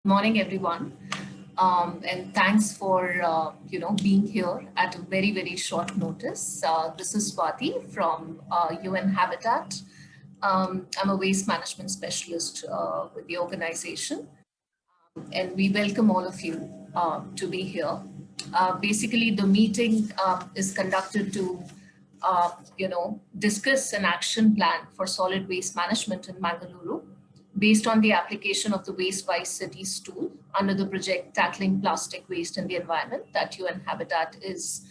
Morning, everyone, and thanks for being here at a very short notice. This is Swati from UN Habitat. I'm a waste management specialist with the organization, and we welcome all of you to be here. Basically, the meeting is conducted to discuss an action plan for solid waste management in Mangaluru based on the application of the Waste Wise Cities tool under the project Tackling Plastic Waste in the Environment that UN Habitat is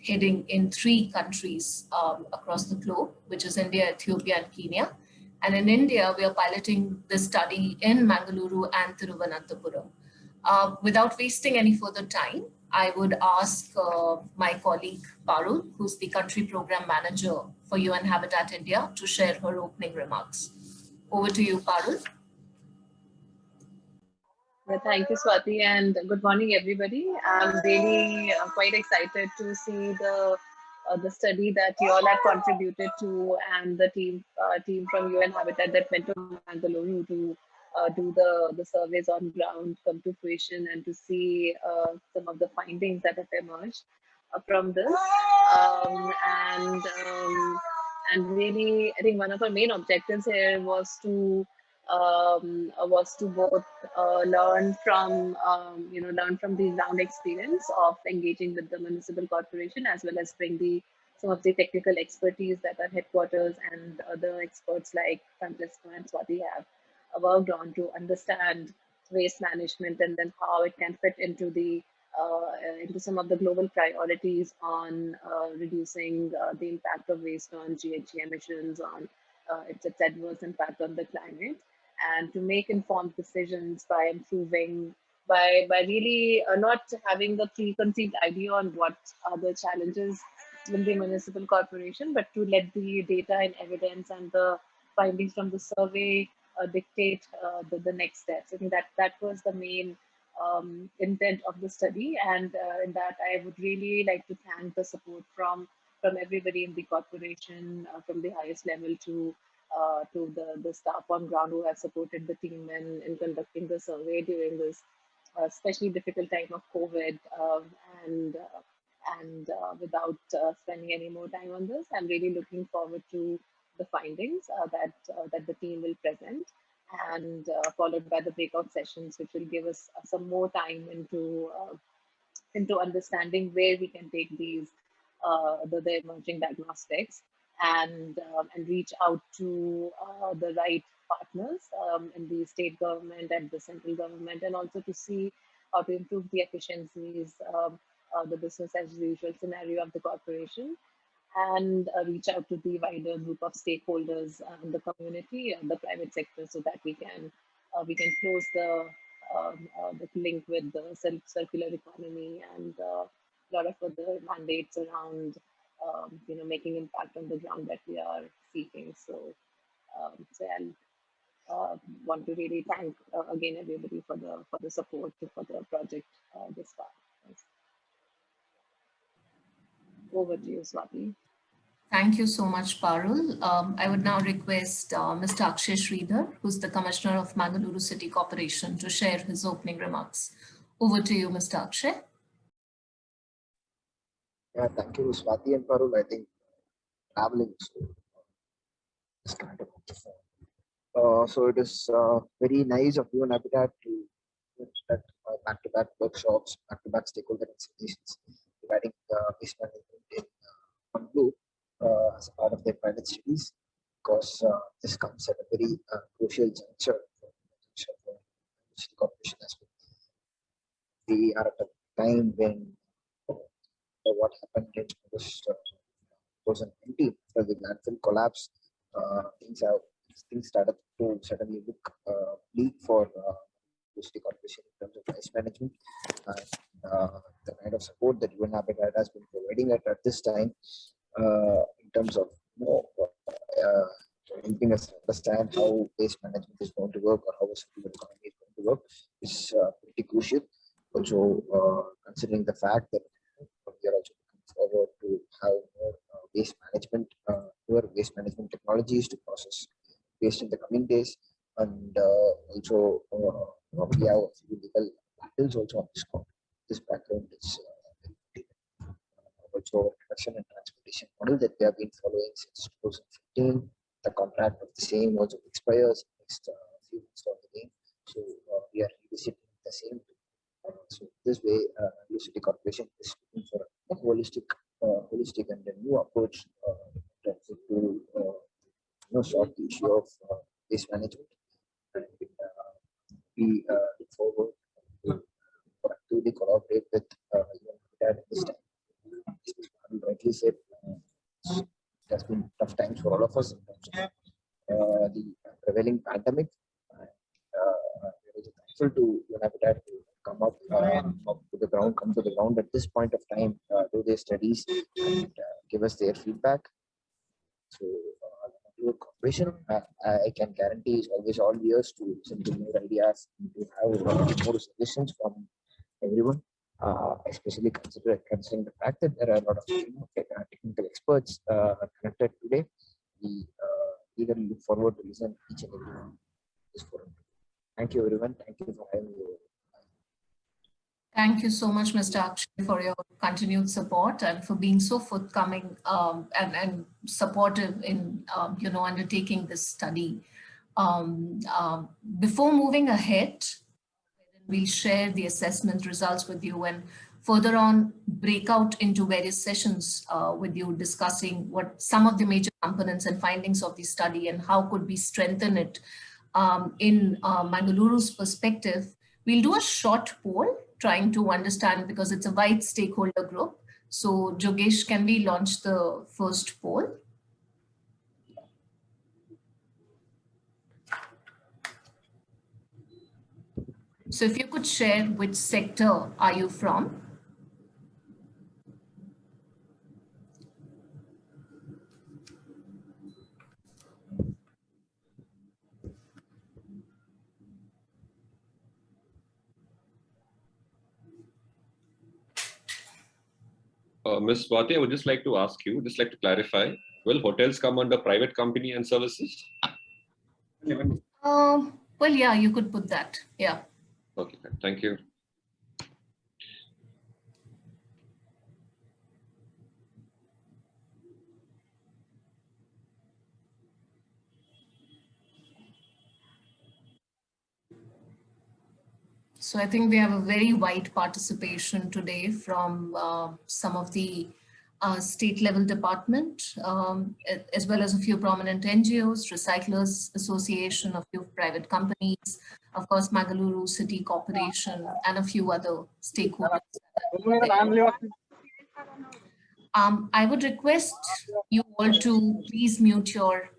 heading in 3 countries across the globe, which is India, Ethiopia, and Kenya. And in India, we are piloting this study in Mangaluru and Thiruvananthapuram. Without wasting any further time, I would ask my colleague Parul, who's the country program manager for UN Habitat India, to share her opening remarks. Over to you, Parul. Thank you, Swati, and good morning, everybody. I'm really quite excited to see the study that you all have contributed to, and the team from UN Habitat that went to Mangaluru to do the surveys on ground come to fruition, and to see some of the findings that have emerged from this. And really, I think one of our main objectives here was to both learn from the ground experience of engaging with the municipal corporation, as well as bring some of the technical expertise that our headquarters and other experts like Francesco and Swati have worked on to understand waste management, and then how it can fit into some of the global priorities on reducing the impact of waste on GHG emissions, on its adverse impact on the climate, and to make informed decisions by improving, by really not having the preconceived idea on what are the challenges in the municipal corporation, but to let the data and evidence and the findings from the survey dictate the next steps. I think that was the main intent of the study, and in that I would really like to thank the support from everybody in the corporation, from the highest level to the staff on ground who have supported the team in conducting the survey during this especially difficult time of COVID. Without spending any more time on this, I'm really looking forward to the findings that the team will present, and followed by the breakout sessions, which will give us some more time into understanding where we can take these the emerging diagnostics, and reach out to the right partners in the state government and the central government, and also to see how to improve the efficiencies, the business as usual scenario of the corporation, and reach out to the wider group of stakeholders in the community and the private sector, so that we can close the link with the circular economy, and a lot of other mandates around making impact on the ground that we are seeking. So I'll want to really thank again everybody for the support for the project this far. Thanks. Over to you, Swati. Thank you so much, Parul. I would now request Mr. Akshay Sridhar, who's the Commissioner of Mangaluru City Corporation, to share his opening remarks. Over to you, Mr. Akshay. Yeah, thank you, Swati and Parul. I think traveling is kind of so it is very nice of UN Habitat to conduct back-to-back workshops, back-to-back stakeholder examinations regarding waste management in Mangaluru as a part of their pilot studies, because this comes at a very crucial juncture for the city corporation as well. We are at a time when what happened in August 2020 for the landfill collapse, things started to suddenly look bleak for the city corporation in terms of waste management, and the kind of support that UN Habitat has been providing at this time in terms of helping us understand how waste management is going to work, or how a circular economy is going to work, is pretty crucial. Also, considering the fact that we are also looking forward to have more newer waste management technologies to process waste in the coming days, and also we have a few legal battles also on this court. This background is also our production and transportation model that we have been following since 2015. The contract of the same also expires next few months down the lane. So we are revisiting the same. So this way, Mangaluru City Corporation is looking for a holistic and a new approach to solve the issue of waste management. And we look forward to proactively collaborate with UNHCR at this time. As rightly said, it has been tough times for all of us in terms of the prevailing pandemic. We are thankful to UNHCR to come up to the ground, come to the ground at this point of time, do their studies and give us their feedback. So, your corporation, I can guarantee, is always all ears to listen to more ideas and to have more suggestions from everyone, especially considering the fact that there are a lot of technical experts connected today. We eagerly look forward to listen to each and every one of this forum. Thank you, everyone. Thank you for having me. Thank you so much, Mr. Akshay, for your continued support and for being so forthcoming and supportive in undertaking this study. Before moving ahead, we'll share the assessment results with you and further on break out into various sessions with you, discussing what some of the major components and findings of the study and how could we strengthen it in Mangaluru's perspective. We'll do a short poll trying to understand, because it's a wide stakeholder group. So Jogesh, can we launch the first poll? So if you could share which sector are you from? Ms. Swati, I would just like to ask you, just like to clarify, will hotels come under private company and services? Well, yeah, you could put that. Yeah. Okay, thank you. So I think we have a very wide participation today from some of the state level department, as well as a few prominent NGOs, Recyclers Association, a few private companies, of course, Mangaluru City Corporation, and a few other stakeholders. I would request you all to please mute your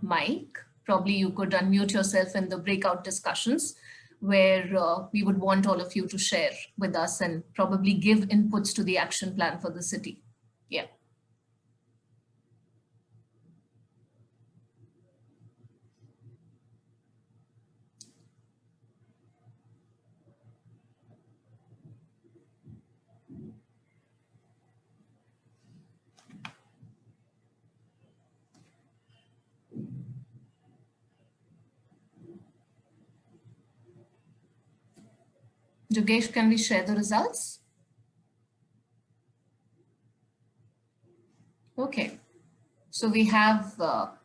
mic. Probably you could unmute yourself in the breakout discussions, where we would want all of you to share with us and probably give inputs to the action plan for the city. Yeah. Jogesh, can we share the results? Okay, so we have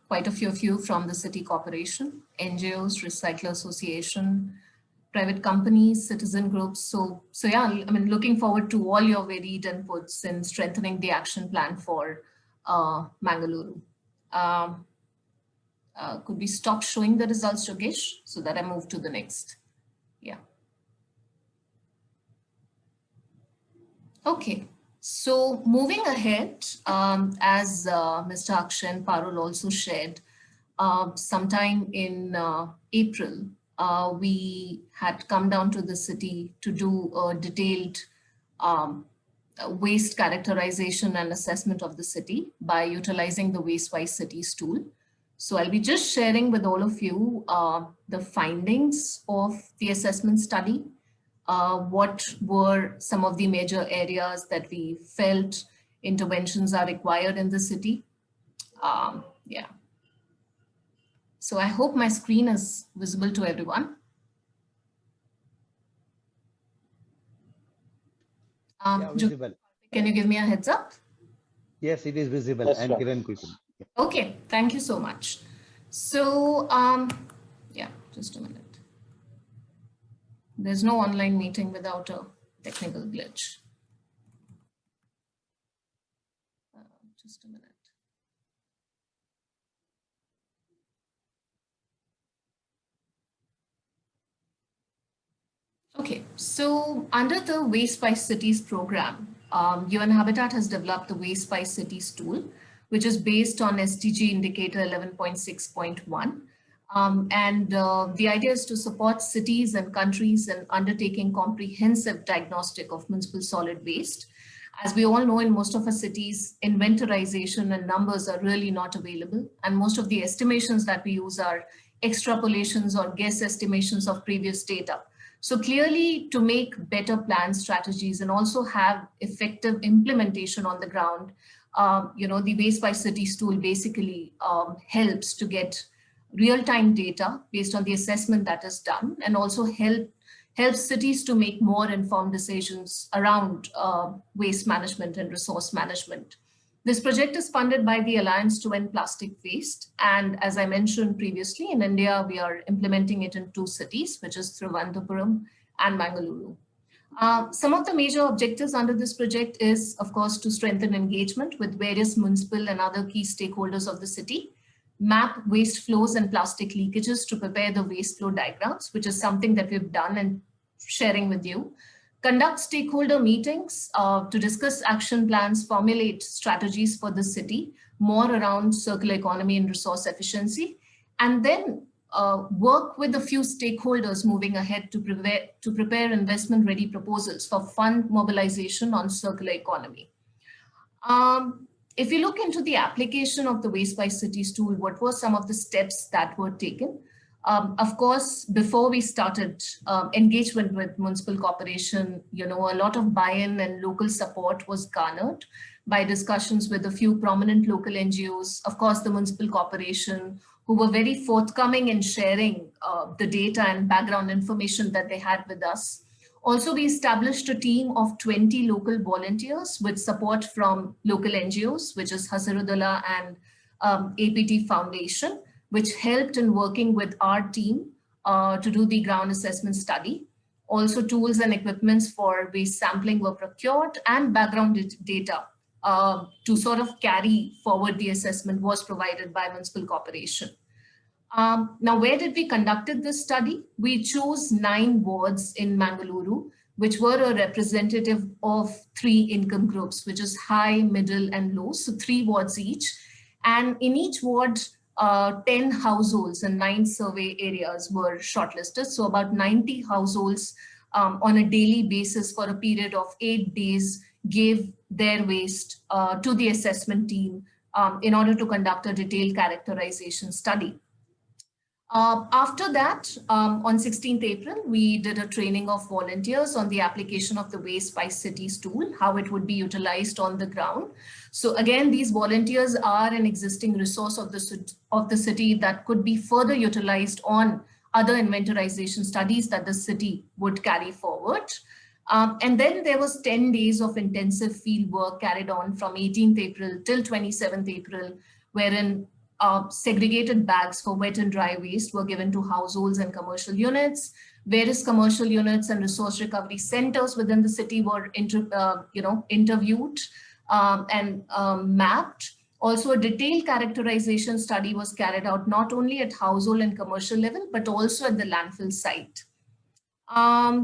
quite a few of you from the City Corporation, NGOs, Recycler Association, private companies, citizen groups. So yeah, I mean, looking forward to all your varied inputs in strengthening the action plan for Mangaluru. Could we stop showing the results, Jogesh, so that I move to the next? Yeah. Okay, so moving ahead, as Mr. Akshay and Parul also shared, sometime in April, we had come down to the city to do a detailed waste characterization and assessment of the city by utilizing the Waste-Wise Cities tool. So I'll be just sharing with all of you the findings of the assessment study. What were some of the major areas that we felt interventions are required in the city? Yeah. So I hope my screen is visible to everyone. Yeah, visible. Can you give me a heads up? Yes, it is visible. Yes, And sir. Kiran quickly. Yeah. Okay, thank you so much. So, yeah, just a minute. There's no online meeting without a technical glitch. Just a minute. Okay, so under the Waste by Cities program, UN Habitat has developed the Waste by Cities tool, which is based on SDG indicator 11.6.1. The idea is to support cities and countries in undertaking comprehensive diagnostic of municipal solid waste. As we all know, in most of our cities, inventorization and numbers are really not available. And most of the estimations that we use are extrapolations or guess estimations of previous data. So clearly, to make better plan strategies and also have effective implementation on the ground, the Waste by Cities tool basically helps to get real-time data based on the assessment that is done, and also helps cities to make more informed decisions around waste management and resource management. This project is funded by the Alliance to End Plastic Waste. And as I mentioned previously, in India, we are implementing it in 2 cities, which is Thiruvananthapuram and Mangaluru. Some of the major objectives under this project is, of course, to strengthen engagement with various municipal and other key stakeholders of the city, map waste flows and plastic leakages to prepare the waste flow diagrams, which is something that we've done and sharing with you. Conduct stakeholder meetings to discuss action plans, formulate strategies for the city, more around circular economy and resource efficiency, and then work with a few stakeholders moving ahead to prepare investment-ready proposals for fund mobilization on circular economy. If you look into the application of the Waste by Cities tool, what were some of the steps that were taken? Of course, before we started engagement with municipal corporation, a lot of buy-in and local support was garnered by discussions with a few prominent local NGOs, of course, the municipal corporation, who were very forthcoming in sharing the data and background information that they had with us. Also, we established a team of 20 local volunteers with support from local NGOs, which is Hasarudala and APT Foundation, which helped in working with our team to do the ground assessment study. Also, tools and equipments for waste sampling were procured, and background data to sort of carry forward the assessment was provided by municipal corporation. Now, where did we conducted this study? We chose 9 wards in Mangaluru, which were a representative of 3 income groups, which is high, middle, and low, so 3 wards each. And in each ward, 10 households and 9 survey areas were shortlisted. So about 90 households on a daily basis for a period of 8 days gave their waste to the assessment team in order to conduct a detailed characterization study. After that, on 16th April, we did a training of volunteers on the application of the Waste by Cities tool, how it would be utilized on the ground. So again, these volunteers are an existing resource of the city that could be further utilized on other inventarization studies that the city would carry forward. And then there was 10 days of intensive field work carried on from 18th April till 27th April, wherein segregated bags for wet and dry waste were given to households and commercial units. Various commercial units and resource recovery centers within the city were interviewed and mapped. Also, a detailed characterization study was carried out not only at household and commercial level, but also at the landfill site.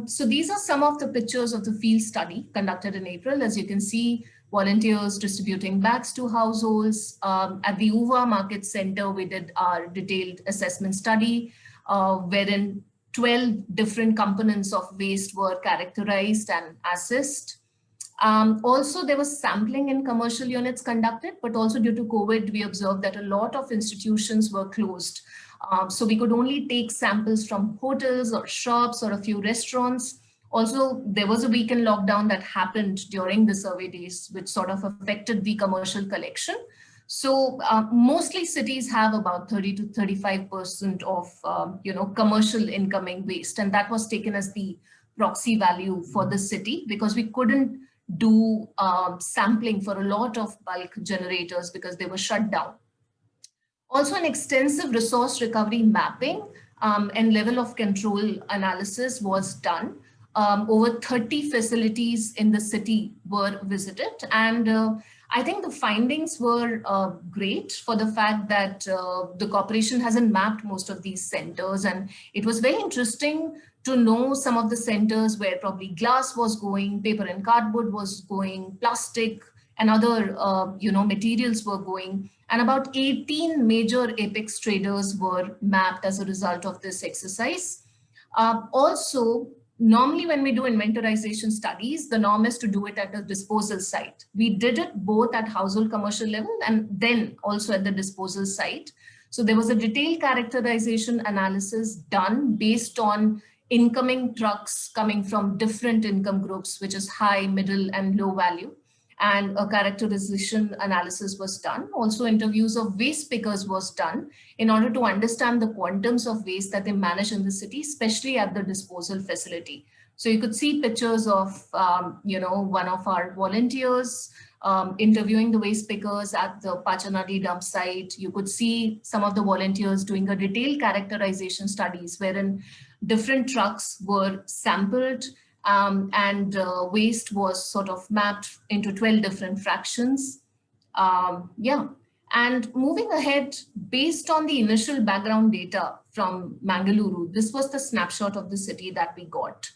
So these are some of the pictures of the field study conducted in April. As you can see, volunteers distributing bags to households. At the UVA Market Center, we did our detailed assessment study, wherein 12 different components of waste were characterized and assessed. Also, there was sampling in commercial units conducted, but also due to COVID, we observed that a lot of institutions were closed. So we could only take samples from hotels or shops or a few restaurants. Also, there was a weekend lockdown that happened during the survey days, which sort of affected the commercial collection. So mostly cities have about 30 to 35% of commercial incoming waste, and that was taken as the proxy value for the city because we couldn't do sampling for a lot of bulk generators because they were shut down. Also, an extensive resource recovery mapping and level of control analysis was done. Over 30 facilities in the city were visited, and I think the findings were great for the fact that the corporation hasn't mapped most of these centers, and it was very interesting to know some of the centers where probably glass was going, paper and cardboard was going, plastic and other materials were going, and about 18 major apex traders were mapped as a result of this exercise. Also, normally when we do inventarization studies, the norm is to do it at a disposal site. We did it both at household commercial level and then also at the disposal site. So there was a detailed characterization analysis done based on incoming trucks coming from different income groups, which is high, middle, and low value. And a characterization analysis was done. Also, interviews of waste pickers was done in order to understand the quantums of waste that they manage in the city, especially at the disposal facility. So you could see pictures of, one of our volunteers interviewing the waste pickers at the Pachanadi dump site. You could see some of the volunteers doing a detailed characterization studies wherein different trucks were sampled, and waste was sort of mapped into 12 different fractions. And moving ahead, based on the initial background data from Mangaluru, this was the snapshot of the city that we got,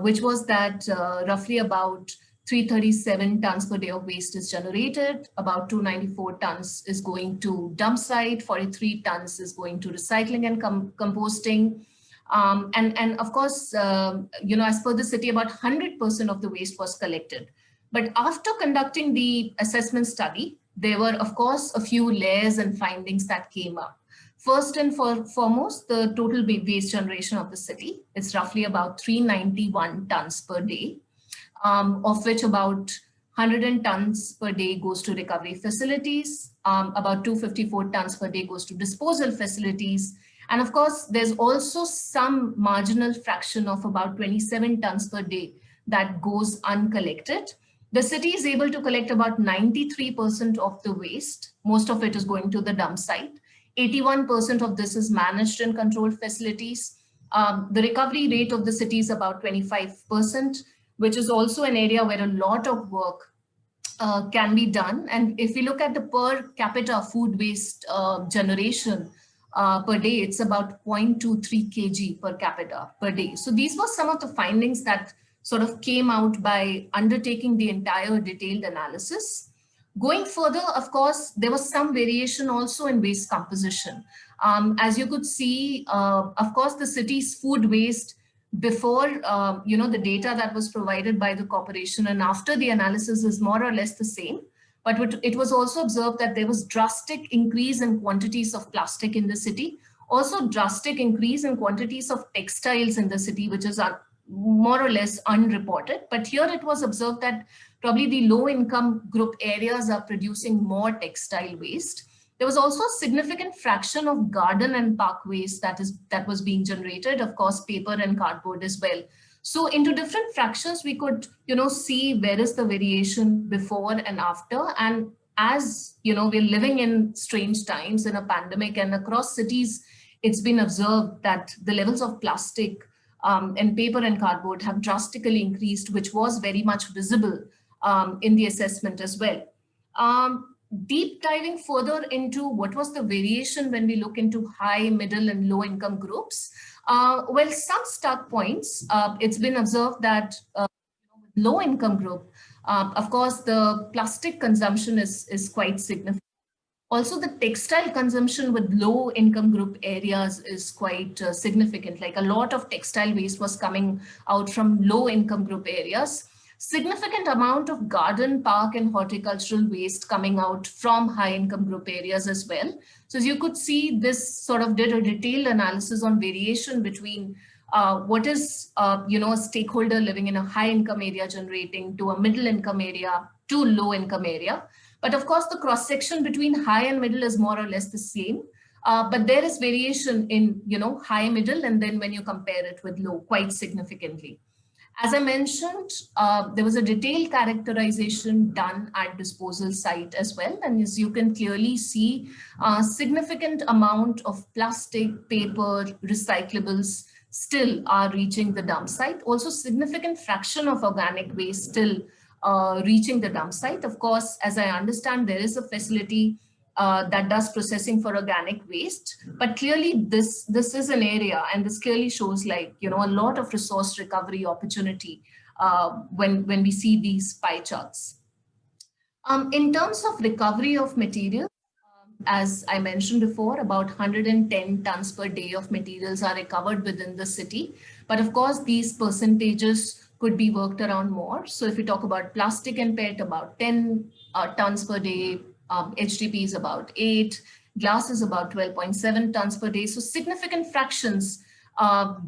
which was that roughly about 337 tons per day of waste is generated, about 294 tons is going to dump site, 43 tons is going to recycling and composting. And of course, as per the city, about 100% of the waste was collected. But after conducting the assessment study, there were, of course, a few layers and findings that came up. First and foremost, the total waste generation of the city is roughly about 391 tons per day, of which about 100 tons per day goes to recovery facilities, about 254 tons per day goes to disposal facilities. And of course, there's also some marginal fraction of about 27 tons per day that goes uncollected. The city is able to collect about 93% of the waste. Most of it is going to the dump site. 81% of this is managed in controlled facilities. The recovery rate of the city is about 25%, which is also an area where a lot of work can be done. And if we look at the per capita food waste generation, per day, it's about 0.23 kg per capita per day. So these were some of the findings that sort of came out by undertaking the entire detailed analysis. Going further, of course, there was some variation also in waste composition. As you could see, of course, the city's food waste before, the data that was provided by the corporation and after the analysis is more or less the same. But it was also observed that there was drastic increase in quantities of plastic in the city, also drastic increase in quantities of textiles in the city, which is more or less unreported. But here it was observed that probably the low income group areas are producing more textile waste. There was also a significant fraction of garden and park waste that was being generated, of course, paper and cardboard as well. So into different fractions, we could, see where is the variation before and after. And as, we're living in strange times in a pandemic and across cities, it's been observed that the levels of plastic and paper and cardboard have drastically increased, which was very much visible in the assessment as well. Deep diving further into what was the variation when we look into high, middle, and low income groups. Well, some start points. It's been observed that low income group, of course, the plastic consumption is quite significant. Also, the textile consumption with low income group areas is quite significant. Like a lot of textile waste was coming out from low income group areas. Significant amount of garden, park, and horticultural waste coming out from high income group areas as well. So as you could see, this sort of did a detailed analysis on variation between what is, a stakeholder living in a high income area generating to a middle income area to low income area. But of course, the cross section between high and middle is more or less the same. But there is variation in, high, middle, and then when you compare it with low, quite significantly. As I mentioned, there was a detailed characterization done at disposal site as well. And as you can clearly see, a significant amount of plastic, paper, recyclables still are reaching the dump site. Also, significant fraction of organic waste still reaching the dump site. Of course, as I understand, there is a facility that does processing for organic waste, but clearly this is an area, and this clearly shows, like, you know, a lot of resource recovery opportunity when we see these pie charts. In terms of recovery of material, as I mentioned before, about 110 tons per day of materials are recovered within the city. But of course, these percentages could be worked around more. So if we talk about plastic and PET, about 10 tons per day, HDP is about 8, glass is about 12.7 tons per day. So significant fractions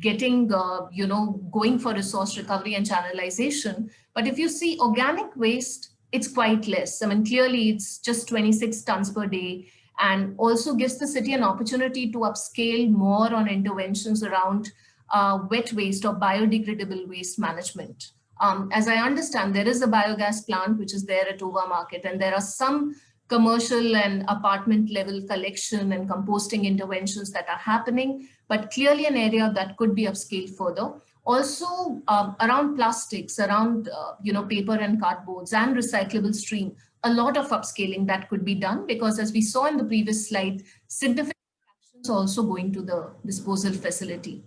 getting, going for resource recovery and channelization. But if you see organic waste, it's quite less. I mean, clearly it's just 26 tons per day, and also gives the city an opportunity to upscale more on interventions around wet waste or biodegradable waste management. As I understand, there is a biogas plant which is there at Ova Market, and there are some commercial and apartment level collection and composting interventions that are happening, but clearly an area that could be upscaled further. Also around plastics, around paper and cardboards and recyclable stream, a lot of upscaling that could be done, because as we saw in the previous slide, significant actions also going to the disposal facility.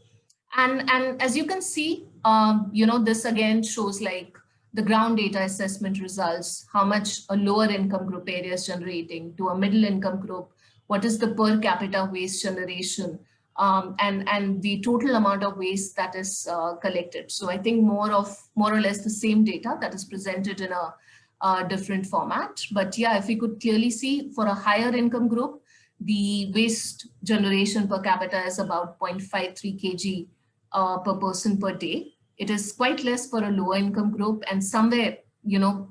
And as you can see, this again shows like the ground data assessment results, how much a lower income group area is generating to a middle income group, what is the per capita waste generation, and the total amount of waste that is collected. So I think more or less the same data that is presented in a different format. But yeah, if we could clearly see for a higher income group, the waste generation per capita is about 0.53 kg per person per day. It is quite less for a lower income group, and somewhere,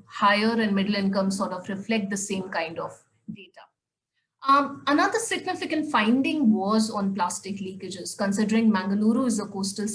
higher and middle income sort of reflect the same kind of data. Another significant finding was on plastic leakages, considering Mangaluru is a coastal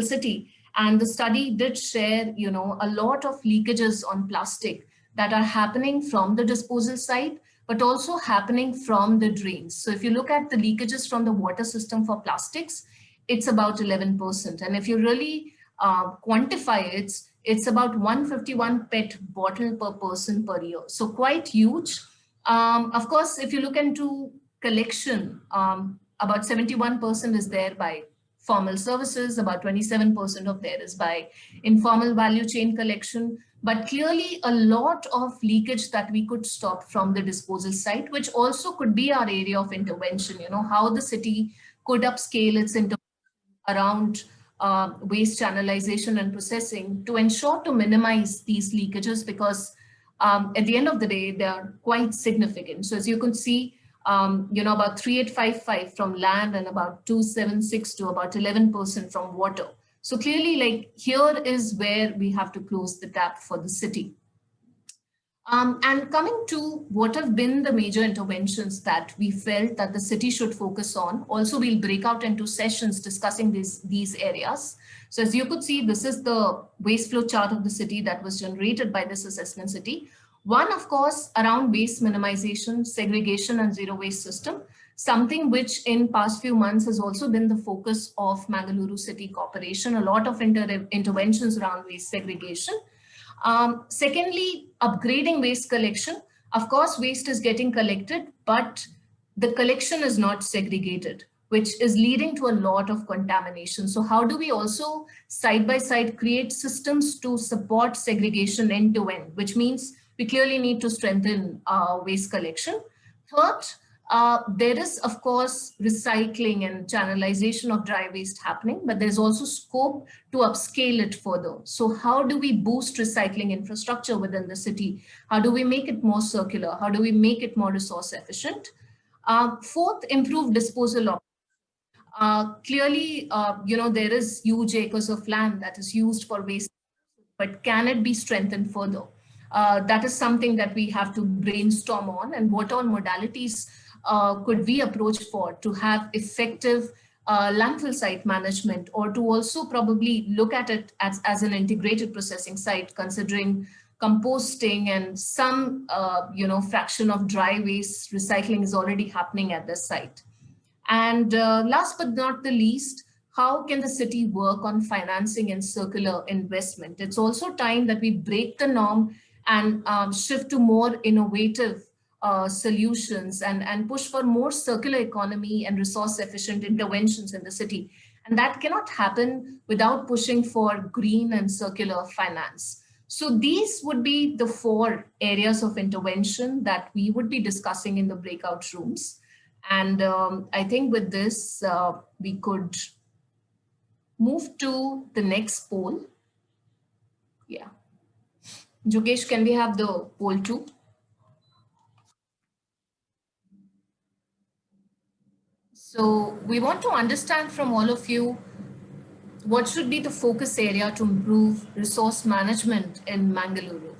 city, and the study did share, a lot of leakages on plastic that are happening from the disposal site, but also happening from the drains. So if you look at the leakages from the water system for plastics, it's about 11%. And if you really quantify it, it's about 151 PET bottle per person per year. So quite huge. Of course, if you look into collection, about 71% is there by formal services, about 27% of there is by informal value chain collection, but clearly a lot of leakage that we could stop from the disposal site, which also could be our area of intervention, how the city could upscale its intervention around waste channelization and processing to ensure to minimize these leakages, because at the end of the day, they are quite significant. So as you can see, about 3855 from land and about 276 to about 11% from water. So clearly, like, here is where we have to close the tap for the city. And coming to what have been the major interventions that we felt that the city should focus on. Also, we'll break out into sessions discussing these areas. So as you could see, this is the waste flow chart of the city that was generated by this assessment city. One, of course, around waste minimization, segregation, and zero waste system, something which in past few months has also been the focus of Mangaluru City Corporation, a lot of interventions around waste segregation. Secondly, upgrading waste collection. Of course, waste is getting collected, but the collection is not segregated, which is leading to a lot of contamination. So how do we also side by side create systems to support segregation end to end, which means we clearly need to strengthen waste collection. Third, there is, of course, recycling and channelization of dry waste happening, but there's also scope to upscale it further. So how do we boost recycling infrastructure within the city? How do we make it more circular? How do we make it more resource efficient? Fourth, improve disposal. Clearly, there is huge acres of land that is used for waste, but can it be strengthened further? That is something that we have to brainstorm on, and what all modalities could we approach for to have effective landfill site management, or to also probably look at it as an integrated processing site, considering composting and some fraction of dry waste recycling is already happening at this site. And last but not the least, how can the city work on financing and circular investment? It's also time that we break the norm and shift to more innovative solutions and push for more circular economy and resource efficient interventions in the city. And that cannot happen without pushing for green and circular finance. So these would be the 4 areas of intervention that we would be discussing in the breakout rooms. And I think with this, we could move to the next poll. Yeah. Jogesh, can we have the poll 2? So we want to understand from all of you, what should be the focus area to improve resource management in Mangaluru?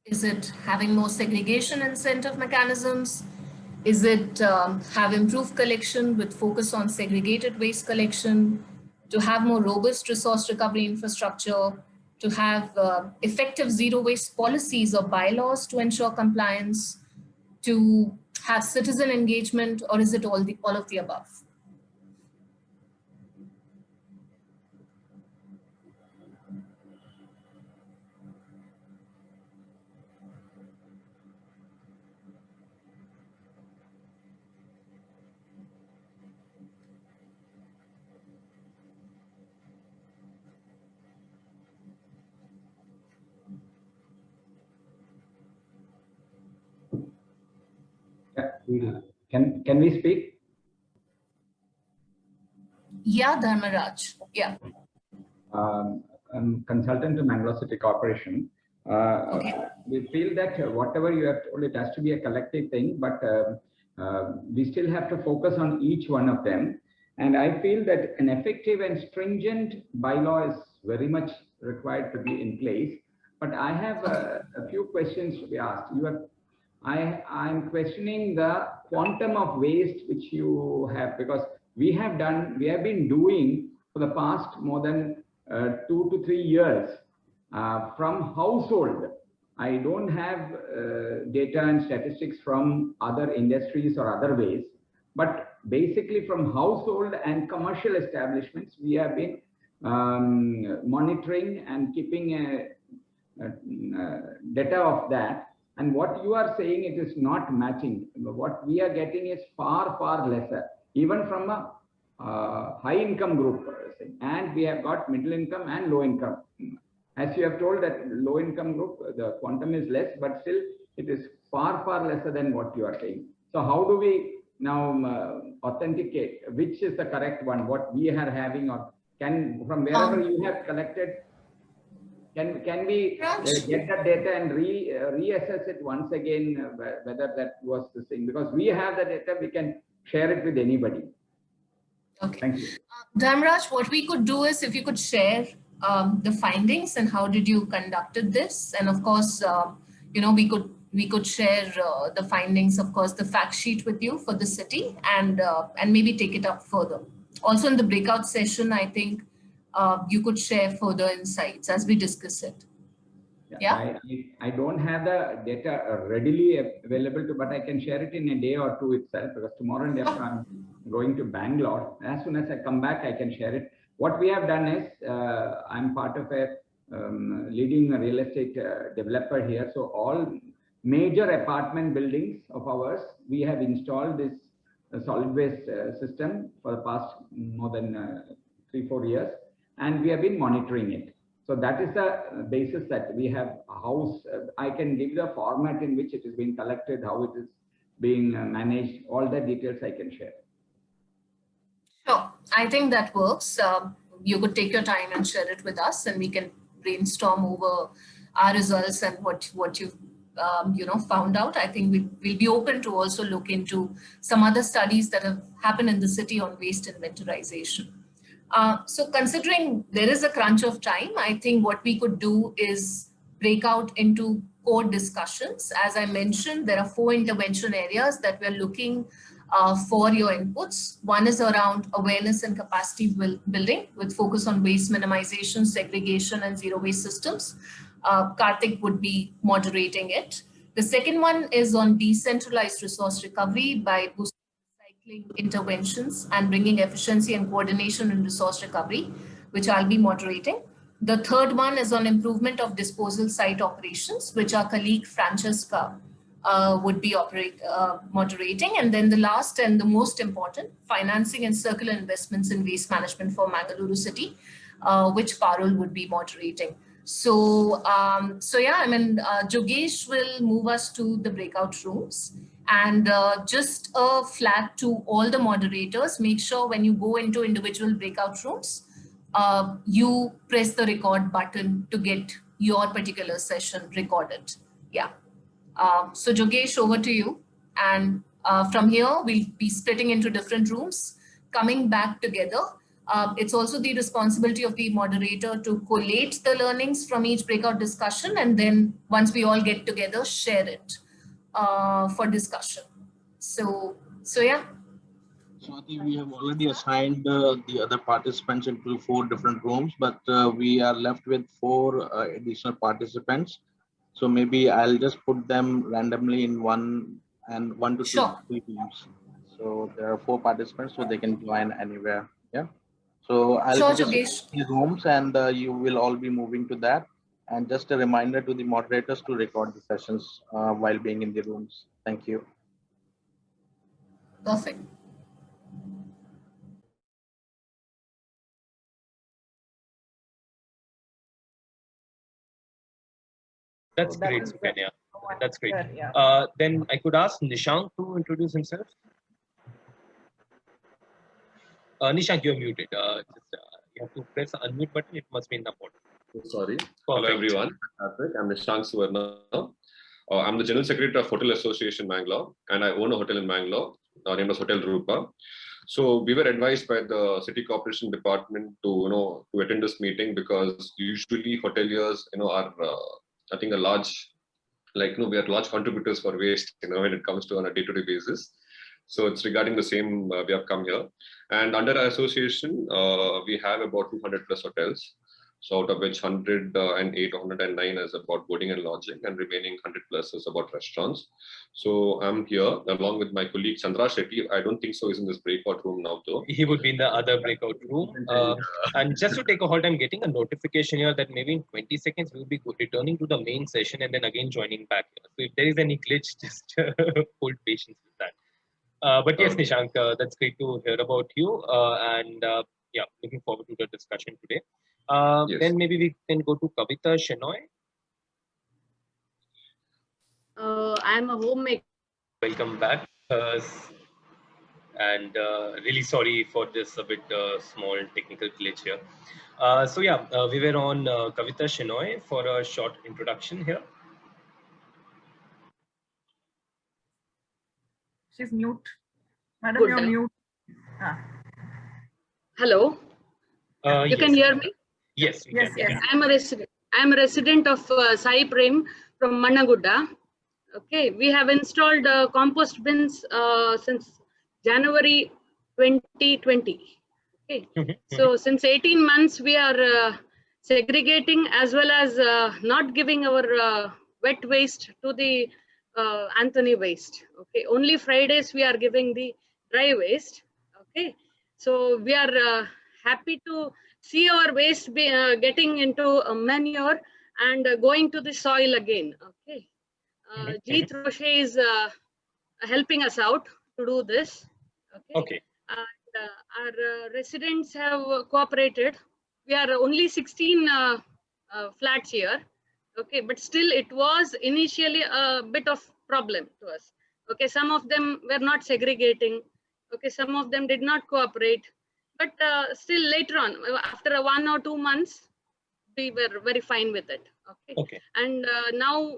Is it having more segregation incentive mechanisms? Is it have improved collection with focus on segregated waste collection, to have more robust resource recovery infrastructure, to have effective zero waste policies or bylaws to ensure compliance, to have citizen engagement, or is it all of the above? Yeah, can we speak? Yeah, Dharmaraj. Yeah. I'm consultant to Mangaluru City Corporation. Okay. We feel that whatever you have told, it has to be a collective thing, but we still have to focus on each one of them. And I feel that an effective and stringent bylaw is very much required to be in place. But I have a few questions to be asked. I'm questioning the quantum of waste which you have, because we have been doing for the past more than 2 to 3 years from household. I don't have data and statistics from other industries or other ways, but basically from household and commercial establishments, we have been monitoring and keeping data of that. And what you are saying, it is not matching. What we are getting is far, far lesser, even from a high income group. And we have got middle income and low income. As you have told that low income group, the quantum is less, but still it is far, far lesser than what you are saying. So how do we now authenticate which is the correct one, what we are having, or can, from wherever you have collected, can we get that data and reassess it once again, whether that was the thing? Because we have the data, we can share it with anybody. Okay. Thank you. Dharmaraj, what we could do is if you could share the findings and how did you conducted this, and of course, we could share the findings, of course, the fact sheet with you for the city, and maybe take it up further. Also in the breakout session, I think you could share further insights as we discuss it. Yeah. I don't have the data readily available but I can share it in a day or two itself, because tomorrow and after I'm going to Bangalore. As soon as I come back, I can share it. What we have done is, I'm part of a leading real estate developer here. So all major apartment buildings of ours, we have installed this solid waste system for the past more than 3-4 years, and we have been monitoring it. So that is the basis that we have house. I can give the format in which it is being collected, how it is being managed, all the details I can share. Sure, I think that works. You could take your time and share it with us, and we can brainstorm over our results and what you've found out. I think we'll be open to also look into some other studies that have happened in the city on waste inventorization. So considering there is a crunch of time, I think what we could do is break out into core discussions. As I mentioned, there are 4 intervention areas that we're looking for your inputs. One is around awareness and capacity building with focus on waste minimization, segregation, and zero waste systems. Karthik would be moderating it. The second one is on decentralized resource recovery by boosting recycling interventions and bringing efficiency and coordination in resource recovery, which I'll be moderating. The third one is on improvement of disposal site operations, which our colleague Francesca would be moderating. And then the last and the most important, financing and circular investments in waste management for Mangaluru City, which Parul would be moderating. So, Jogesh will move us to the breakout rooms. And just a flag to all the moderators, make sure when you go into individual breakout rooms, you press the record button to get your particular session recorded. Yeah. So Jogesh, over to you. And from here, we'll be splitting into different rooms, coming back together. It's also the responsibility of the moderator to collate the learnings from each breakout discussion. And then once we all get together, share it for discussion. So yeah. Swati, we have already assigned the other participants into 4 different rooms, but we are left with 4 additional participants. So maybe I'll just put them randomly in 1 to 3 teams. So there are 4 participants, so they can join anywhere. Yeah. So I'll just these rooms, and you will all be moving to that. And just a reminder to the moderators to record the sessions while being in the rooms. Thank you. Perfect. That's great, Sukanya. That's great. Yeah. Then I could ask Nishank to introduce himself. Nishank, you're muted. You have to press the unmute button. It must be in the bottom. Sorry. Perfect. Hello, everyone. I'm Nishank Suvarna. I'm the General Secretary of Hotel Association Mangalore, and I own a hotel in Mangalore named as Hotel Rupa. So we were advised by the City Corporation Department to attend this meeting because usually hoteliers are I think a large we are large contributors for waste when it comes to on a day-to-day basis. So it's regarding the same we have come here, and under our association we have about 200 plus hotels. So out of which 108 or 109 is about boarding and lodging, and remaining 100 plus is about restaurants. So I'm here along with my colleague Chandra Shetty. I don't think so he's in this breakout room now though. He would be in the other breakout room. And just to take a hold, I'm getting a notification here that maybe in 20 seconds we'll be returning to the main session and then again joining back here. So if there is any glitch, just hold patience with that. But yes, Nishank, that's great to hear about you. Yeah, looking forward to the discussion today. Yes. Then maybe we can go to Kavita Shenoy. I'm a homemaker. Welcome back. And really sorry for this a bit small technical glitch here. So yeah, we were on Kavita Shenoy for a short introduction here. She's mute. Madam, you're mute. Hello. You can hear me? Yes. Yes. I'm a resident of Sai Prem from Mannagudda. Okay, we have installed compost bins since January 2020. Okay, so since 18 months we are segregating as well as not giving our wet waste to the Anthony waste. Okay, only Fridays we are giving the dry waste. Okay, so we are happy to see our waste getting into manure and going to the soil again. Okay, Jeet Roche is helping us out to do this. Okay. And our residents have cooperated. We are only 16 flats here. Okay, but still it was initially a bit of problem to us. Okay, some of them were not segregating. Okay, some of them did not cooperate. But still later on, after 1 or 2 months, we were very fine with it. Okay. And now,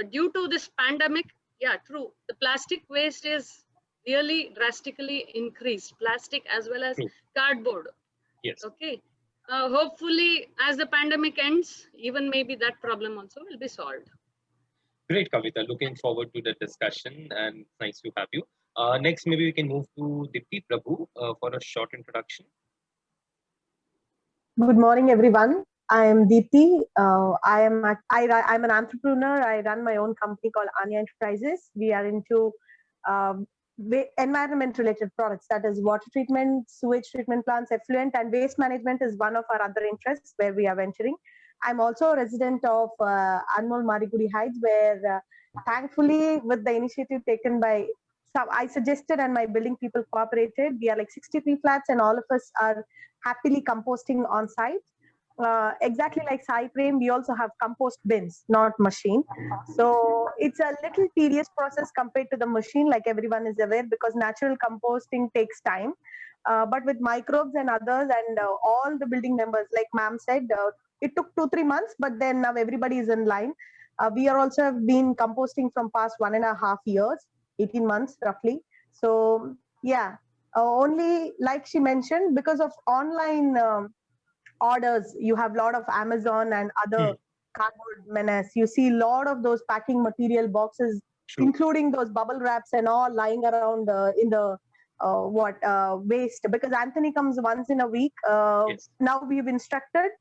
due to this pandemic, yeah, true. The plastic waste is really drastically increased. Plastic as well as cardboard. Yes. Okay. Hopefully, as the pandemic ends, even maybe that problem also will be solved. Great, Kavita. Looking forward to the discussion and nice to have you. Next, maybe we can move to Dipti Prabhu for a short introduction. Good morning, everyone. I am Deepthi. I'm an entrepreneur. I run my own company called Anya Enterprises. We are into environment-related products, that is water treatment, sewage treatment plants, effluent, and waste management is one of our other interests where we are venturing. I'm also a resident of Anmol Marigudi Heights, where thankfully, with the initiative taken by I suggested and my building people cooperated. We are like 63 flats and all of us are happily composting on site. Exactly like Sai Prem, we also have compost bins, not machine. So it's a little tedious process compared to the machine, like everyone is aware, because natural composting takes time. But with microbes and others and all the building members, like ma'am said, it took 2-3 months, but then now everybody is in line. We are also have been composting from past 1.5 years, 18 months roughly. So yeah, only like she mentioned, because of online orders, you have a lot of Amazon and other cardboard menace. You see a lot of those packing material boxes, including those bubble wraps and all lying around in the waste, because Anthony comes once in a week. Yes. Now we've instructed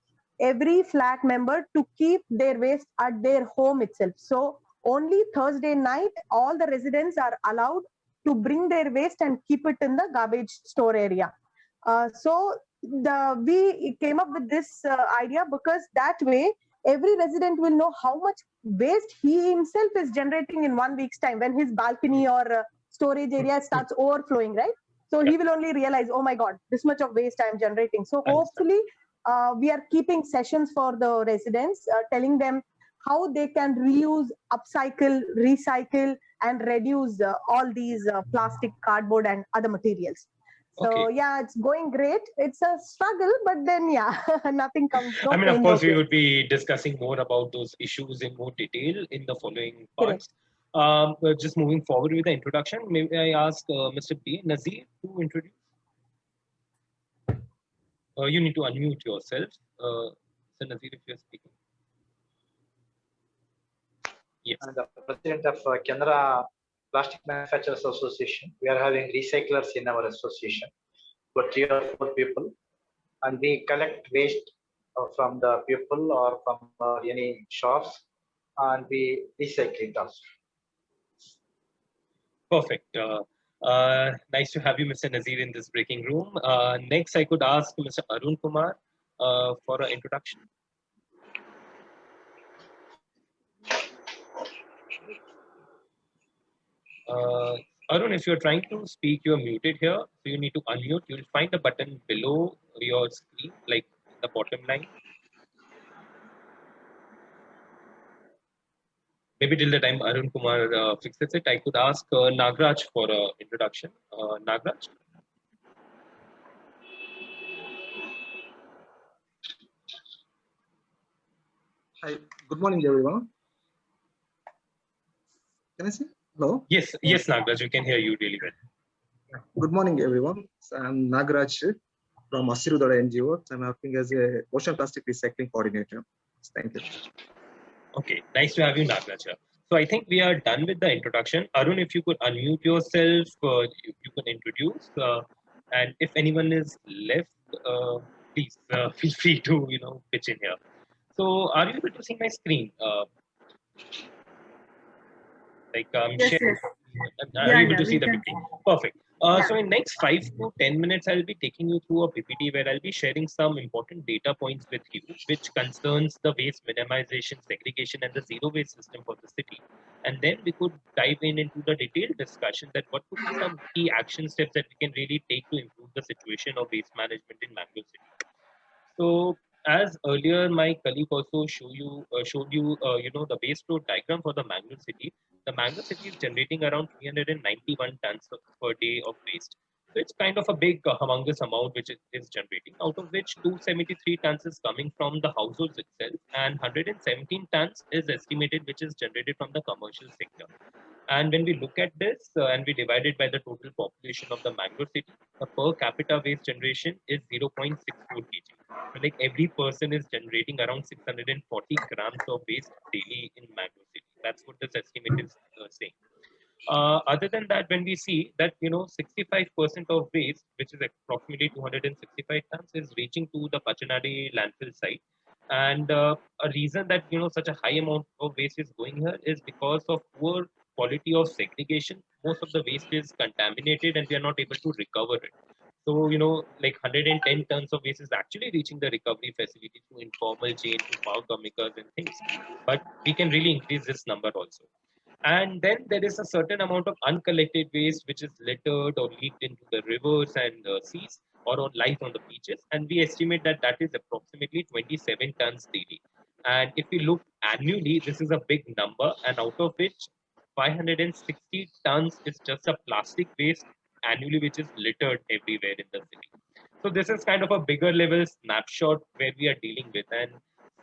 every flat member to keep their waste at their home itself. So only Thursday night, all the residents are allowed to bring their waste and keep it in the garbage store area. So we came up with this idea because that way every resident will know how much waste he himself is generating in 1 week's time when his balcony or storage area starts overflowing, right? So he will only realize, oh my God, this much of waste I'm generating. So hopefully we are keeping sessions for the residents, telling them how they can reuse, upcycle, recycle, and reduce all these plastic, cardboard, and other materials. So yeah, it's going great. It's a struggle, but then yeah, nothing comes. No I mean, pain, of course, no we gain. would be discussing more about those issues in more detail in the following Correct. parts. Just moving forward with the introduction, may I ask Mr. B. Nazir to introduce? You need to unmute yourself. Mr. Nazir, if you're speaking. Yes. I'm the president of Canara Plastic Manufacturers Association. We are having recyclers in our association for 3 or 4 people, and we collect waste from the people or from any shops, and we recycle it also. Perfect. Nice to have you, Mr. Nazir, in this breaking room. Next, I could ask Mr. Arun Kumar for an introduction. Arun, if you're trying to speak, you're muted here. So you need to unmute. You'll find a button below your screen, like the bottom line. Maybe till the time Arun Kumar fixes it, I could ask Nagraj for an introduction. Nagraj? Hi, good morning, everyone. Can I see? Hello? Yes, yes, Nagraj, we can hear you really well. Good morning, everyone. I'm Nagraj from Asirudara NGO. I'm acting as a ocean plastic recycling coordinator. Thank you. Okay, nice to have you, Nagraj. So I think we are done with the introduction. Arun, if you could unmute yourself, you can introduce. And if anyone is left, please feel free to pitch in here. So are you able to see my screen? Yes, sharing. yes. Are you able to see the PPT? Perfect. So in next 5 to 10 minutes, I'll be taking you through a PPT where I'll be sharing some important data points with you, which concerns the waste minimization, segregation, and the zero waste system for the city. And then we could dive into the detailed discussion that what could be some key action steps that we can really take to improve the situation of waste management in Mangaluru City. So as earlier, my colleague also showed you, the waste flow diagram for the Mangaluru City. The Mangaluru City is generating around 391 tons per day of waste. So it's kind of a big, humongous amount which it is generating, out of which 273 tons is coming from the households itself, and 117 tons is estimated which is generated from the commercial sector. And when we look at this and we divide it by the total population of the Mangaluru City, the per capita waste generation is 0.64 kg. like every person is generating around 640 grams of waste daily in Mangalore city. That's what this estimate is saying. Other than that, when we see that 65% of waste, which is approximately 265 tons, is reaching to the Pachanadi landfill site, and a reason that such a high amount of waste is going here is because of poor quality of segregation. Most of the waste is contaminated, and we are not able to recover it. So, like 110 tons of waste is actually reaching the recovery facility through informal chain, through power chemicals and things. But we can really increase this number also. And then there is a certain amount of uncollected waste which is littered or leaked into the rivers and seas or on lies on the beaches. And we estimate that that is approximately 27 tons daily. And if we look annually, this is a big number. And out of which 560 tons is just a plastic waste annually, which is littered everywhere in the city. So this is kind of a bigger level snapshot where we are dealing with. And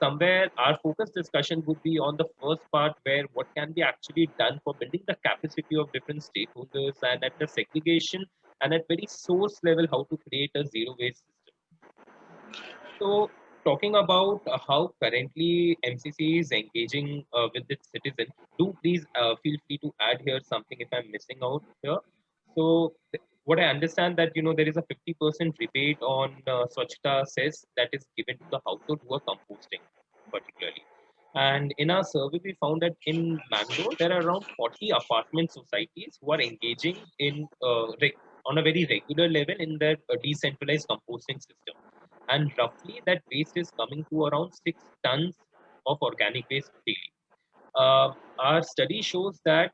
somewhere our focus discussion would be on the first part, where what can be actually done for building the capacity of different stakeholders, and at the segregation and at very source level, how to create a zero waste system. So talking about how currently MCC is engaging with its citizen, do please feel free to add here something if I'm missing out here. So what I understand that there is a 50% rebate on Swachhta cess that is given to the household who are composting particularly. And in our survey, we found that in Mangalore, there are around 40 apartment societies who are engaging in on a very regular level in their decentralized composting system. And roughly that waste is coming to around 6 tons of organic waste daily. Our study shows that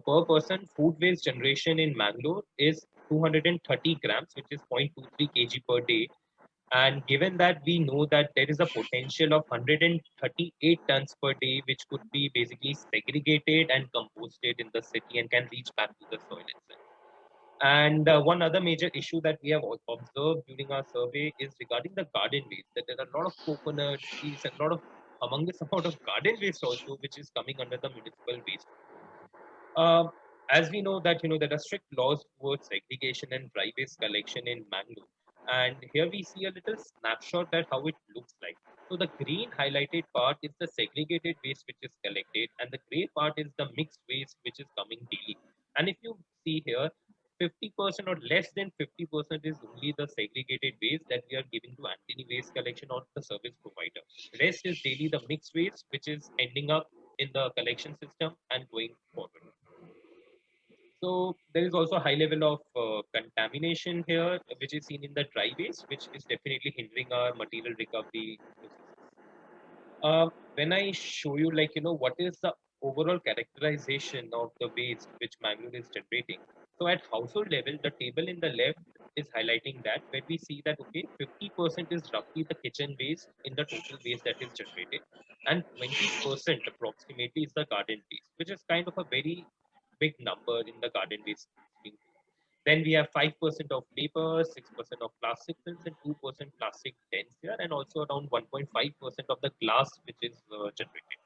per person food waste generation in Mangalore is 230 grams, which is 0.23 kg per day. And given that we know that there is a potential of 138 tons per day, which could be basically segregated and composted in the city and can reach back to the soil itself. And one other major issue that we have observed during our survey is regarding the garden waste, that there are a lot of coconut trees and a lot of humongous amount of garden waste also, which is coming under the municipal waste. As we know that there are strict laws towards segregation and dry waste collection in Mangalore, and here we see a little snapshot at how it looks like. So the green highlighted part is the segregated waste which is collected, and the gray part is the mixed waste which is coming daily. And if you see here, 50% or less than 50% is only the segregated waste that we are giving to Antony Waste Collection or the service provider. Rest is daily the mixed waste which is ending up in the collection system and going forward. So there is also a high level of contamination here, which is seen in the dry waste, which is definitely hindering our material recovery processes. When I show you, what is the overall characterization of the waste which Mangalore is generating. So at household level, the table in the left is highlighting that, where we see that, okay, 50% is roughly the kitchen waste in the total waste that is generated, and 20% approximately is the garden waste, which is kind of a very big number in the garden waste. Then we have 5% of paper, 6% of plastic films, and 2% plastic dents here, and also around 1.5% of the glass which is generated.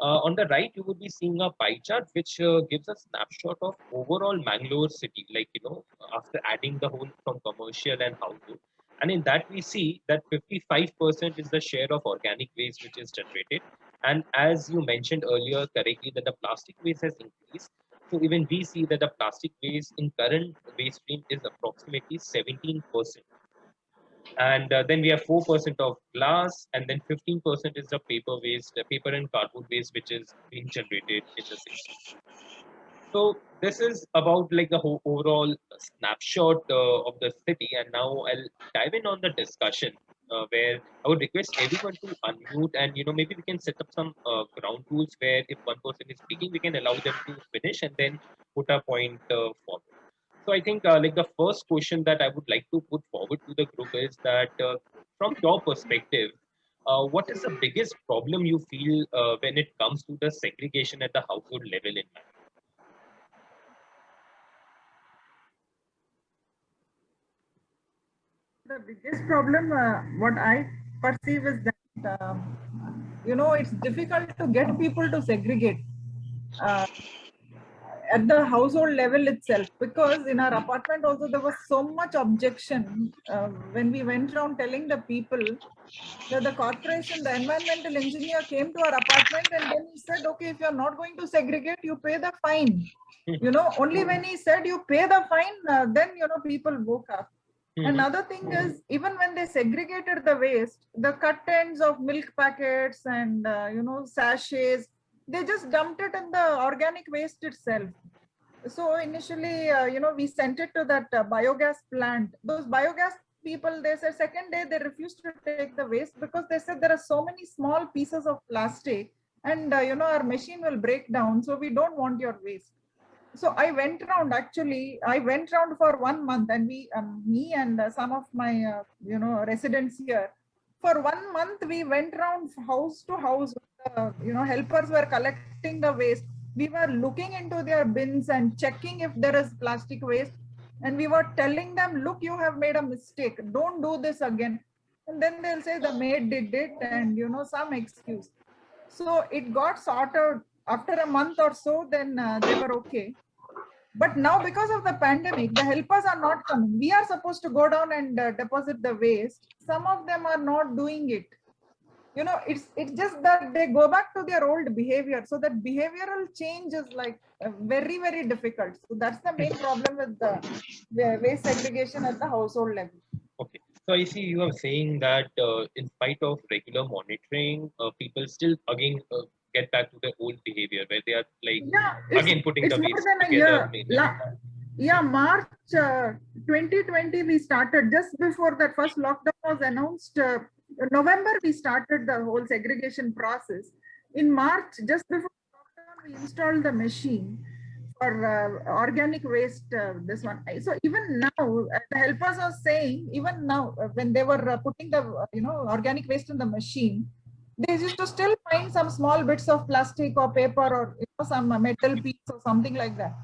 On the right, you would be seeing a pie chart which gives a snapshot of overall Mangalore city, after adding the whole from commercial and household. And in that, we see that 55% is the share of organic waste which is generated. And as you mentioned earlier correctly, that the plastic waste has increased. So even we see that the plastic waste in current waste stream is approximately 17%. And then we have 4% of glass, and then 15% is the paper waste, paper and cardboard waste, which is being generated in the city. So this is about the whole overall snapshot of the city. And now I'll dive in on the discussion where I would request everyone to unmute, and maybe we can set up some ground rules where if one person is speaking, we can allow them to finish and then put a point forward. So I think the first question that I would like to put forward to the group is that from your perspective, what is the biggest problem you feel when it comes to the segregation at the household level in Mangalore? The biggest problem, what I perceive is that, it's difficult to get people to segregate. at the household level itself, because in our apartment also there was so much objection when we went around telling the people that the corporation, the environmental engineer came to our apartment and then he said, okay, if you're not going to segregate, you pay the fine. Only when he said you pay the fine, then, people woke up. Another thing is, even when they segregated the waste, the cut ends of milk packets and, sachets, they just dumped it in the organic waste itself. So initially, we sent it to that biogas plant. Those biogas people, they said second day they refused to take the waste because they said there are so many small pieces of plastic and, our machine will break down. So we don't want your waste. So I went around for 1 month, and me and some of my, residents here, for 1 month, we went around house to house. Helpers were collecting the waste. We were looking into their bins and checking if there is plastic waste. And we were telling them, look, you have made a mistake. Don't do this again. And then they'll say the maid did it and, some excuse. So it got sorted after a month or so, then they were okay. But now, because of the pandemic, the helpers are not coming. We are supposed to go down and deposit the waste. Some of them are not doing it. It's just that they go back to their old behavior. So that behavioral change is like very, very difficult. So that's the main problem with the waste segregation at the household level. Okay. So I see you are saying that in spite of regular monitoring, people still again get back to their old behavior where they are like again putting the waste together. March 2020 we started. Just before that first lockdown was announced, November we started the whole segregation process. In March, just before lockdown, we installed the machine for organic waste, this one. So even now, the helpers are saying, even now, when they were putting the organic waste in the machine, they used to still find some small bits of plastic or paper or some metal piece or something like that.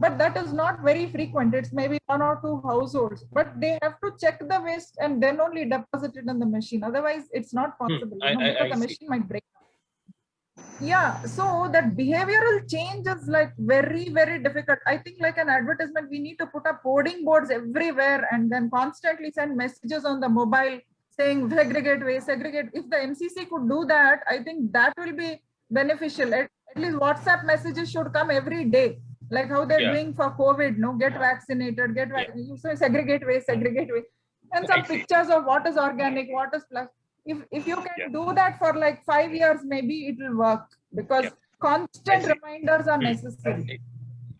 But that is not very frequent. It's maybe 1 or 2 households. But they have to check the waste and then only deposit it in the machine. Otherwise, it's not possible. Because the machine might break down. Yeah, so that behavioral change is like very, very difficult. I think like an advertisement, we need to put up hoarding boards everywhere and then constantly send messages on the mobile saying segregate waste, segregate. If the MCC could do that, I think that will be beneficial. At least WhatsApp messages should come every day, like how they're doing for COVID. Get vaccinated, you say segregate waste, and some pictures of what is organic, what is plastic. If you can do that for like 5 years, maybe it will work, because constant reminders are necessary.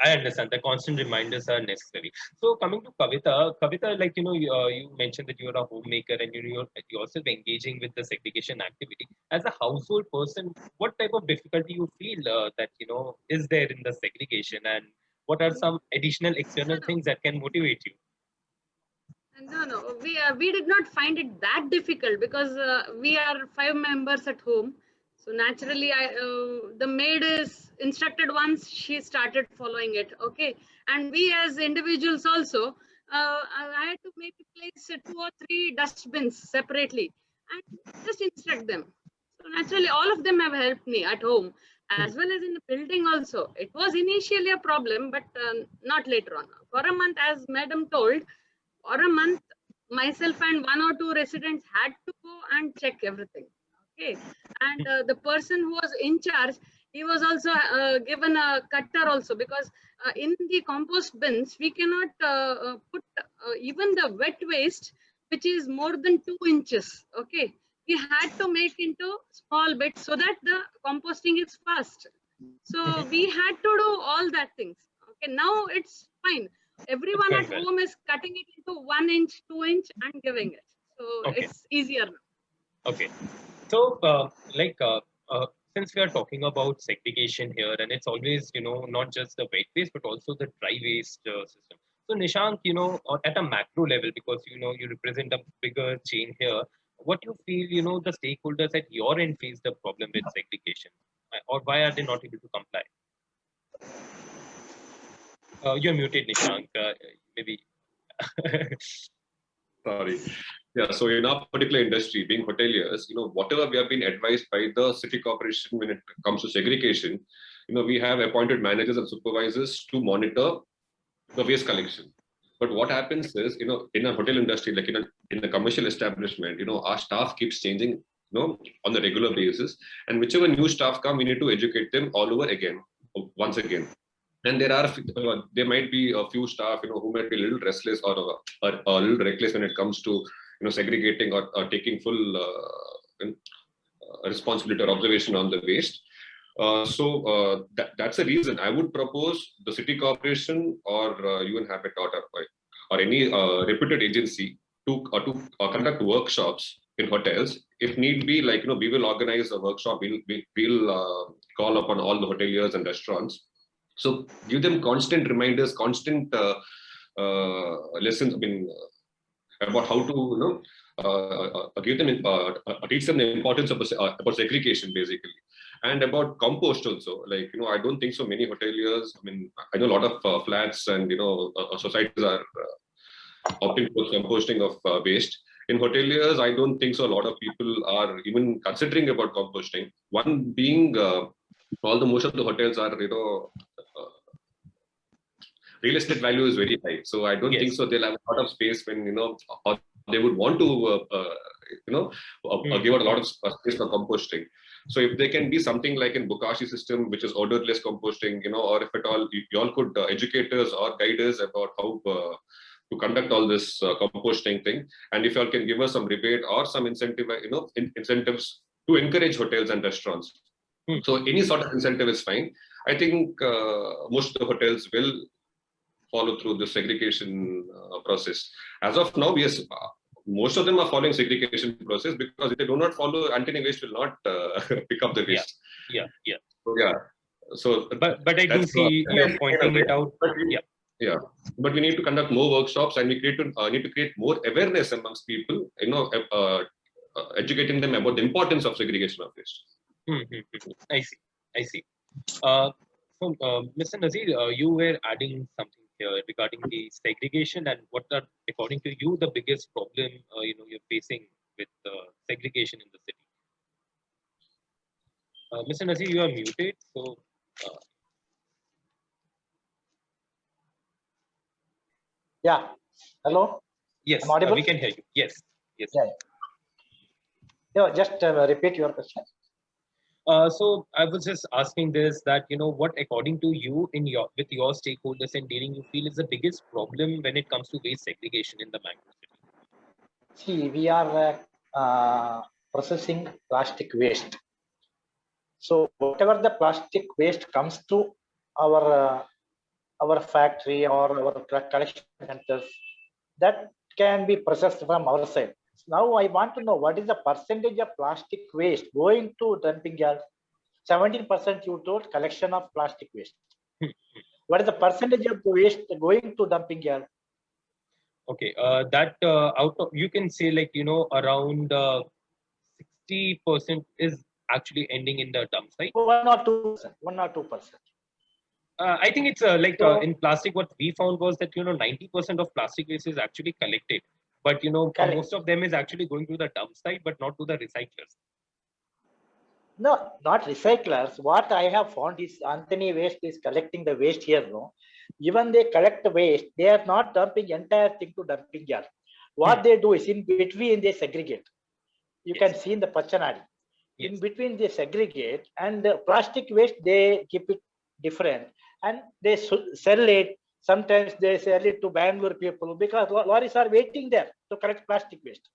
I understand the constant reminders are necessary. So coming to Kavita, like, you mentioned that you're a homemaker and you're yourself engaging with the segregation activity. As a household person, what type of difficulty you feel that, is there in the segregation, and what are some additional external things that can motivate you? No, we did not find it that difficult because we are 5 members at home. So naturally, the maid is instructed once, she started following it. Okay, and we as individuals also, I had to maybe place 2 or 3 dustbins separately and just instruct them. So naturally, all of them have helped me at home as well as in the building also. It was initially a problem, but not later on. For a month, as Madam told, for a month, myself and 1 or 2 residents had to go and check everything. Okay, and the person who was in charge, he was also given a cutter also, because in the compost bins we cannot put even the wet waste which is more than 2 inches. Okay, we had to make into small bits so that the composting is fast. So we had to do all that things. Okay, now it's fine. Everyone at home is cutting it into 1 inch, 2 inch and giving it. So it's easier now. Okay. So, since we are talking about segregation here, and it's always, not just the wet waste, but also the dry waste system. So, Nishank, at a macro level, because, you represent a bigger chain here, what you feel, the stakeholders at your end face the problem with segregation, or why are they not able to comply? You're muted, Nishank, maybe. Sorry. Yeah, so in our particular industry, being hoteliers, whatever we have been advised by the city corporation when it comes to segregation, we have appointed managers and supervisors to monitor the waste collection. But what happens is, in a hotel industry, like in a commercial establishment, our staff keeps changing, on a regular basis. And whichever new staff come, we need to educate them all over again, once again. And there might be a few staff, who might be a little restless or a little reckless when it comes to, segregating or taking full responsibility or observation on the waste. That's a reason I would propose the city corporation or UN Habitat or any reputed agency to conduct workshops in hotels. If need be, we will organize a workshop. We'll call upon all the hoteliers and restaurants. So give them constant reminders, constant lessons. About how to give them teach them the importance of about segregation, basically, and about compost also. I don't think so many hoteliers. I know a lot of flats and societies are opting for composting of waste. In hoteliers, I don't think so. A lot of people are even considering about composting. One being, most of the hotels are real estate value is very high, so I don't think so they'll have a lot of space when or they would want to give out a lot of space for composting. So if there can be something like in Bokashi system, which is odorless composting, or if at all you all could educate us or guide us about how to conduct all this composting thing, and if you all can give us some rebate or some incentive, incentives to encourage hotels and restaurants. So any sort of incentive is fine. I think most of the hotels will follow through the segregation process. As of now, yes, most of them are following segregation process, because if they do not follow, anti waste will not pick up the waste. Yeah. So, but I do see you're pointing it out. Yeah, but we need to conduct more workshops, and we need to create more awareness amongst people. Educating them about the importance of segregation of waste. I see. So, Mr. Nazir, you were adding something here regarding the segregation, and what are, according to you, the biggest problem you're facing with segregation in the city. Mr. Nazir, you are muted. So. Yeah. Hello. Yes, we can hear you. Yes. Yeah. Just repeat your question. So I was just asking this, that what, according to you, with your stakeholders and dealing, you feel is the biggest problem when it comes to waste segregation in the Mangaluru city? See, we are processing plastic waste. So whatever the plastic waste comes to our factory or our collection centers, that can be processed from our side. Now I want to know what is the percentage of plastic waste going to dumping yard. 17% you told collection of plastic waste. What is the percentage of the waste going to dumping yard? Okay, that out of, you can say, around 60% is actually ending in the dump site. 1 or 2%. I think it's in plastic, what we found was that 90% of plastic waste is actually collected, but most of them is actually going to the dump site, but not to the recyclers. No, not recyclers. What I have found is Anthony Waste is collecting the waste here. No, even they collect the waste, they are not dumping entire thing to dumping yard. What they do is in between they segregate. You can see in the Pachanadi. In between they segregate, and the plastic waste they keep it different, and they sell it. Sometimes they sell it to Bangalore people, because lorries are waiting there to collect plastic waste.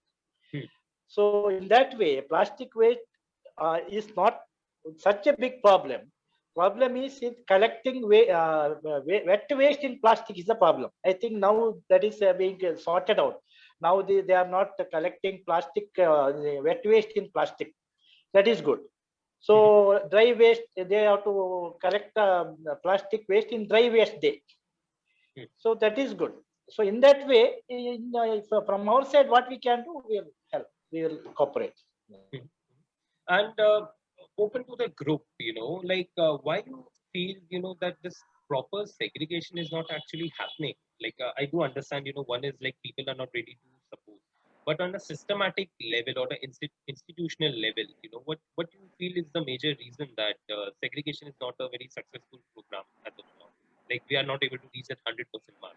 So in that way, plastic waste is not such a big problem. Problem is in collecting wet waste in plastic is the problem. I think now that is being sorted out. Now they are not collecting plastic wet waste in plastic. That is good. So dry waste, they have to collect plastic waste in dry waste day. So that is good. So in that way, from our side, what we can do, we will help. We will cooperate. And open to the group, why you feel, that this proper segregation is not actually happening? I do understand, one is people are not ready to support. But on a systematic level or an institutional level, what do you feel is the major reason that segregation is not a very successful program as of now? Like we are not able to reach that 100% mark.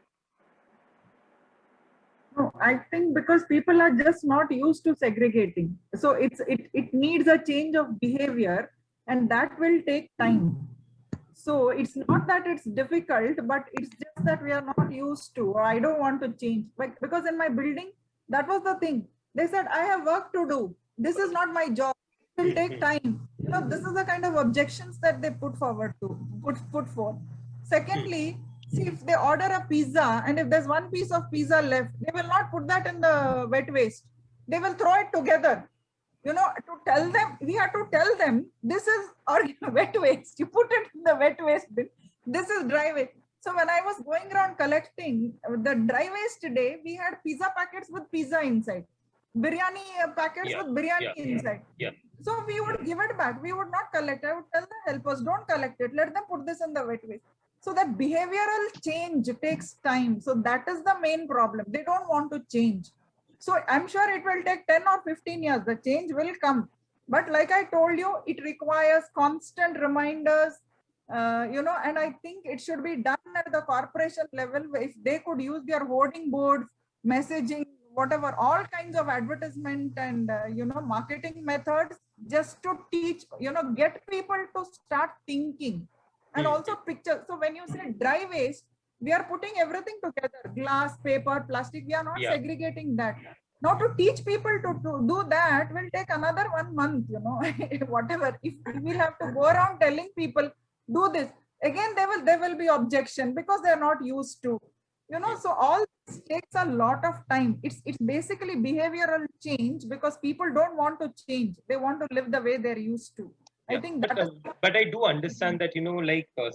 No, I think because people are just not used to segregating. So it needs a change of behavior, and that will take time. So it's not that it's difficult, but it's just that we are not used to, or I don't want to change. Like, because in my building, that was the thing. They said, I have work to do. This is not my job. It will take time. This is the kind of objections that they put forward to, put forth. Secondly, see, if they order a pizza and if there's one piece of pizza left, they will not put that in the wet waste. They will throw it together. To tell them, we have to tell them, this is our wet waste. You put it in the wet waste bin. This is dry waste. So when I was going around collecting the dry waste today, we had pizza packets with pizza inside, biryani packets with biryani inside. So we would give it back. We would not collect. I would tell the helpers, don't collect it. Let them put this in the wet waste. So that behavioral change takes time. So that is the main problem. They don't want to change. So I'm sure it will take 10 or 15 years. The change will come. But like I told you, it requires constant reminders, and I think it should be done at the corporation level. If they could use their hoarding boards, messaging, whatever, all kinds of advertisement and, marketing methods just to teach, get people to start thinking and also picture. So when you say dry waste, we are putting everything together, glass, paper, plastic. We are not segregating that. Now to teach people to do that will take another 1 month, whatever. If we have to go around telling people, do this, again, there will be objection because they're not used to, so all this takes a lot of time. It's basically behavioral change because people don't want to change. They want to live the way they're used to. I think that but I do understand that,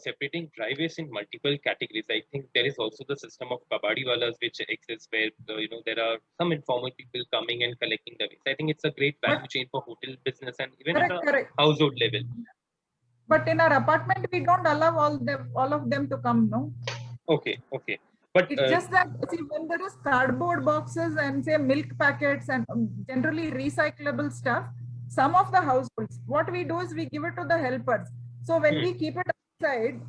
separating dry waste in multiple categories. I think there is also the system of kabadiwalas which exists where, there are some informal people coming and collecting the waste. I think it's a great value chain for hotel business and even at a household level. But in our apartment, we don't allow all of them to come, no? Okay. But it's just that, see, when there is cardboard boxes and say milk packets and generally recyclable stuff, some of the households, what we do is we give it to the helpers. So when we keep it outside,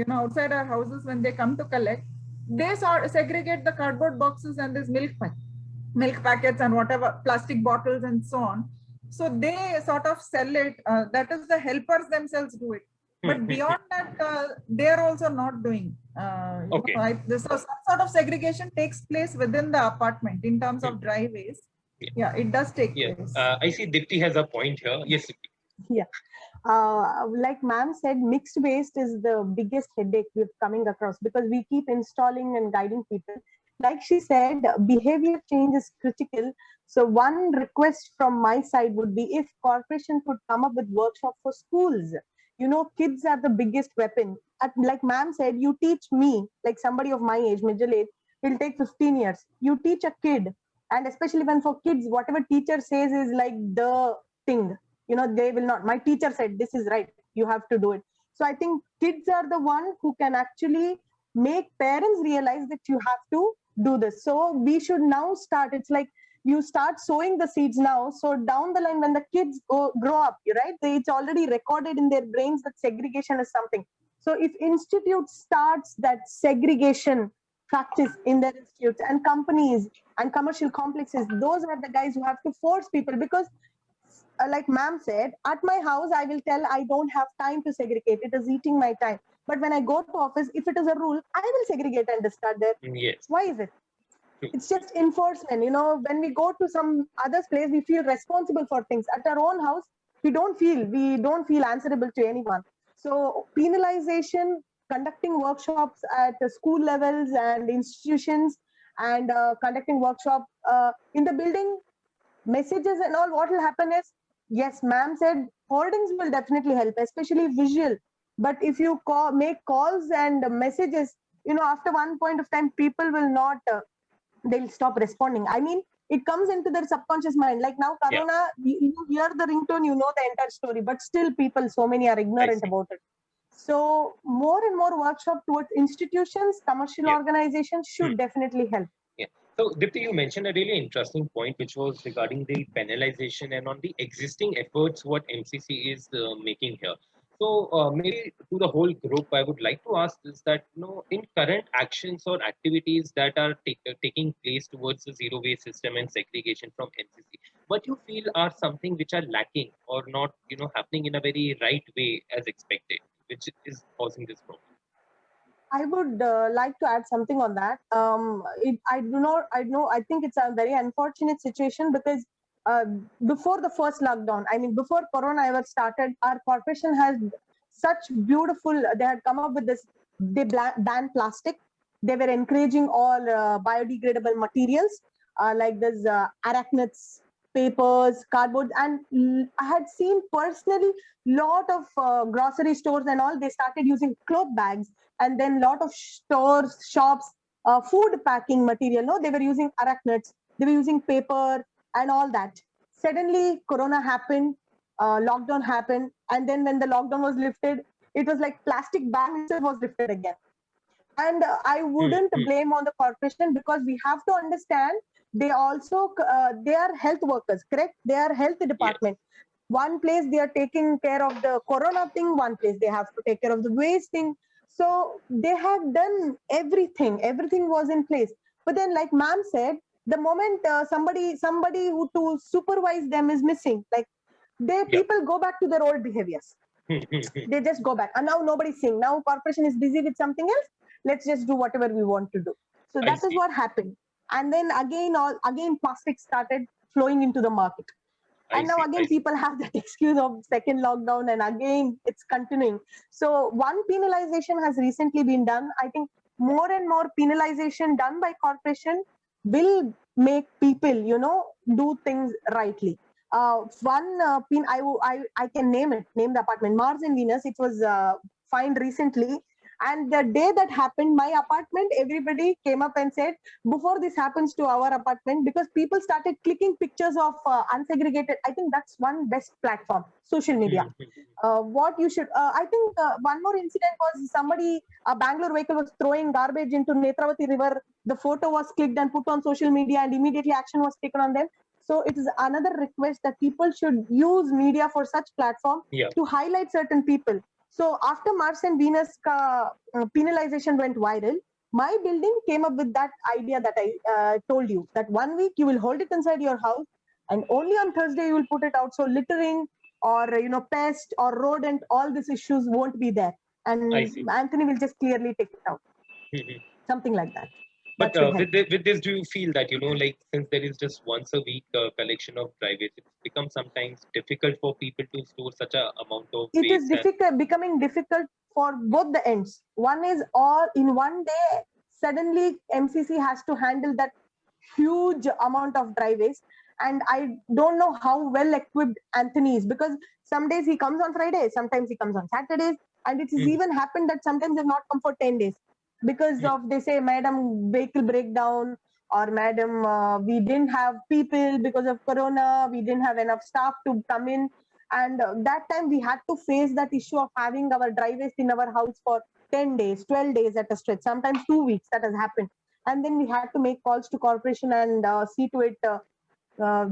outside our houses, when they come to collect, they segregate the cardboard boxes and this milk packets and whatever, plastic bottles and so on. So they sort of sell it. That is, the helpers themselves do it. But beyond that, they are also not doing. So some sort of segregation takes place within the apartment in terms of dry waste. Yeah, it does take place. I see Dipti has a point here. Yes. Yeah. Like ma'am said, mixed waste is the biggest headache we're coming across because we keep installing and guiding people. Like she said, behavior change is critical. So one request from my side would be if corporation could come up with workshops for schools. Kids are the biggest weapon. Like ma'am said, you teach me, like somebody of my age, middle age, will take 15 years. You teach a kid, and especially when for kids, whatever teacher says is like the thing. They will not. My teacher said, this is right. You have to do it. So I think kids are the one who can actually make parents realize that you have to do this. So we should now start. It's like you start sowing the seeds now. So down the line, when the kids grow up, right, it's already recorded in their brains that segregation is something. So if institute starts that segregation practice in their institutes and companies and commercial complexes, those are the guys who have to force people because like ma'am said, at my house, I will tell I don't have time to segregate. It is eating my time. But when I go to office, if it is a rule, I will segregate and discard there. Yes. Why is it? It's just enforcement. When we go to some other place, we feel responsible for things. At our own house, we don't feel answerable to anyone. So penalization, conducting workshops at the school levels and institutions, and conducting workshop in the building, messages and all. What will happen is, yes, ma'am said hoardings will definitely help, especially visual. But if you make calls and messages, after one point of time, people will not. They'll stop responding. I mean, it comes into their subconscious mind. Like now, Corona, you hear the ringtone, you know the entire story, but still so many are ignorant about it. So more and more workshop towards institutions, commercial organizations should definitely help. Yeah. So, Dipti, you mentioned a really interesting point, which was regarding the penalization and on the existing efforts what MCC is making here. So, maybe to the whole group, I would like to ask is that, in current actions or activities that are taking place towards the zero waste system and segregation from MCC, what you feel are something which are lacking or not, happening in a very right way as expected, which is causing this problem? I would like to add something on that. I think it's a very unfortunate situation because uh, before the first lockdown, I mean, before Corona ever started, our corporation has such beautiful, they had come up with this, they banned plastic. They were encouraging all biodegradable materials like this arachnids, papers, cardboard. And I had seen personally lot of grocery stores and all, they started using cloth bags, and then lot of stores, shops, food packing material. No, they were using arachnids, they were using paper and all that. Suddenly, Corona happened, lockdown happened, and then when the lockdown was lifted, it was like plastic ban itself was lifted again. And I wouldn't blame on the corporation because we have to understand they also they are health workers, correct? They are health department. Yes. One place they are taking care of the corona thing, one place they have to take care of the waste thing. So they have done everything. Everything was in place. But then, like ma'am said, the moment somebody who to supervise them is missing, like people go back to their old behaviors. They just go back, and now nobody's saying. Now corporation is busy with something else. Let's just do whatever we want to do. So that is what happened. And then again plastic started flowing into the market. And now again people have that excuse of second lockdown, and again it's continuing. So one penalization has recently been done. I think more and more penalization done by corporation will make people, do things rightly. I can name the apartment, Mars and Venus. It was fined recently. And the day that happened, my apartment, everybody came up and said, before this happens to our apartment, because people started clicking pictures of unsegregated. I think that's one best platform, social media. I think one more incident was a Bangalore vehicle was throwing garbage into Netravati River. The photo was clicked and put on social media, and immediately action was taken on them. So it is another request that people should use media for such platform to highlight certain people. So after Mars and Venus penalization went viral, my building came up with that idea that I told you, that 1 week you will hold it inside your house and only on Thursday you will put it out. So littering or pest or rodent, all these issues won't be there. And Anthony will just clearly take it out. Something like that. But with this, do you feel that, like since there is just once a week collection of dry waste, it's become sometimes difficult for people to store such a amount of waste? It is becoming difficult for both the ends. One is all in one day, suddenly MCC has to handle that huge amount of dry waste. And I don't know how well equipped Anthony is, because some days he comes on Friday, sometimes he comes on Saturdays. And it has even happened that sometimes they've not come for 10 days. Because of, they say, madam, vehicle breakdown, or madam, we didn't have people because of Corona, we didn't have enough staff to come in. And that time we had to face that issue of having our dry waste in our house for 10 days, 12 days at a stretch, sometimes 2 weeks. That has happened. And then we had to make calls to corporation and see to it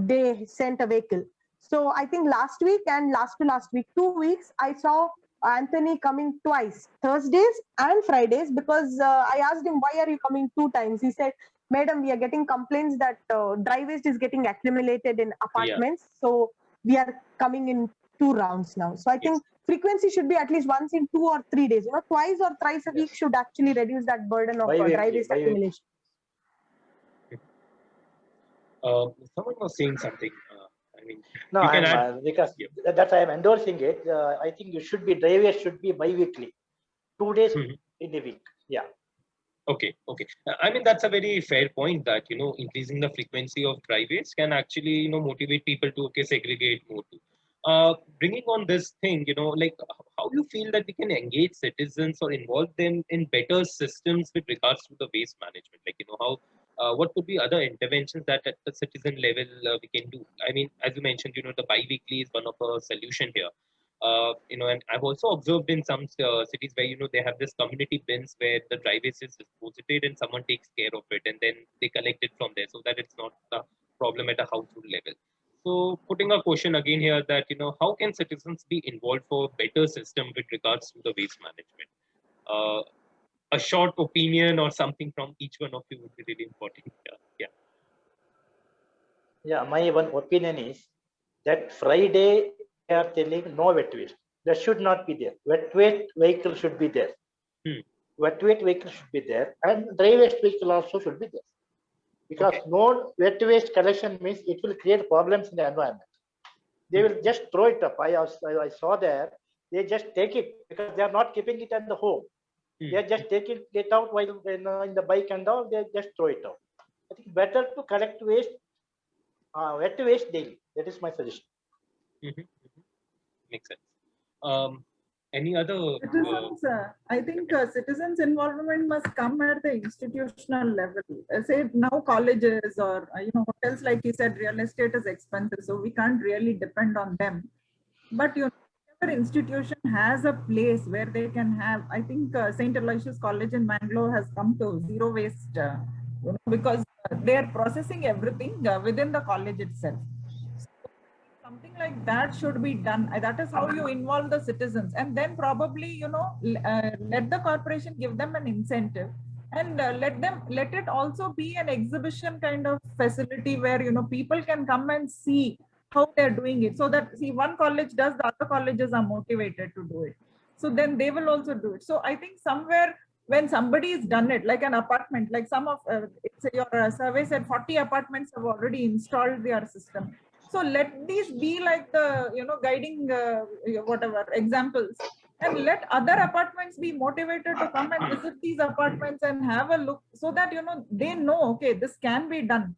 they sent a vehicle. So I think last week and last 2 weeks, I saw Anthony coming twice, Thursdays and Fridays, because I asked him, why are you coming 2 times? He said, madam, we are getting complaints that dry waste is getting accumulated in apartments. So we are coming in 2 rounds now. So I think frequency should be at least once in 2 or 3 days. Twice or thrice a week should actually reduce that burden of dry waste accumulation. Someone was saying something. No, because that I am endorsing it. I think you should be dry waste should be bi-weekly, 2 days in a week. Yeah. Okay. That's a very fair point that, increasing the frequency of dry waste can actually, motivate people to, segregate more too. Bringing on this thing, like how you feel that we can engage citizens or involve them in better systems with regards to the waste management? Like, what could be other interventions that at the citizen level we can do? As you mentioned, the bi-weekly is one of a solution here. And I've also observed in some cities where, they have this community bins where the dry waste is deposited and someone takes care of it and then they collect it from there so that it's not a problem at a household level. So putting a question again here that, how can citizens be involved for a better system with regards to the waste management? A short opinion or something from each one of you would be really important. Yeah, my one opinion is that Friday they are telling no wet waste. That should not be there. Wet waste vehicle should be there. Wet waste vehicle should be there, and dry waste vehicle also should be there. Because no wet waste collection means it will create problems in the environment. They will just throw it up. I saw there, they just take it because they are not keeping it at the home. They are just taking it out while in the bike and all, they just throw it out. I think better to collect waste, wet waste daily. That is my suggestion. Makes sense. Any other? Citizens, I think citizens' involvement must come at the institutional level. Say now colleges or hotels, like you said, real estate is expensive, so we can't really depend on them. But every institution has a place where they can have. I think St. Aloysius College in Mangalore has come to zero waste because they are processing everything within the college itself. Something like that should be done. That is how you involve the citizens, and then probably let the corporation give them an incentive, and let it also be an exhibition kind of facility where people can come and see how they're doing it, so that one college does, the other colleges are motivated to do it, so then they will also do it. So I think somewhere when somebody has done it, like an apartment, like some of your survey said 40 apartments have already installed their system. So let these be like the guiding whatever examples, and let other apartments be motivated to come and visit these apartments and have a look, so that they know, okay, this can be done.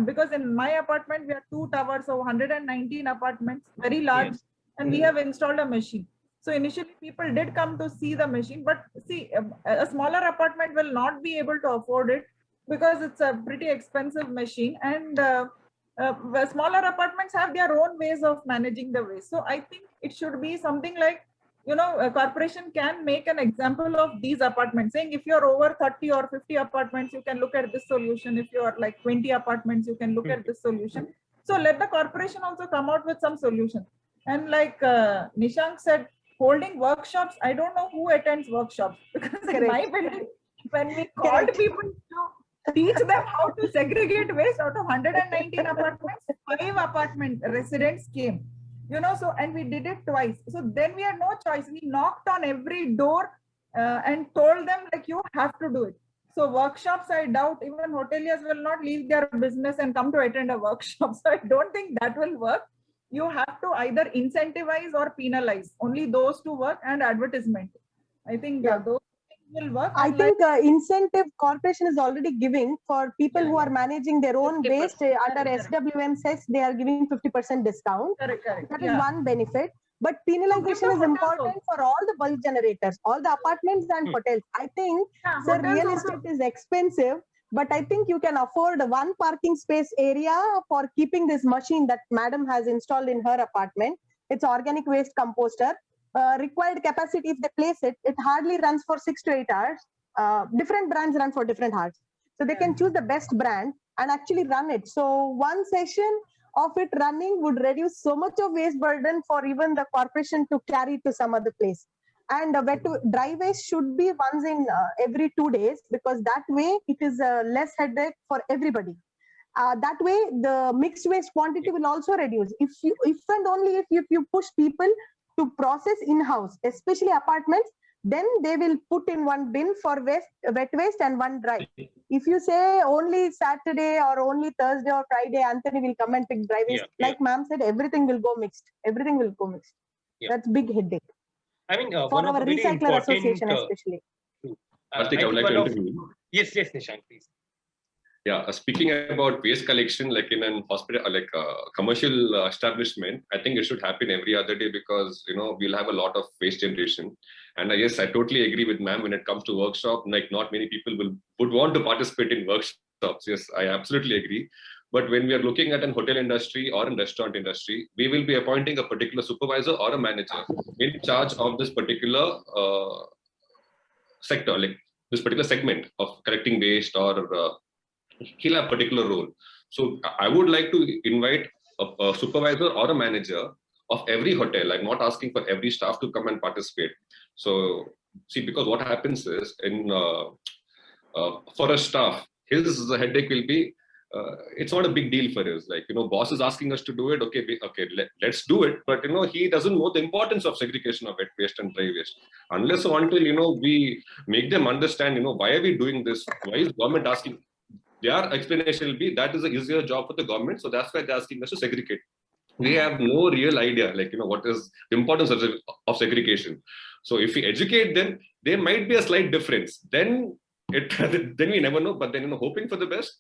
Because in my apartment we have 2 towers, so 119 apartments, very large, and we have installed a machine. So initially people did come to see the machine, but see, a smaller apartment will not be able to afford it because it's a pretty expensive machine, and smaller apartments have their own ways of managing the waste. So I think it should be something like, a corporation can make an example of these apartments, saying if you're over 30 or 50 apartments, you can look at this solution. If you're like 20 apartments, you can look at this solution. So let the corporation also come out with some solution. And like Nishank said, holding workshops, I don't know who attends workshops, because in my building, when we called people to teach them how to segregate waste, out of 119 apartments, 5 apartment residents came. So, and we did it twice. So then we had no choice. We knocked on every door and told them, like, you have to do it. So workshops, I doubt even hoteliers will not leave their business and come to attend a workshop. So I don't think that will work. You have to either incentivize or penalize. Only those two work, and advertisement. I think those will work. I think incentive corporation is already giving for people who are managing their own waste under SWM says they are giving 50% discount. Correct. That is one benefit. But penalization is important for all the bulk generators, all the apartments and hotels. I think real estate is expensive, but I think you can afford one parking space area for keeping this machine that madam has installed in her apartment. It's organic waste composter. Required capacity, if they place it, it hardly runs for 6 to 8 hours. Different brands run for different hours. So they can choose the best brand and actually run it. So one session of it running would reduce so much of waste burden for even the corporation to carry to some other place. And dry waste should be once in every 2 days, because that way it is less headache for everybody. That way the mixed waste quantity will also reduce. If and only if you push people to process in-house, especially apartments, then they will put in one bin for wet waste and one dry. If you say only Saturday or only Thursday or Friday, Anthony will come and pick dry waste, like ma'am said, everything will go mixed. Everything will go mixed. That's big headache. I mean, for our recycler association especially. I think I would like to interview. Yes, Nishank, please. Yeah, speaking about waste collection, like in an hospital, like a commercial establishment, I think it should happen every other day, because we'll have a lot of waste generation. And yes, I totally agree with ma'am when it comes to workshop. Like not many people would want to participate in workshops. Yes, I absolutely agree. But when we are looking at an hotel industry or a restaurant industry, we will be appointing a particular supervisor or a manager in charge of this particular sector, like this particular segment of collecting waste, or he'll have a particular role. So I would like to invite a supervisor or a manager of every hotel. I'm not asking for every staff to come and participate. So see, because what happens is for a staff, his headache will be, it's not a big deal for us. Like, boss is asking us to do it. Okay, let's do it. But, he doesn't know the importance of segregation of wet waste and dry waste. Unless or until, we make them understand, why are we doing this? Why is government asking? Their explanation will be that is an easier job for the government. So that's why they're asking us to segregate. We have no real idea, like, what is the importance of segregation. So if we educate them, there might be a slight difference. Then we never know. But then, hoping for the best.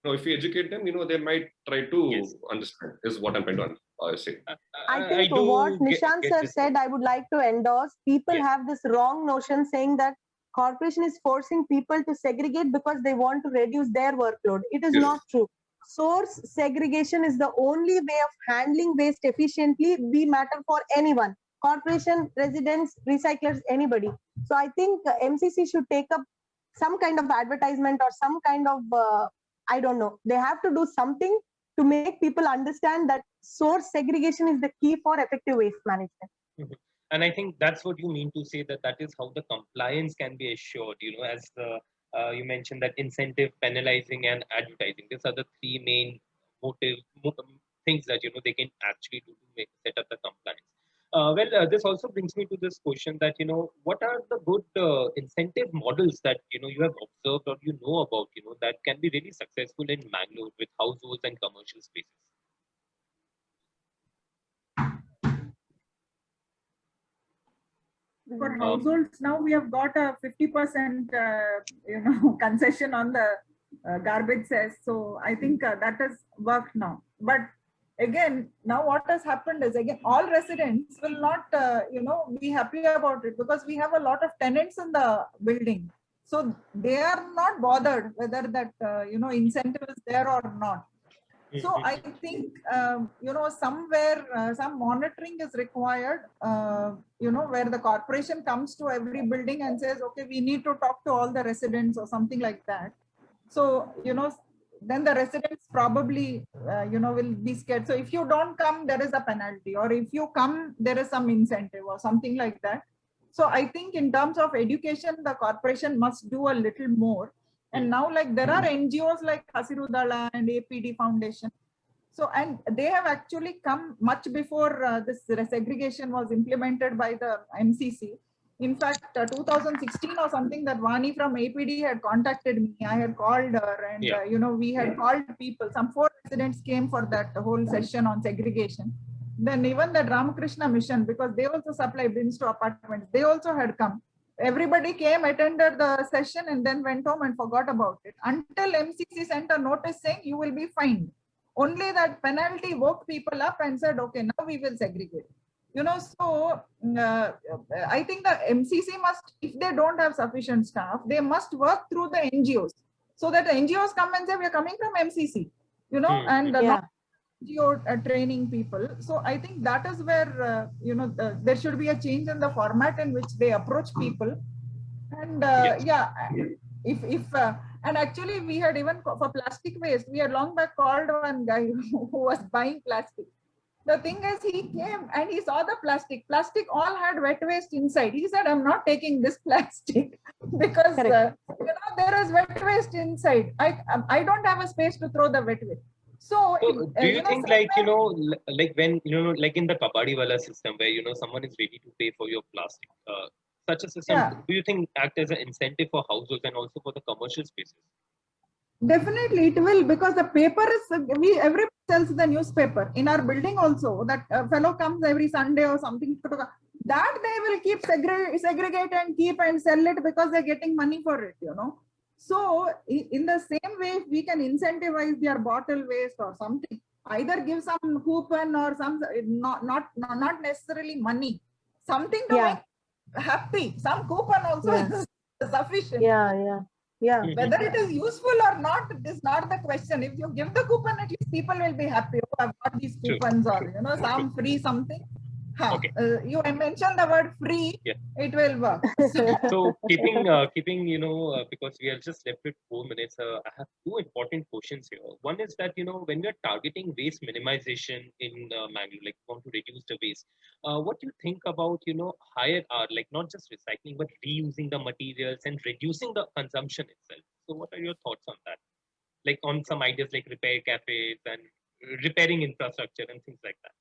If we educate them, they might try to understand, is what I'm trying to say. I think what Nishant sir said, I would like to endorse. People have this wrong notion saying that corporation is forcing people to segregate because they want to reduce their workload. It is not true. Source segregation is the only way of handling waste efficiently, be matter for anyone, corporation, residents, recyclers, anybody. So I think MCC should take up some kind of advertisement or some kind of, I don't know, they have to do something to make people understand that source segregation is the key for effective waste management. Mm-hmm. And I think that's what you mean to say that is how the compliance can be assured, as you mentioned that incentive, penalizing, and advertising. These are the three main things that, they can actually do to set up the compliance. This also brings me to this question that, what are the good incentive models that, you have observed or about, that can be really successful in Mangalore with households and commercial spaces? For households, now we have got a 50% concession on the garbage cess. So I think that has worked now. But again, now what has happened is, again, all residents will not be happy about it, because we have a lot of tenants in the building. So they are not bothered whether that incentive is there or not. So I think somewhere some monitoring is required, where the corporation comes to every building and says, okay, we need to talk to all the residents or something like that. So then the residents probably will be scared. So if you don't come, there is a penalty, or if you come, there is some incentive or something like that. So I think in terms of education, the corporation must do a little more. And now, like, there are NGOs like Hasiru Dala and APD Foundation. So, and they have actually come much before this segregation was implemented by the MCC. In fact, 2016 or something, that Vani from APD had contacted me. I had called her, and we had called people. Some 4 residents came for that whole session on segregation. Then even the Ramakrishna Mission, because they also supply bins to apartments, they also had come. Everybody came, attended the session, and then went home and forgot about it, until MCC sent a notice saying you will be fined. Only that penalty woke people up and said, okay, now we will segregate. So I think the MCC must, if they don't have sufficient staff, they must work through the NGOs, so that the NGOs come and say, we are coming from MCC, and not NGO training people. So I think that is where, there should be a change in the format in which they approach people. And and actually we had, even for plastic waste, we had long back called one guy who was buying plastic. The thing is, he came and he saw the plastic. Plastic all had wet waste inside. He said, I'm not taking this plastic because there is wet waste inside. I don't have a space to throw the wet waste. So do you think, like, like when, like in the Kabadi Wala system where, someone is ready to pay for your plastic, such a system, do you think act as an incentive for households and also for the commercial spaces? Definitely it will, because the paper is, everybody sells the newspaper. In our building also, that fellow comes every Sunday or something, that they will keep segregate and keep and sell it because they're getting money for it, So in the same way, we can incentivize their bottle waste or something, either give some coupon or some, not necessarily money, something to make happy. Some coupon also is sufficient. Yeah. Whether it is useful or not, it is not the question. If you give the coupon, at least people will be happy. Oh, I've got these coupons or, some free something. Okay. You mentioned the word free, Yeah. it will work. So keeping, because we are just left with 4 minutes, I have two important questions here. One is that, when we are targeting waste minimization in Mangalore, like want to reduce the waste, what do you think about, higher R, like not just recycling, but reusing the materials and reducing the consumption itself? So what are your thoughts on that? Like on some ideas like repair cafes and repairing infrastructure and things like that.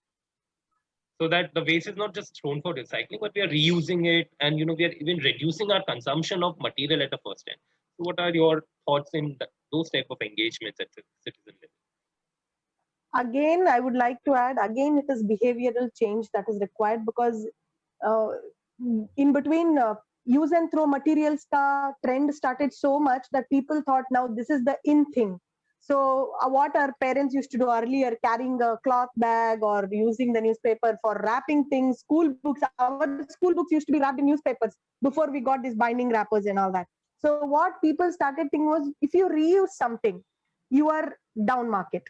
So that the waste is not just thrown for recycling, but we are reusing it, and we are even reducing our consumption of material at the first end. So what are your thoughts in those type of engagements at citizen level? Again, I would like to add, again, it is behavioral change that is required, because in between use and throw materials trend started so much that people thought now this is the in thing. So what our parents used to do earlier, carrying a cloth bag or using the newspaper for wrapping things, school books, our school books used to be wrapped in newspapers before we got these binding wrappers and all that. So what people started thinking was, if you reuse something, you are down market.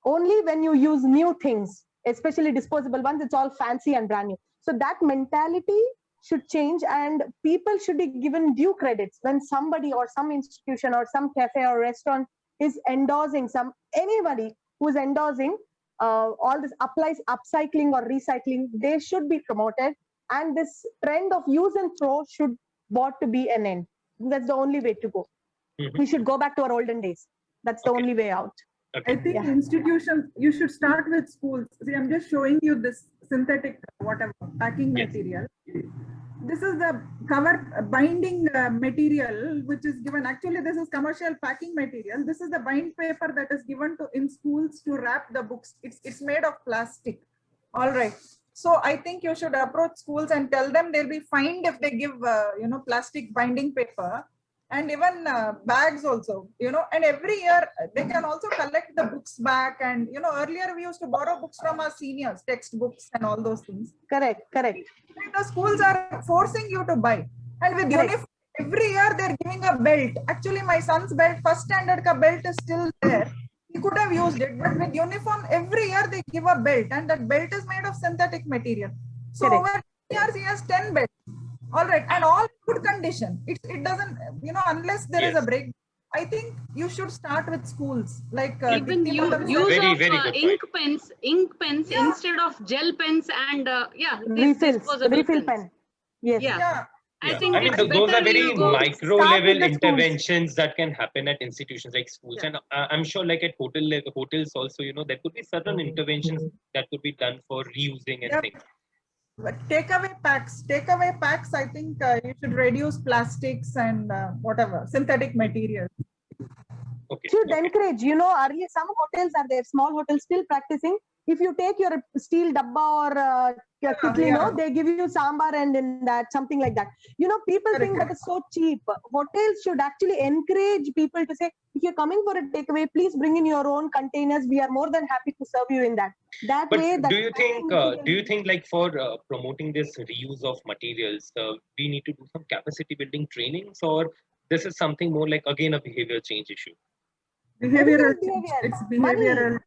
Only when you use new things, especially disposable ones, it's all fancy and brand new. So that mentality should change, and people should be given due credits when somebody or some institution or some cafe or restaurant is endorsing anybody who's endorsing all this applies upcycling or recycling. They should be promoted, and this trend of use and throw should brought to be an end. That's the only way to go. We should go back to our olden days. That's the only way out. I think institutions, you should start with schools. See, I'm just showing you this synthetic packing material. This is the cover binding material which is given. Actually, this is commercial packing material. This is the bind paper that is given in schools to wrap the books. It's made of plastic. All right. So I think you should approach schools and tell them they'll be fined if they give plastic binding paper. And even bags also, and every year they can also collect the books back. And, earlier we used to borrow books from our seniors, textbooks and all those things. Correct. The schools are forcing you to buy. And with uniform, every year they're giving a belt. Actually, my son's belt, first standard ka belt is still there. He could have used it, but with uniform, every year they give a belt, and that belt is made of synthetic material. So over 10 years, he has 10 belts. All right, and all good condition. It doesn't, unless there is a break. I think you should start with schools, like even use of ink pens instead of gel pens and refill pen. Yes. Yeah. I think those are very micro level interventions that can happen at institutions like schools, and I'm sure like at hotels also, there could be certain interventions that could be done for reusing and things. But takeaway packs, I think you should reduce plastics and synthetic materials. Should encourage, earlier some hotels are there, small hotels still practicing. If you take your steel dabba or they give you sambar and in that, something like that. People think that is so cheap. Hotels should actually encourage people to say, if you're coming for a takeaway, please bring in your own containers. We are more than happy to serve you in that. But do you think like for promoting this reuse of materials, we need to do some capacity building trainings, or this is something more like, again, a behavior change issue? Behavioral. It's behavioral. Money.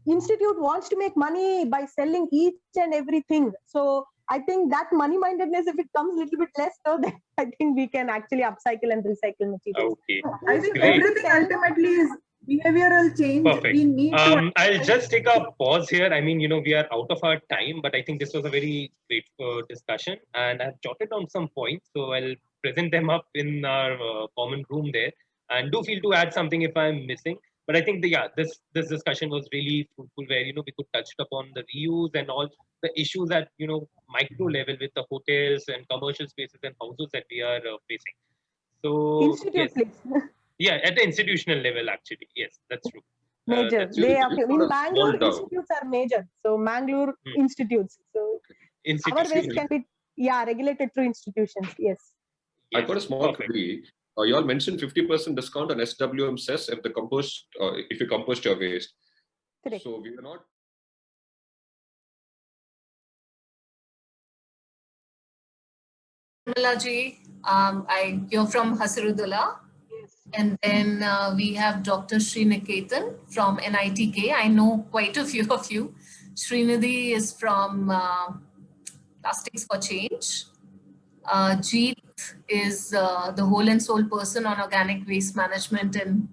Institute wants to make money by selling each and everything. So I think that money mindedness, if it comes a little bit less, so then I think we can actually upcycle and recycle materials. Okay. I think everything ultimately is behavioral change. Perfect. We need to I'll just take a pause here. I mean, we are out of our time, but I think this was a very great discussion, and I've jotted down some points. So I'll present them up in our common room there, and do feel to add something if I'm missing. But I think this discussion was really fruitful, where we could touch upon the reuse and all the issues at micro level with the hotels and commercial spaces and houses that we are facing. So yeah, at the institutional level, actually, yes, that's true. Major. In Mangalore, institutes are major. So Mangaluru institutes. So our waste can be regulated through institutions. Yes. I got a small query. You all mentioned 50% discount on SWM cess if you compost your waste. Correct. So we are not. Ji, you're from Hasirudula. Yes. And then we have Dr. Sriniketan from NITK. I know quite a few of you. Srinidhi is from Plastics for Change. Jeet is the whole and soul person on organic waste management in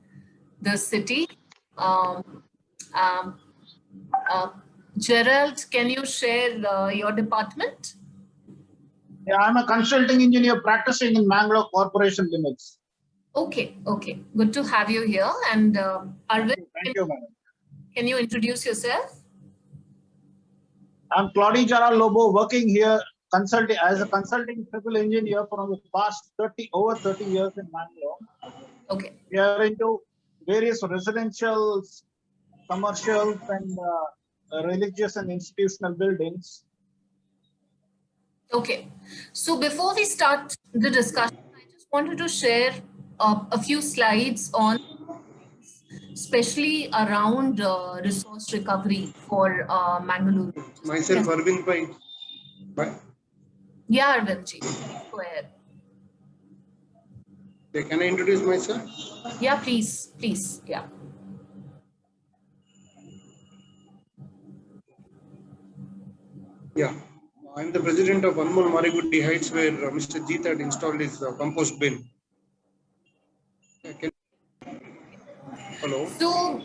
the city. Gerald, can you share your department? Yeah, I'm a consulting engineer practicing in Mangaluru Corporation limits. Okay, okay. Good to have you here. And Arvind, Thank you, madam. Can you introduce yourself? I'm Claudia Jara Lobo, working here consulting as a consulting civil engineer for the past over 30 years in Mangalore. Okay. We are into various residential, commercial, and religious and institutional buildings. Okay. So before we start the discussion, I just wanted to share a few slides on, especially around resource recovery for Mangaluru. Myself, Arvind Pai. Bye. Yeah, Arvind ji, go ahead. Can I introduce myself? Yeah, please, please, yeah. Yeah, I'm the president of Mangaluru City Heights, where Mr. Jeet had installed his compost bin. Hello. So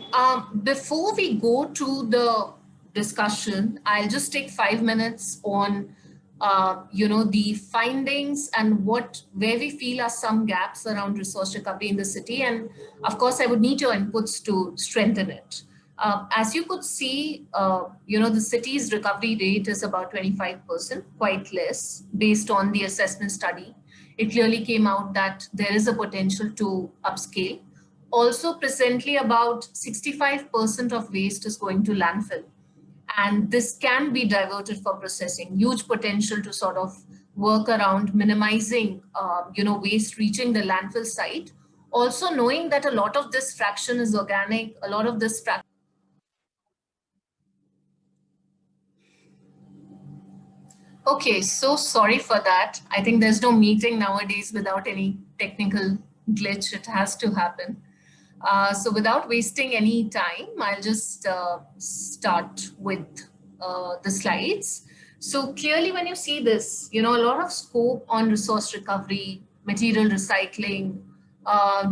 before we go to the discussion, I'll just take 5 minutes on the findings and where we feel are some gaps around resource recovery in the city. And of course, I would need your inputs to strengthen it. As you could see, the city's recovery rate is about 25%, quite less based on the assessment study. It clearly came out that there is a potential to upscale. Also, presently about 65% of waste is going to landfill. And this can be diverted for processing. Huge potential to sort of work around minimizing, waste reaching the landfill site. Also knowing that a lot of this fraction is organic, a lot of this fraction. Okay, so sorry for that. I think there's no meeting nowadays without any technical glitch. It has to happen. So without wasting any time, I'll just start with the slides. So clearly when you see this, a lot of scope on resource recovery, material recycling,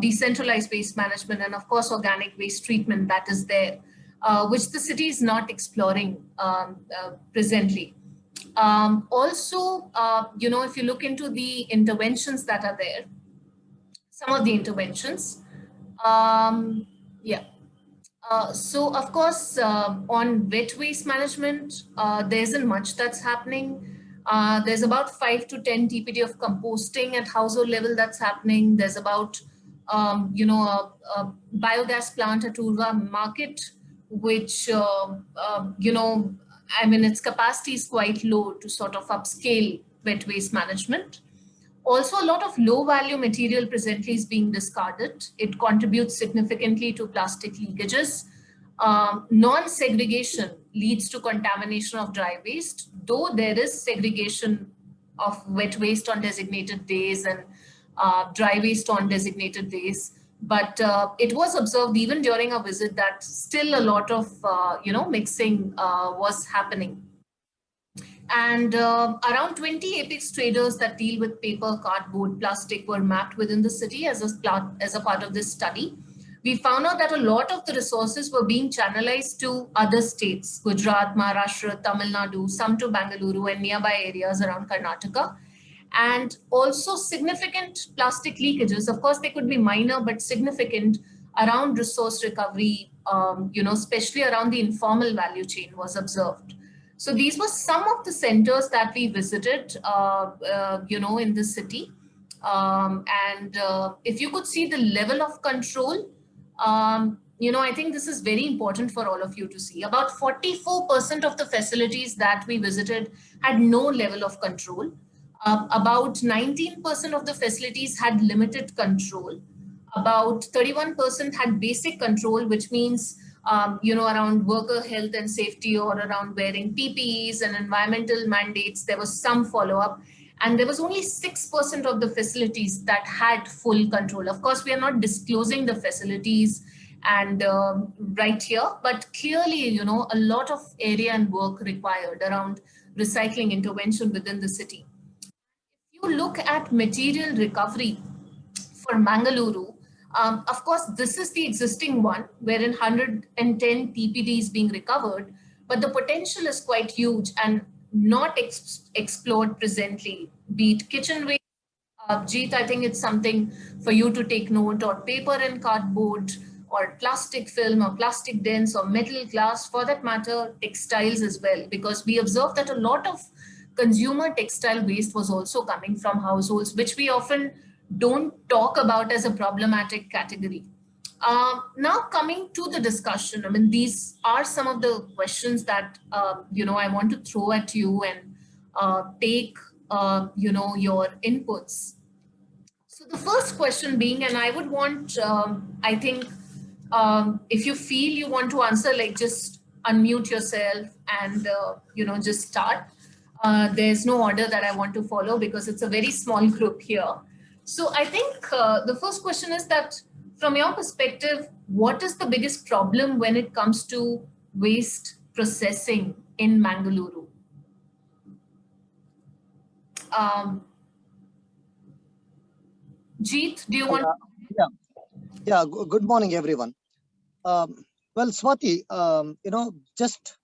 decentralized waste management, and of course, organic waste treatment that is there, which the city is not exploring presently. Also, if you look into the interventions that are there, some of the interventions, so of course, on wet waste management, there isn't much that's happening. There's about 5 to 10 TPD of composting at household level that's happening. There's about, a biogas plant at Urva Market, which, its capacity is quite low to sort of upscale wet waste management. Also, a lot of low value material presently is being discarded. It contributes significantly to plastic leakages. Non-segregation leads to contamination of dry waste, though there is segregation of wet waste on designated days and dry waste on designated days. But it was observed even during a visit that still a lot of, mixing was happening. And around 20 apex traders that deal with paper, cardboard, plastic were mapped within the city as a part of this study. We found out that a lot of the resources were being channelized to other states, Gujarat, Maharashtra, Tamil Nadu, some to Mangaluru and nearby areas around Karnataka. And also significant plastic leakages. Of course, they could be minor, but significant around resource recovery, especially around the informal value chain was observed. So these were some of the centers that we visited, in the city. If you could see the level of control, I think this is very important for all of you to see. About 44% of the facilities that we visited had no level of control. About 19% of the facilities had limited control. About 31% had basic control, which means around worker health and safety or around wearing PPEs and environmental mandates, there was some follow-up. And there was only 6% of the facilities that had full control. Of course, we are not disclosing the facilities and right here, but clearly, a lot of area and work required around recycling intervention within the city. If you look at material recovery for Mangaluru, of course, this is the existing one wherein 110 TPD is being recovered, but the potential is quite huge and not explored presently, be it kitchen waste. Jeet, I think it's something for you to take note, or paper and cardboard, or plastic film, or plastic dents, or metal glass, for that matter, textiles as well, because we observed that a lot of consumer textile waste was also coming from households, which we often don't talk about as a problematic category. Now coming to the discussion, I mean, these are some of the questions that, I want to throw at you and take, your inputs. So the first question being, and I would want, I think, if you feel you want to answer, like just unmute yourself and, just start. There's no order that I want to follow because it's a very small group here. So I think the first question is that, from your perspective, what is the biggest problem when it comes to waste processing in Mangaluru? Jeet, do you want? Good morning, everyone. Well, Swati, just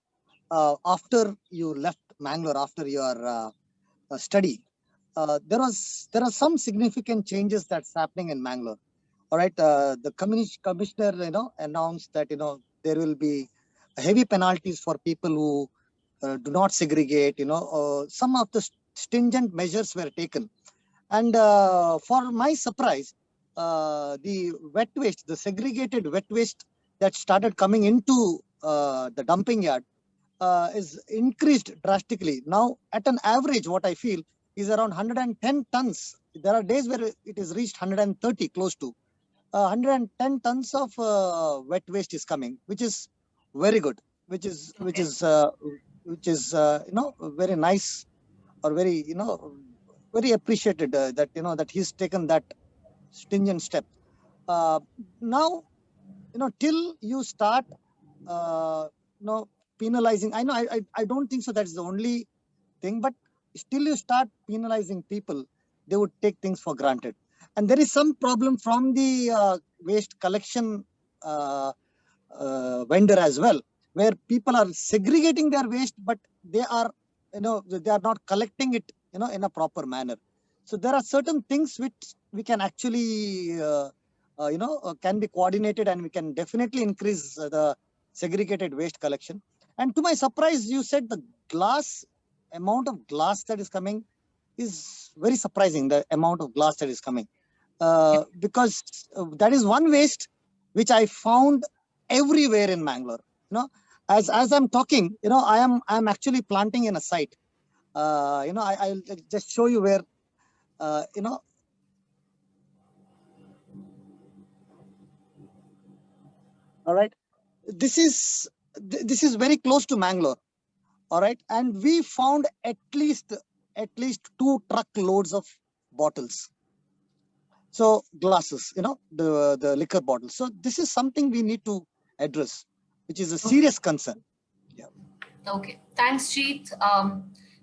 after you left Mangalore, after your study, there are some significant changes that's happening in Mangalore. All right, the commissioner, announced that there will be heavy penalties for people who do not segregate. Some of the stringent measures were taken, and for my surprise, the wet waste, the segregated wet waste that started coming into the dumping yard is increased drastically. Now, at an average, what I feel is around 110 tons. There are days where it is reached 130, close to 110 tons of wet waste is coming, which is very good, which is very nice, or very very appreciated that that he's taken that stringent step. Now, till you start penalizing, I don't think so that's the only thing, but still you start penalizing people, they would take things for granted. And there is some problem from the waste collection vendor as well, where people are segregating their waste, but they are not collecting it in a proper manner. So there are certain things which we can actually can be coordinated, and we can definitely increase the segregated waste collection. And to my surprise, you said the amount of glass that is coming is very surprising, the amount of glass that is coming. Because that is one waste which I found everywhere in Mangalore. As I'm talking, I'm actually planting in a site. I'll just show you where, all right. This is very close to Mangalore. All right, and we found at least 2 truckloads of bottles. So glasses, the liquor bottles. So this is something we need to address, which is a serious concern. Yeah. Okay, thanks, Jeet.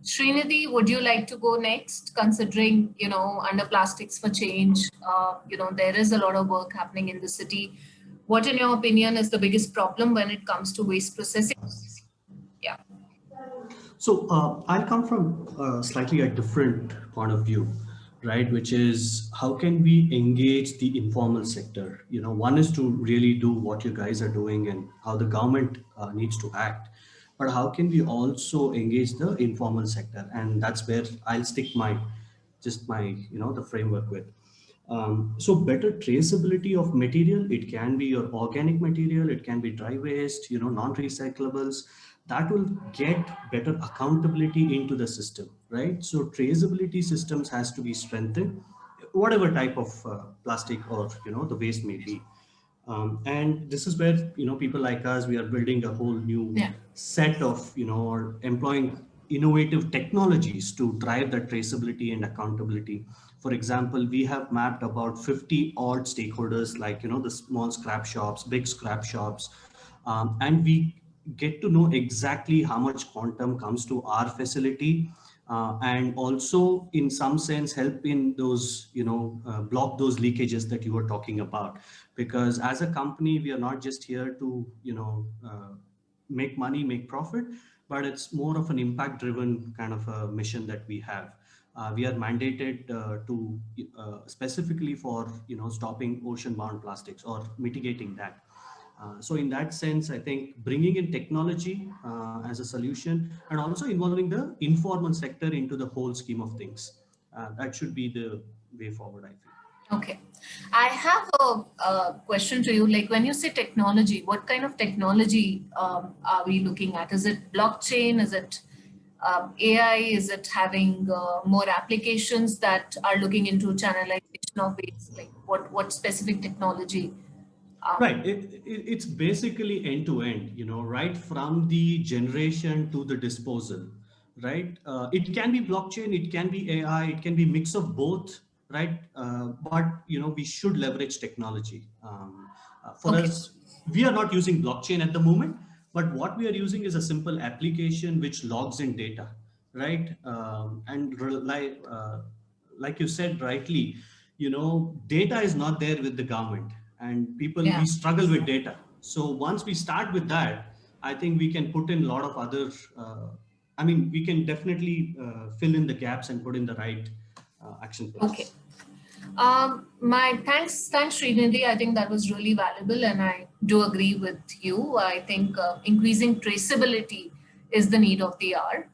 Srinidhi, would you like to go next? Considering, under Plastics for Change, there is a lot of work happening in the city. What, in your opinion, is the biggest problem when it comes to waste processing? Yeah. So I come from slightly a different point of view, right? Which is, how can we engage the informal sector? One is to really do what you guys are doing and how the government needs to act. But how can we also engage the informal sector? And that's where I'll stick the framework with. So better traceability of material, it can be your organic material, it can be dry waste, non-recyclables, that will get better accountability into the system, right? So traceability systems has to be strengthened, whatever type of plastic or, the waste may be. And this is where, people like us, we are building a whole new set of, or employing innovative technologies to drive the traceability and accountability. For example, we have mapped about 50 odd stakeholders, like, the small scrap shops, big scrap shops, and we get to know exactly how much quantum comes to our facility, and also in some sense help in those, block those leakages that you were talking about. Because as a company, we are not just here to, make money, make profit, but it's more of an impact driven kind of a mission that we have. We are mandated to specifically for, stopping ocean bound plastics or mitigating that. So in that sense, I think bringing in technology as a solution, and also involving the informal sector into the whole scheme of things, that should be the way forward, I think. Okay. I have a question to you. Like, when you say technology, what kind of technology are we looking at? Is it blockchain? Is it AI? Is it having more applications that are looking into channelization of waste? Like, what specific technology? Right. It's basically end to end, right from the generation to the disposal, right? It can be blockchain, it can be AI, it can be mix of both, right? But, we should leverage technology. For us, we are not using blockchain at the moment, but what we are using is a simple application which logs in data, right? Like you said rightly, data is not there with the government, and people, we struggle with data. So once we start with that, I think we can put in a lot of other, we can definitely fill in the gaps and put in the right action plans. Okay. My thanks, Srinidhi. I think that was really valuable, and I do agree with you. I think increasing traceability is the need of the hour.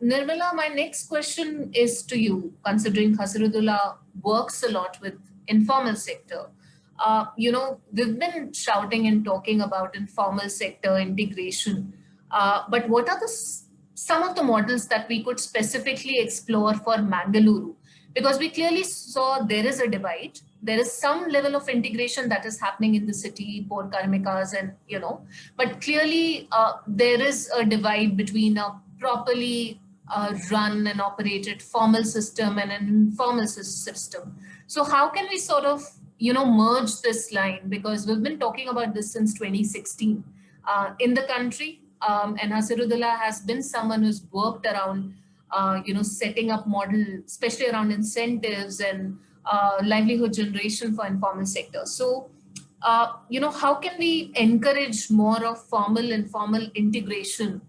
Nirmala, my next question is to you. Considering Hasirudullah works a lot with informal sector, we've been shouting and talking about informal sector integration, but what are some of the models that we could specifically explore for Mangaluru? Because we clearly saw there is a divide. There is some level of integration that is happening in the city, port karmikas, and, but clearly there is a divide between a properly run and operated formal system and an informal system. So how can we sort of, merge this line? Because we've been talking about this since 2016 in the country. And Hasirudullah has been someone who's worked around setting up model, especially around incentives and livelihood generation for informal sector. So, how can we encourage more of formal-informal integration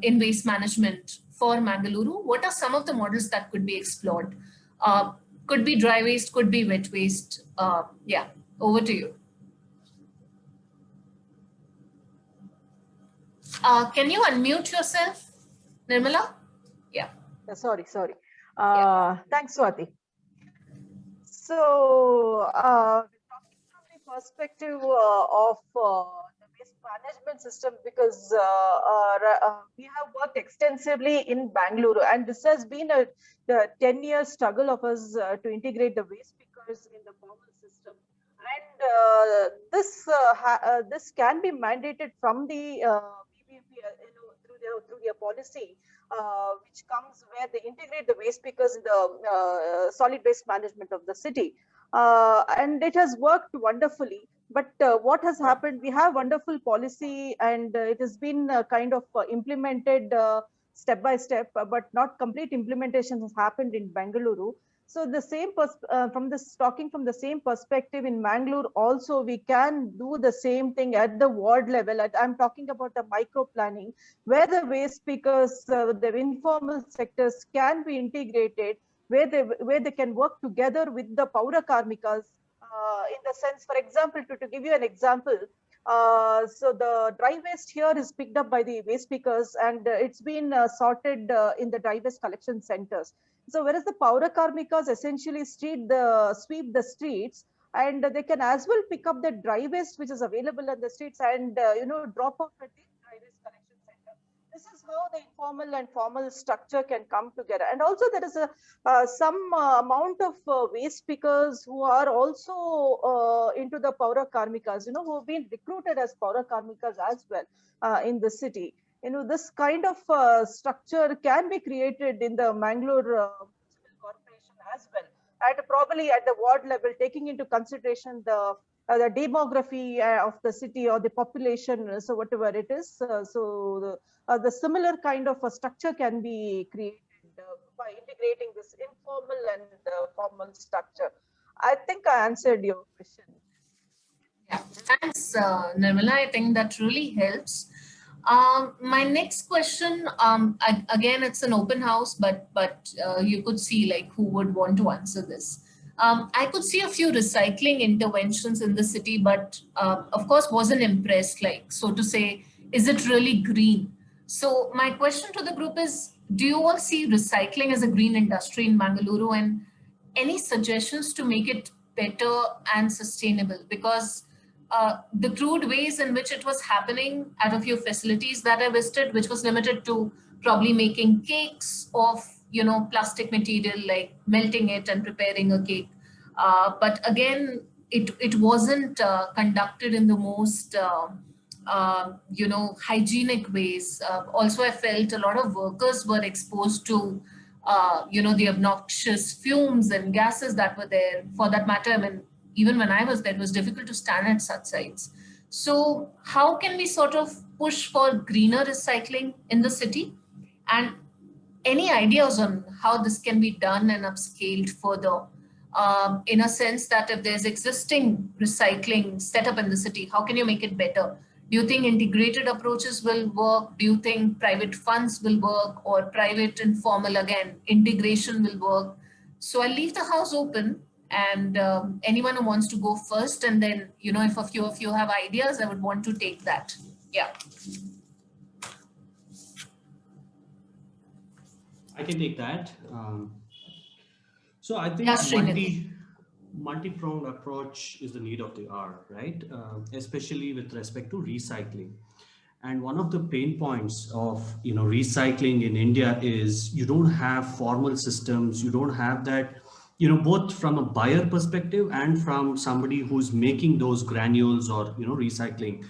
in waste management for Mangaluru? What are some of the models that could be explored? Could be dry waste, could be wet waste. Yeah, over to you. Can you unmute yourself, Nirmala? Yeah. Sorry. Thanks, Swati. So, talking from the perspective of the waste management system, because we have worked extensively in Bangalore, and this has been the 10-year struggle of us to integrate the waste pickers in the formal system. And this can be mandated from the BBP, through their policy, which comes where they integrate the waste pickers in the solid waste management of the city. And it has worked wonderfully. But what has happened, we have wonderful policy, and it has been kind of implemented step by step, but not complete implementation has happened in Bengaluru. So the same talking from the same perspective in Mangalore, also we can do the same thing at the ward level. I'm talking about the micro planning, where the waste pickers, the informal sectors can be integrated, where they can work together with the Paura Karmikas. In the sense, for example, to give you an example, so the dry waste here is picked up by the waste pickers, and it's been sorted in the dry waste collection centers. So whereas the Paura Karmikas essentially sweep the streets, and they can as well pick up the dry waste which is available on the streets and drop off at the dry waste collection center. This is how the informal and formal structure can come together. And also there is some amount of waste pickers who are also into the Paura Karmikas, who have been recruited as Paura Karmikas as well in the city. this kind of structure can be created in the Mangalore Municipal Corporation as well, at probably at the ward level, taking into consideration the demography of the city or the population, so whatever it is. The similar kind of a structure can be created by integrating this informal and formal structure. I think I answered your question. Yeah, thanks, Nirmala. I think that really helps. My next question, again, it's an open house, but you could see like who would want to answer this. I could see a few recycling interventions in the city, but of course wasn't impressed, like, so to say, is it really green? So my question to the group is, do you all see recycling as a green industry in Mangaluru, and any suggestions to make it better and sustainable? Because the crude ways in which it was happening at a few facilities that I visited, which was limited to probably making cakes of, plastic material, like melting it and preparing a cake. But again, it wasn't conducted in the most, hygienic ways. Also, I felt a lot of workers were exposed to, the obnoxious fumes and gases that were there. For that matter, I mean, even when I was there, it was difficult to stand at such sites. So how can we sort of push for greener recycling in the city? And any ideas on how this can be done and upscaled further? In a sense that if there's existing recycling set up in the city, how can you make it better? Do you think integrated approaches will work? Do you think private funds will work, or private informal, again, integration will work? So I'll leave the house open, and anyone who wants to go first, and then, if a few of you have ideas, I would want to take that. Yeah. I can take that. So I think Yeah, multi-pronged approach is the need of the hour, right? Especially with respect to recycling. And one of the pain points of recycling in India is you don't have formal systems. You don't have that, both from a buyer perspective and from somebody who's making those granules or recycling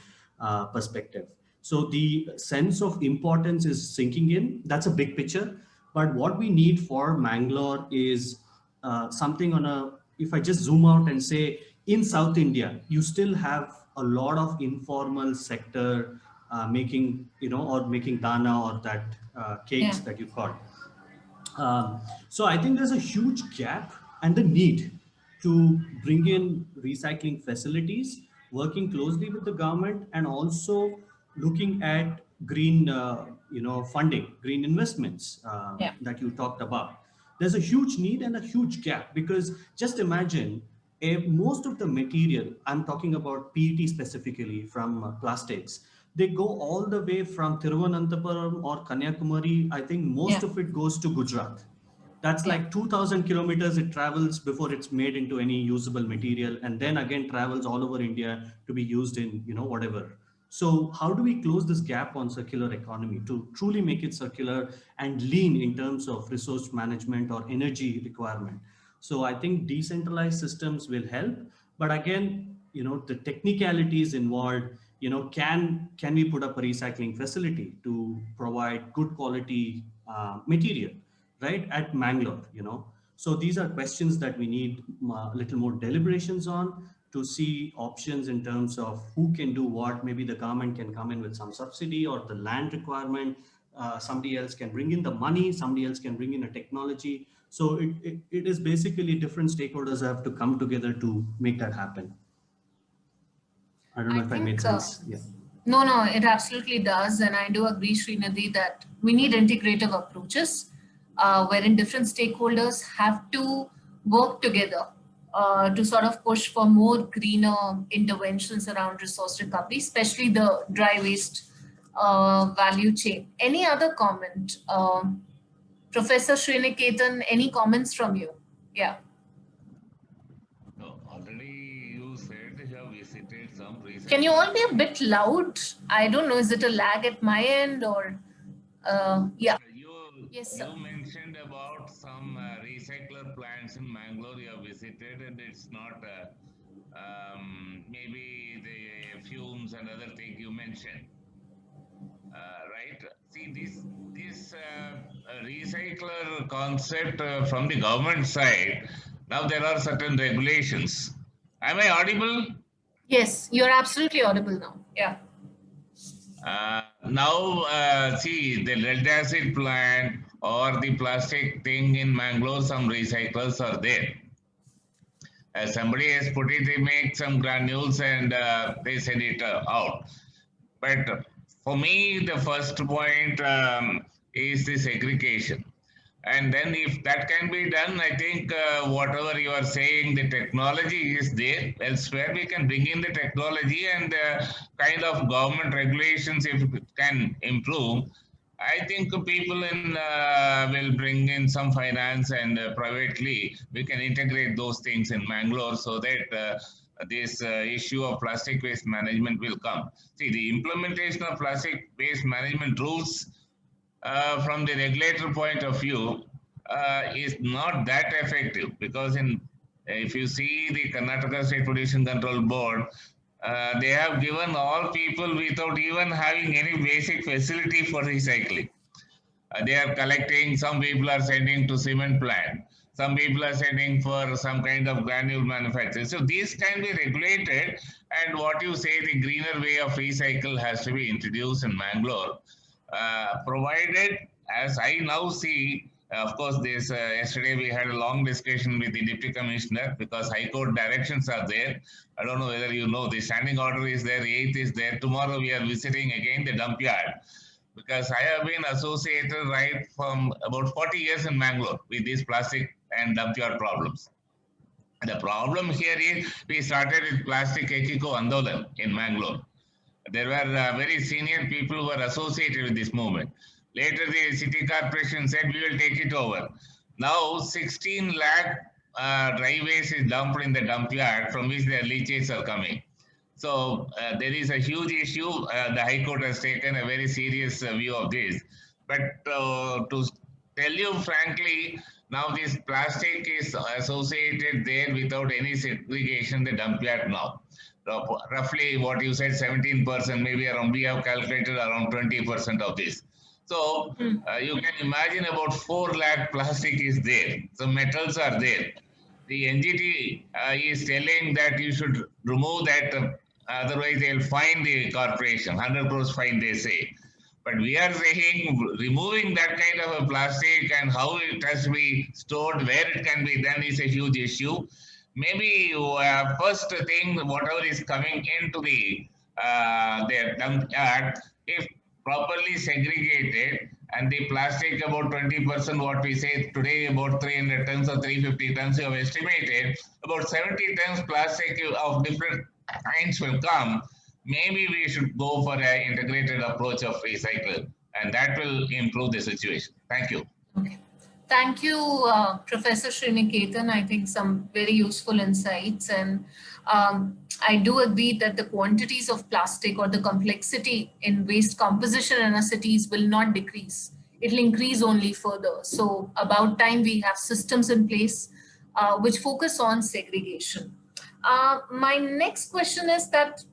perspective. So the sense of importance is sinking in. That's a big picture. But what we need for Mangalore is something on a, if I just zoom out and say, in South India, you still have a lot of informal sector making, or making dana or that cakes that you call. So I think there's a huge gap and the need to bring in recycling facilities, working closely with the government, and also looking at green, funding, green investments that you talked about. There's a huge need and a huge gap, because just imagine most of the material, I'm talking about PET specifically, from plastics, they go all the way from Thiruvananthapuram or Kanyakumari. I think most of it goes to Gujarat. That's like 2,000 kilometers it travels before it's made into any usable material, and then again travels all over India to be used in, whatever. So how do we close this gap on circular economy to truly make it circular and lean in terms of resource management or energy requirement? So I think decentralized systems will help, but again, the technicalities involved, can we put up a recycling facility to provide good quality material, right, at Mangalore? So these are questions that we need a little more deliberations on, to see options in terms of who can do what. Maybe the government can come in with some subsidy or the land requirement. Somebody else can bring in the money, somebody else can bring in a technology. So it is basically different stakeholders have to come together to make that happen. I don't know if I made sense. Yeah. No, it absolutely does. And I do agree, Srinidhi, that we need integrative approaches wherein different stakeholders have to work together to sort of push for more greener interventions around resource recovery, especially the dry waste value chain. Any other comment? Professor Sriniketan, any comments from you? Yeah. Already you said you have visited some research. Can you all be a bit loud? I don't know, is it a lag at my end or, yeah. Yes, sir. You mentioned about some recycler plants in Mangalore you have visited, and it's not maybe the fumes and other things you mentioned. right? See, this recycler concept from the government side, now there are certain regulations. Am I audible? Yes, you're absolutely audible now. Yeah. Now, see, the lead acid plant or the plastic thing in Mangalore, some recyclers are there. Somebody has put it, they make some granules and they send it out. But for me, the first point is the segregation. And then if that can be done, I think whatever you are saying, the technology is there. Elsewhere, we can bring in the technology and kind of government regulations, if it can improve. I think people in will bring in some finance and privately, we can integrate those things in Mangalore so that this issue of plastic waste management will come. See, the implementation of plastic waste management rules from the regulator point of view is not that effective, because if you see the Karnataka State Pollution Control Board, they have given all people without even having any basic facility for recycling. They are collecting, some people are sending to cement plant, some people are sending for some kind of granule manufacturing. So these can be regulated, and what you say, the greener way of recycle has to be introduced in Mangalore, provided, as I now see, of course, this yesterday we had a long discussion with the Deputy Commissioner because High Court directions are there. I don't know whether you know, the standing order is there, 8th is there. Tomorrow we are visiting again the dump yard, because I have been associated right from about 40 years in Mangalore with these plastic and dump yard problems. The problem here is we started with plastic Ekiko Andolan in Mangalore. There were very senior people who were associated with this movement. Later, the city corporation said, we will take it over. Now, 16 lakh dry waste is dumped in the dump yard, from which the leachates are coming. So there is a huge issue. The High Court has taken a very serious view of this. But to tell you frankly, now this plastic is associated there without any segregation, the dump yard now. Roughly what you said, 17%, maybe around, we have calculated around 20% of this. So you can imagine about 4 lakh plastic is there. So metals are there. The NGT is telling that you should remove that, otherwise they'll fine the corporation, 100 crores fine they say. But we are saying removing that kind of a plastic and how it has to be stored, where it can be done is a huge issue. Maybe first thing, whatever is coming into their dump yard, if properly segregated, and the plastic about 20%, what we say today about 300 tons or 350 tons you have estimated, about 70 tons plastic of different kinds will come. Maybe we should go for an integrated approach of recycle, and that will improve the situation. Thank you. Okay. Thank you, Professor Sriniketan. I think some very useful insights. And I do agree that the quantities of plastic or the complexity in waste composition in our cities will not decrease. It will increase only further. So about time we have systems in place which focus on segregation. My next question is that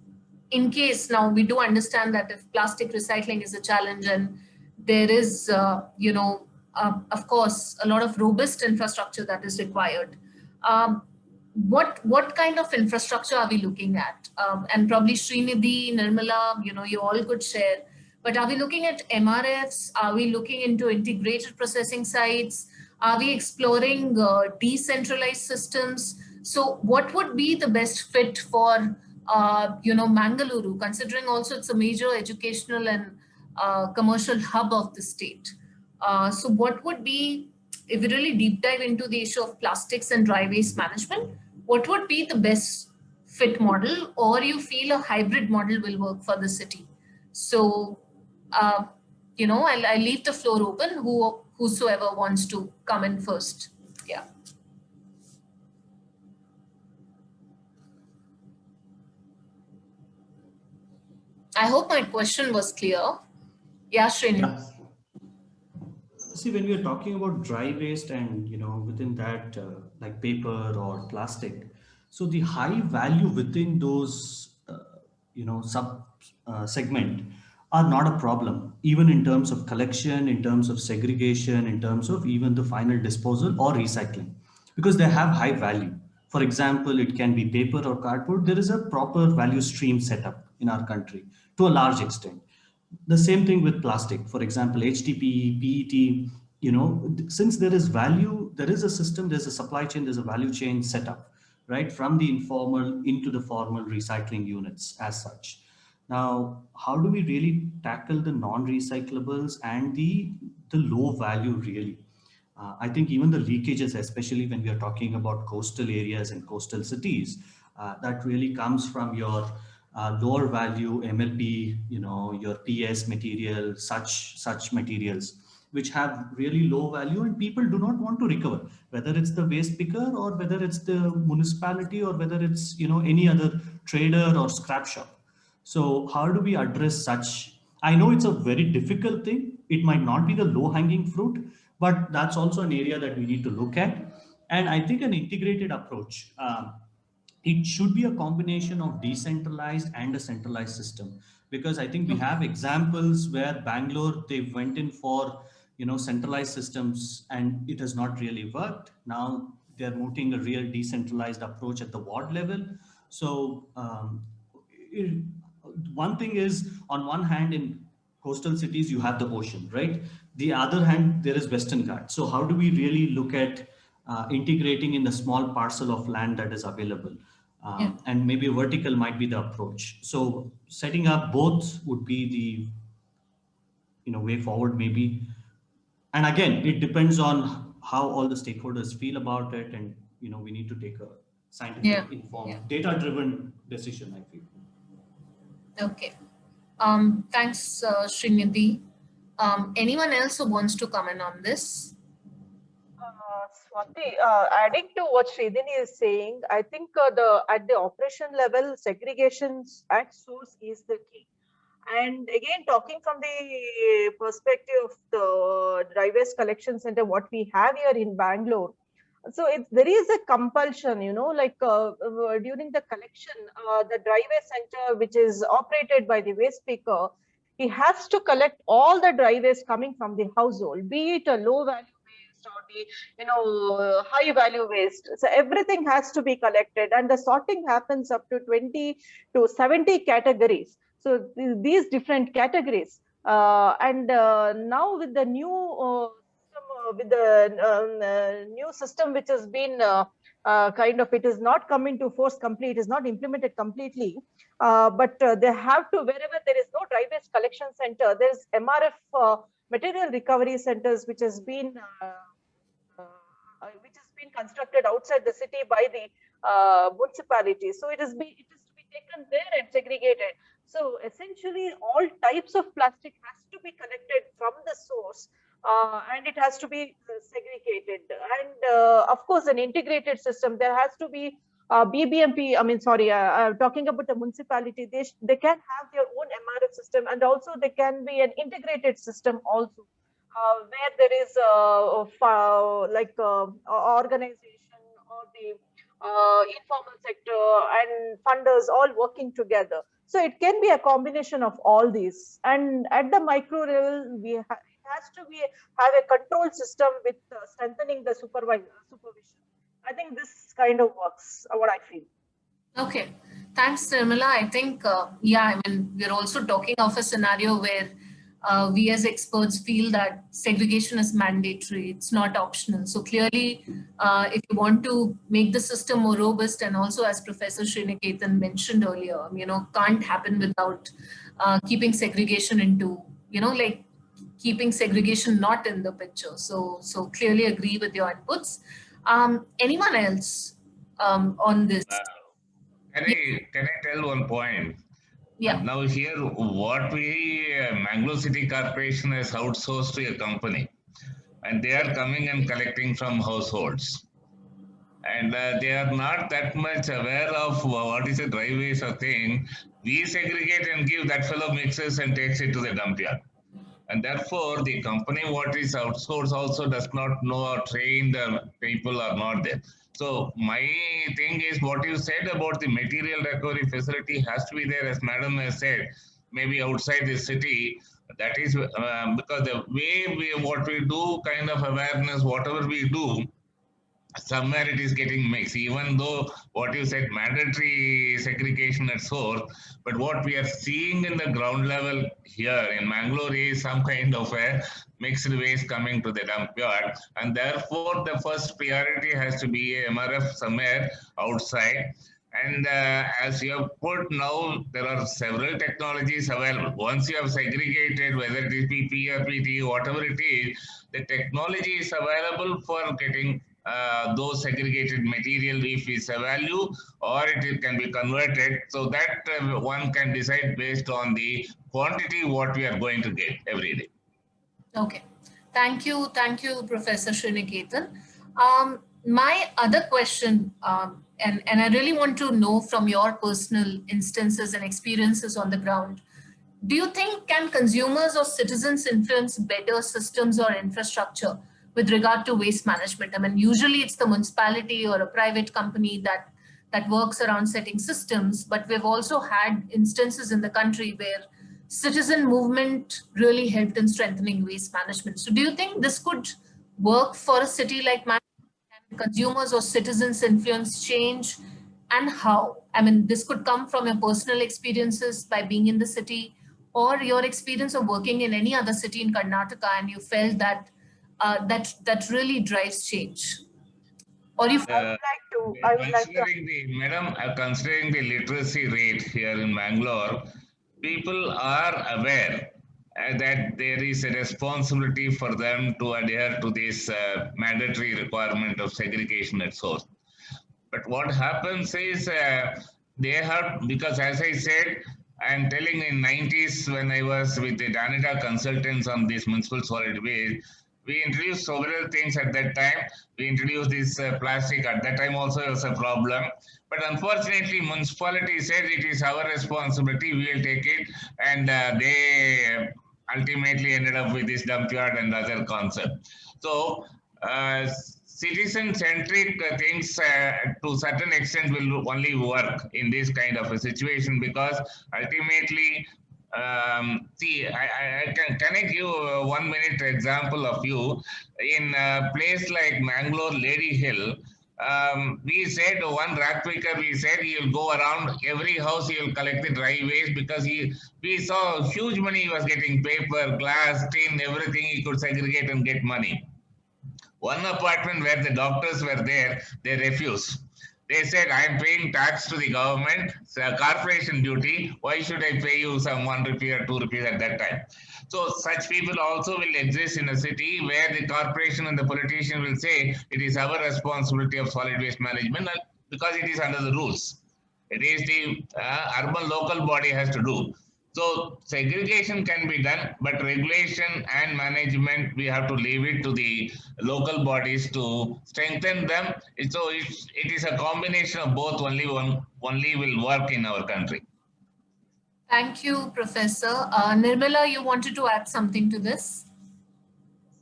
in case now we do understand that if plastic recycling is a challenge and there is, of course, a lot of robust infrastructure that is required. What kind of infrastructure are we looking at? And probably Srinidhi, Nirmala, you all could share. But are we looking at MRFs? Are we looking into integrated processing sites? Are we exploring decentralized systems? So what would be the best fit for Mangaluru, considering also it's a major educational and commercial hub of the state? So what would be, if we really deep dive into the issue of plastics and dry waste management, what would be the best fit model, or you feel a hybrid model will work for the city? So, I'll leave the floor open, whosoever wants to come in first. Yeah. I hope my question was clear. Yeah, Srini. Yeah. See, when we are talking about dry waste and, within that, like paper or plastic, so the high value within those, sub segment are not a problem, even in terms of collection, in terms of segregation, in terms of even the final disposal or recycling, because they have high value. For example, it can be paper or cardboard. There is a proper value stream set up in our country to a large extent. The same thing with plastic. For example, HDPE, PET, since there is value, there is a system, there's a supply chain, there's a value chain set up, right? From the informal into the formal recycling units as such. Now, how do we really tackle the non-recyclables and the low value really? I think even the leakages, especially when we are talking about coastal areas and coastal cities, that really comes from your lower value MLP, your PS material, such materials, which have really low value and people do not want to recover, whether it's the waste picker or whether it's the municipality or whether it's, any other trader or scrap shop. So how do we address such? I know it's a very difficult thing. It might not be the low hanging fruit, but that's also an area that we need to look at. And I think an integrated approach, it should be a combination of decentralized and a centralized system, because I think we have examples where Bangalore, they went in for, centralized systems and it has not really worked. Now they're moving a real decentralized approach at the ward level. So one thing is, on one hand, in coastal cities you have the ocean, right? The other hand, there is Western Ghats. So how do we really look at integrating in the small parcel of land that is available? And maybe vertical might be the approach. So setting up both would be the way forward maybe. And again, it depends on how all the stakeholders feel about it, and we need to take a scientific, informed, data-driven decision, I feel. Okay. Thanks, Srinidhi. Anyone else who wants to comment on this? Swati, adding to what Sridhini is saying, I think at the operation level, segregations at source is the key. And again, talking from the perspective of the dry waste collection center, what we have here in Bangalore, so there is a compulsion, like during the collection, the dry waste center, which is operated by the waste picker, he has to collect all the dry waste coming from the household, be it a low value waste or the high value waste. So everything has to be collected, and the sorting happens up to 20 to 70 categories. So these different categories, and now with the new new system which has been it is not come into force complete, it is not implemented completely, but they have to, wherever there is no dry waste collection center, there is MRF material recovery centers which has been constructed outside the city by the municipality. So it is to be taken there and segregated. So essentially, all types of plastic has to be collected from the source, and it has to be segregated. And of course, an integrated system. There has to be BBMP. Talking about the municipality, they can have their own MRF system, and also there can be an integrated system also, where there is organization or the informal sector and funders all working together. So it can be a combination of all these. And at the micro level, it has to have a control system with strengthening the supervision. I think this kind of works, what I feel. Okay, thanks, Nirmala. I think, we're also talking of a scenario where we as experts feel that segregation is mandatory, it's not optional. So clearly, if you want to make the system more robust, and also as Professor Sriniketan mentioned earlier, can't happen without keeping segregation into, keeping segregation not in the picture. So clearly agree with your inputs. Anyone else on this? Can I tell one point? Yeah. Now here, what Mangaluru City Corporation has outsourced to a company, and they are coming and collecting from households. And they are not that much aware of what is a dry waste or thing. We segregate and give, that fellow mixes and takes it to the dump yard. And therefore, the company what is outsourced also does not know or train the people are not there. So my thing is, what you said about the material recovery facility has to be there, as Madam has said. maybe outside the city. That is because the way what we do, kind of awareness, whatever we do, somewhere it is getting mixed, even though what you said, mandatory segregation at source, but what we are seeing in the ground level here in Mangalore is some kind of a mixed waste coming to the dump yard, and therefore the first priority has to be a MRF somewhere outside. And as you have put now, there are several technologies available. Once you have segregated, whether it is PP or PT, whatever it is, the technology is available for getting those segregated material if it's a value, or it can be converted, so that one can decide based on the quantity what we are going to get every day. Okay, thank you, Professor Sriniketan. My other question, and I really want to know from your personal instances and experiences on the ground, do you think can consumers or citizens influence better systems or infrastructure with regard to waste management? I mean, usually it's the municipality or a private company that works around setting systems, but we've also had instances in the country where citizen movement really helped in strengthening waste management. So do you think this could work for a city like Mangalore? Can consumers or citizens influence change, and how? I mean, this could come from your personal experiences by being in the city, or your experience of working in any other city in Karnataka, and you felt that that really drives change. Or you Considering the literacy rate here in Mangalore, people are aware that there is a responsibility for them to adhere to this mandatory requirement of segregation at source. But what happens is they have, because as I said, I'm telling in 90s when I was with the Danita consultants on this municipal solid waste, we introduced several things at that time. We introduced this plastic at that time also was a problem. But unfortunately, municipality said it is our responsibility, we will take it. And they ultimately ended up with this dump yard and other concept. So citizen-centric things to certain extent will only work in this kind of a situation, because ultimately, see, can I give a 1 minute example of you? In a place like Mangalore, Lady Hill, we said one rat picker, we said he'll go around every house, he'll collect the dry waste, because we saw huge money he was getting, paper, glass, tin, everything he could segregate and get money. One apartment where the doctors were there, they refused. They said, I'm paying tax to the government, it's a corporation duty. Why should I pay you some 1 rupee or 2 rupees at that time? So such people also will exist in a city where the corporation and the politician will say, it is our responsibility of solid waste management because it is under the rules. It is the urban local body has to do. So segregation can be done, but regulation and management, we have to leave it to the local bodies to strengthen them. So it is a combination of both, only will work in our country. Thank you, Professor. Nirmala, you wanted to add something to this?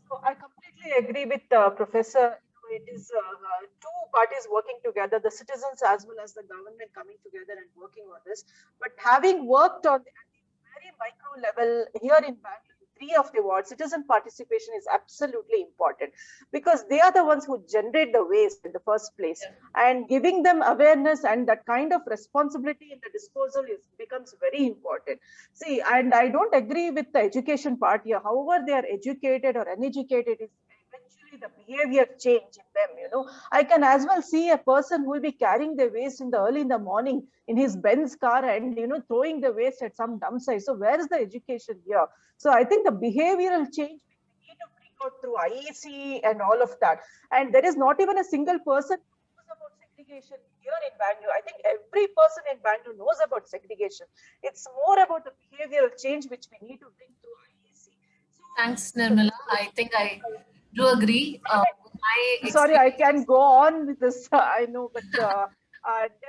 So I completely agree with Professor. It is two parties working together, the citizens as well as the government coming together and working on this. But having worked on very micro level here in Bangalore, 3 of the wards, citizen participation is absolutely important, because they are the ones who generate the waste in the first place, and giving them awareness and that kind of responsibility in the disposal becomes very important. See, and I don't agree with the education part here. However, they are educated or uneducated, is eventually the behavior change in them. I can as well see a person who will be carrying the waste early in the morning in his Benz car and throwing the waste at some dump site. So where is the education here? So I think the behavioral change we need to bring out through IEC and all of that. And there is not even a single person who knows about segregation here in Bangalore. I think every person in Bangalore knows about segregation. It's more about the behavioral change which we need to bring through IEC. Thanks, Nirmala. I think I do agree. Sorry, I can go on with this. I know, but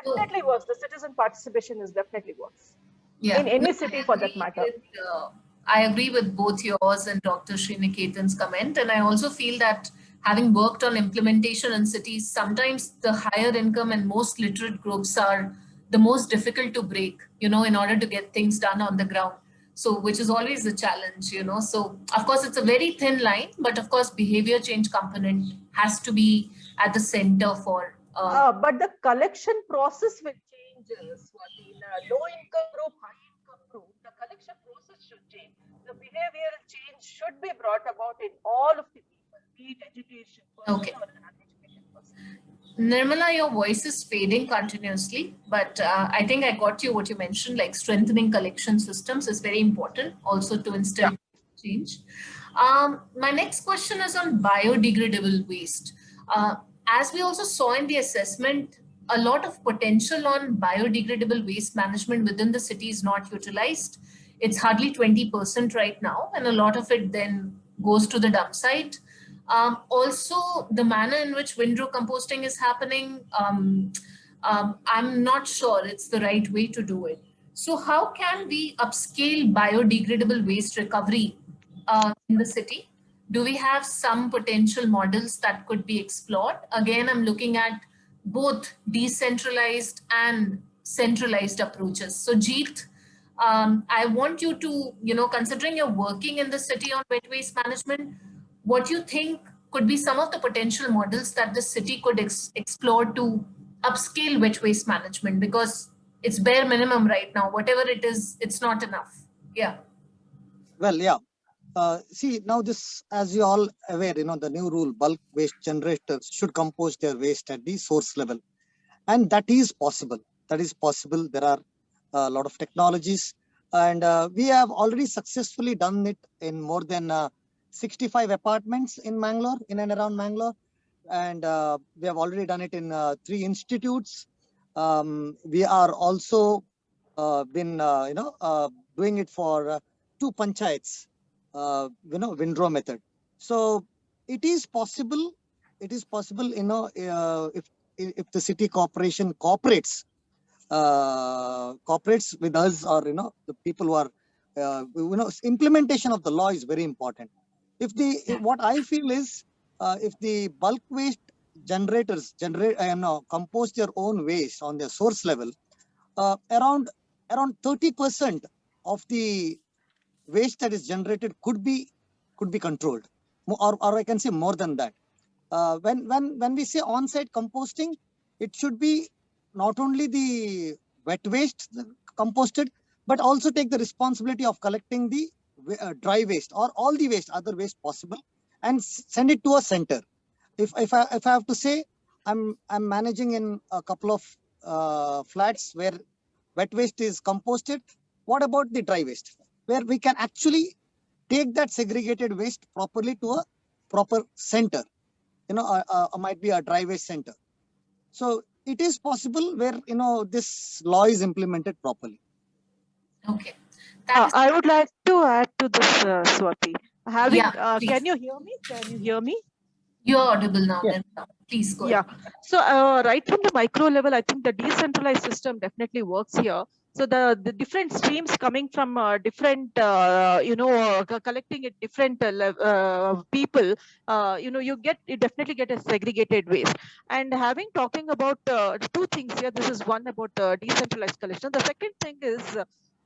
definitely works. The citizen participation is definitely works. Yeah. In any city for that matter. I agree with both yours and Dr. Sriniketan's comment. And I also feel that having worked on implementation in cities, sometimes the higher income and most literate groups are the most difficult to break, in order to get things done on the ground. So which is always a challenge, you know. So of course it's a very thin line, but of course behavior change component has to be at the center for. But the collection process will change, Swati. In a low income group, high income group, the collection process should change. The behavioral change should be brought about in all of the people, be it education person Okay. or an uneducated person. Nirmala, your voice is fading continuously, but I think I got you what you mentioned, like strengthening collection systems is very important also to instill change. My next question is on biodegradable waste. As we also saw in the assessment, a lot of potential on biodegradable waste management within the city is not utilized. It's hardly 20% right now, and a lot of it then goes to the dump site. Also, the manner in which windrow composting is happening, I'm not sure it's the right way to do it. So how can we upscale biodegradable waste recovery in the city? Do we have some potential models that could be explored? Again, I'm looking at both decentralized and centralized approaches. So Jeet, I want you to, considering you're working in the city on wet waste management, what you think could be some of the potential models that the city could explore to upscale wet waste management, because it's bare minimum right now. Whatever it is, it's not enough. Yeah. Well, yeah. See, now this, as you all aware, the new rule, bulk waste generators should compose their waste at the source level. And that is possible. That is possible. There are a lot of technologies. And we have already successfully done it in more than 65 apartments in Mangalore, in and around Mangalore. And we have already done it in 3 institutes. We are also been, doing it for 2 panchayats, windrow method. So it is possible. It is possible, if the city corporation cooperates with us, or the people who are implementation of the law is very important. What I feel is, if the bulk waste generators compose their own waste on their source level, around 30% of the waste that is generated could be controlled, or I can say more than that. When we say on-site composting, it should be not only the wet waste composted, but also take the responsibility of collecting the dry waste or all the waste, other waste possible, and send it to a center. If I have to say, I'm managing in a couple of flats where wet waste is composted. What about the dry waste, where we can actually take that segregated waste properly to a proper center? Might be a dry waste center. So it is possible where, this law is implemented properly. Okay. I would like to add to this, Swati. Please. Can you hear me? Can you hear me? You're audible now. Yes. Please go Yeah. ahead. So right from the micro level, I think the decentralized system definitely works here. So the different streams coming from different, collecting at different people, you definitely get a segregated waste. And talking about 2 things here, this is one about decentralized collection. The second thing is,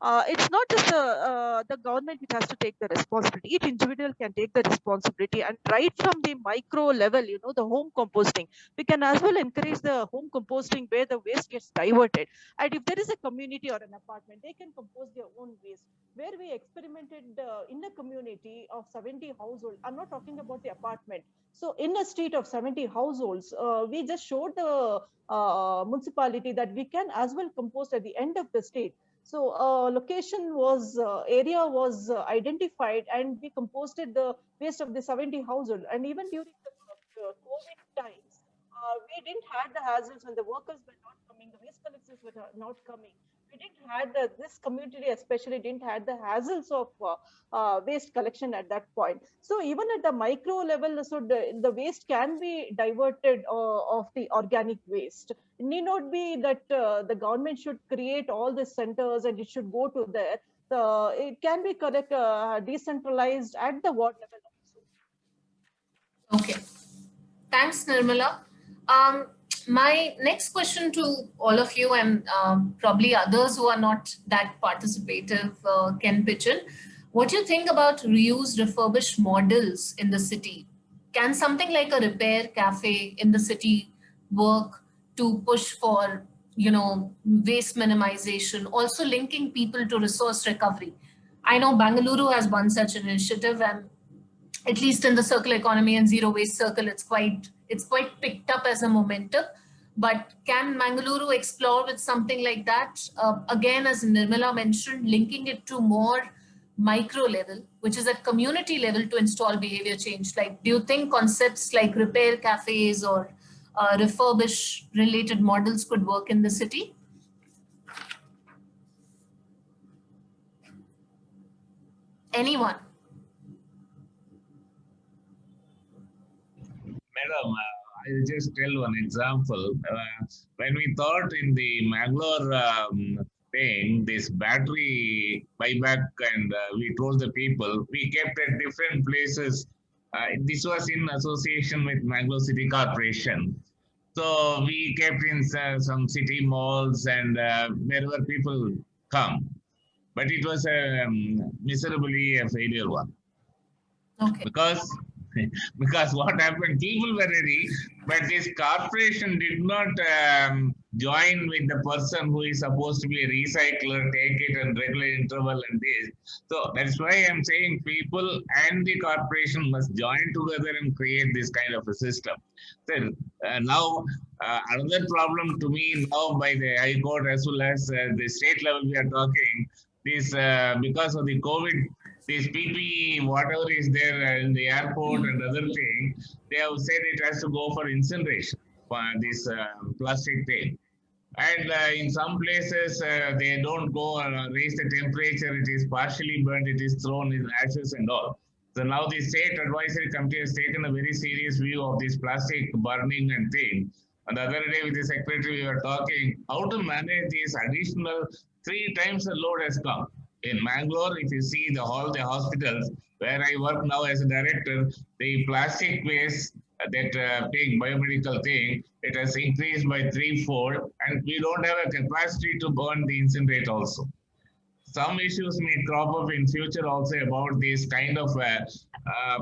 it's not just the government which has to take the responsibility. Each individual can take the responsibility, and right from the micro level, the home composting, we can as well encourage the home composting where the waste gets diverted. And if there is a community or an apartment, they can compose their own waste. Where we experimented in a community of 70 households, I'm not talking about the apartment. So in a street of 70 households, we just showed the municipality that we can as well compost at the end of the street. So area was identified, and we composted the waste of the 70 household. And even during the COVID times, we didn't have the hassles when the workers were not coming, the waste collectors were not coming. We didn't have this community especially didn't have the hassles of waste collection at that point. So even at the micro level, so the waste can be diverted of the organic waste. It need not be that the government should create all the centers and it should go to there. It can be decentralized at the ward level also. Okay. Thanks, Nirmala. My next question to all of you and probably others who are not that participative can pitch in. What do you think about reused refurbished models in the city? Can something like a repair cafe in the city work to push for, waste minimization, also linking people to resource recovery? I know Bangalore has one such initiative, and at least in the circular economy and zero waste circle, it's quite picked up as a momentum. But can Mangaluru explore with something like that? Again, as Nirmala mentioned, linking it to more micro level, which is at community level, to install behavior change. Like, do you think concepts like repair cafes or refurbish related models could work in the city? Anyone? Madam, I'll just tell one example. When we thought in the Mangalore thing, this battery buyback, and we told the people, we kept at different places. This was in association with Mangaluru City Corporation. So we kept in some city malls and wherever people come. But it was miserably a failure one. Okay. Because what happened, people were ready, but this corporation did not join with the person who is supposed to be a recycler, take it and regular interval and this. So that's why I'm saying people and the corporation must join together and create this kind of a system. So now another problem to me now by the High Court as well as the state level we are talking, this because of the COVID, this PPE, whatever is there in the airport and other thing, they have said it has to go for incineration, for this plastic thing. And in some places, they don't go raise the temperature. It is partially burnt. It is thrown in ashes and all. So now the state advisory committee has taken a very serious view of this plastic burning and thing. And the other day with the secretary, we were talking how to manage this additional 3 times the load has come. In Mangalore, if you see the hospitals where I work now as a director, the plastic waste, that thing, biomedical thing, it has increased by 3-fold, and we don't have a capacity to burn the incinerate also. Some issues may crop up in future also about this kind of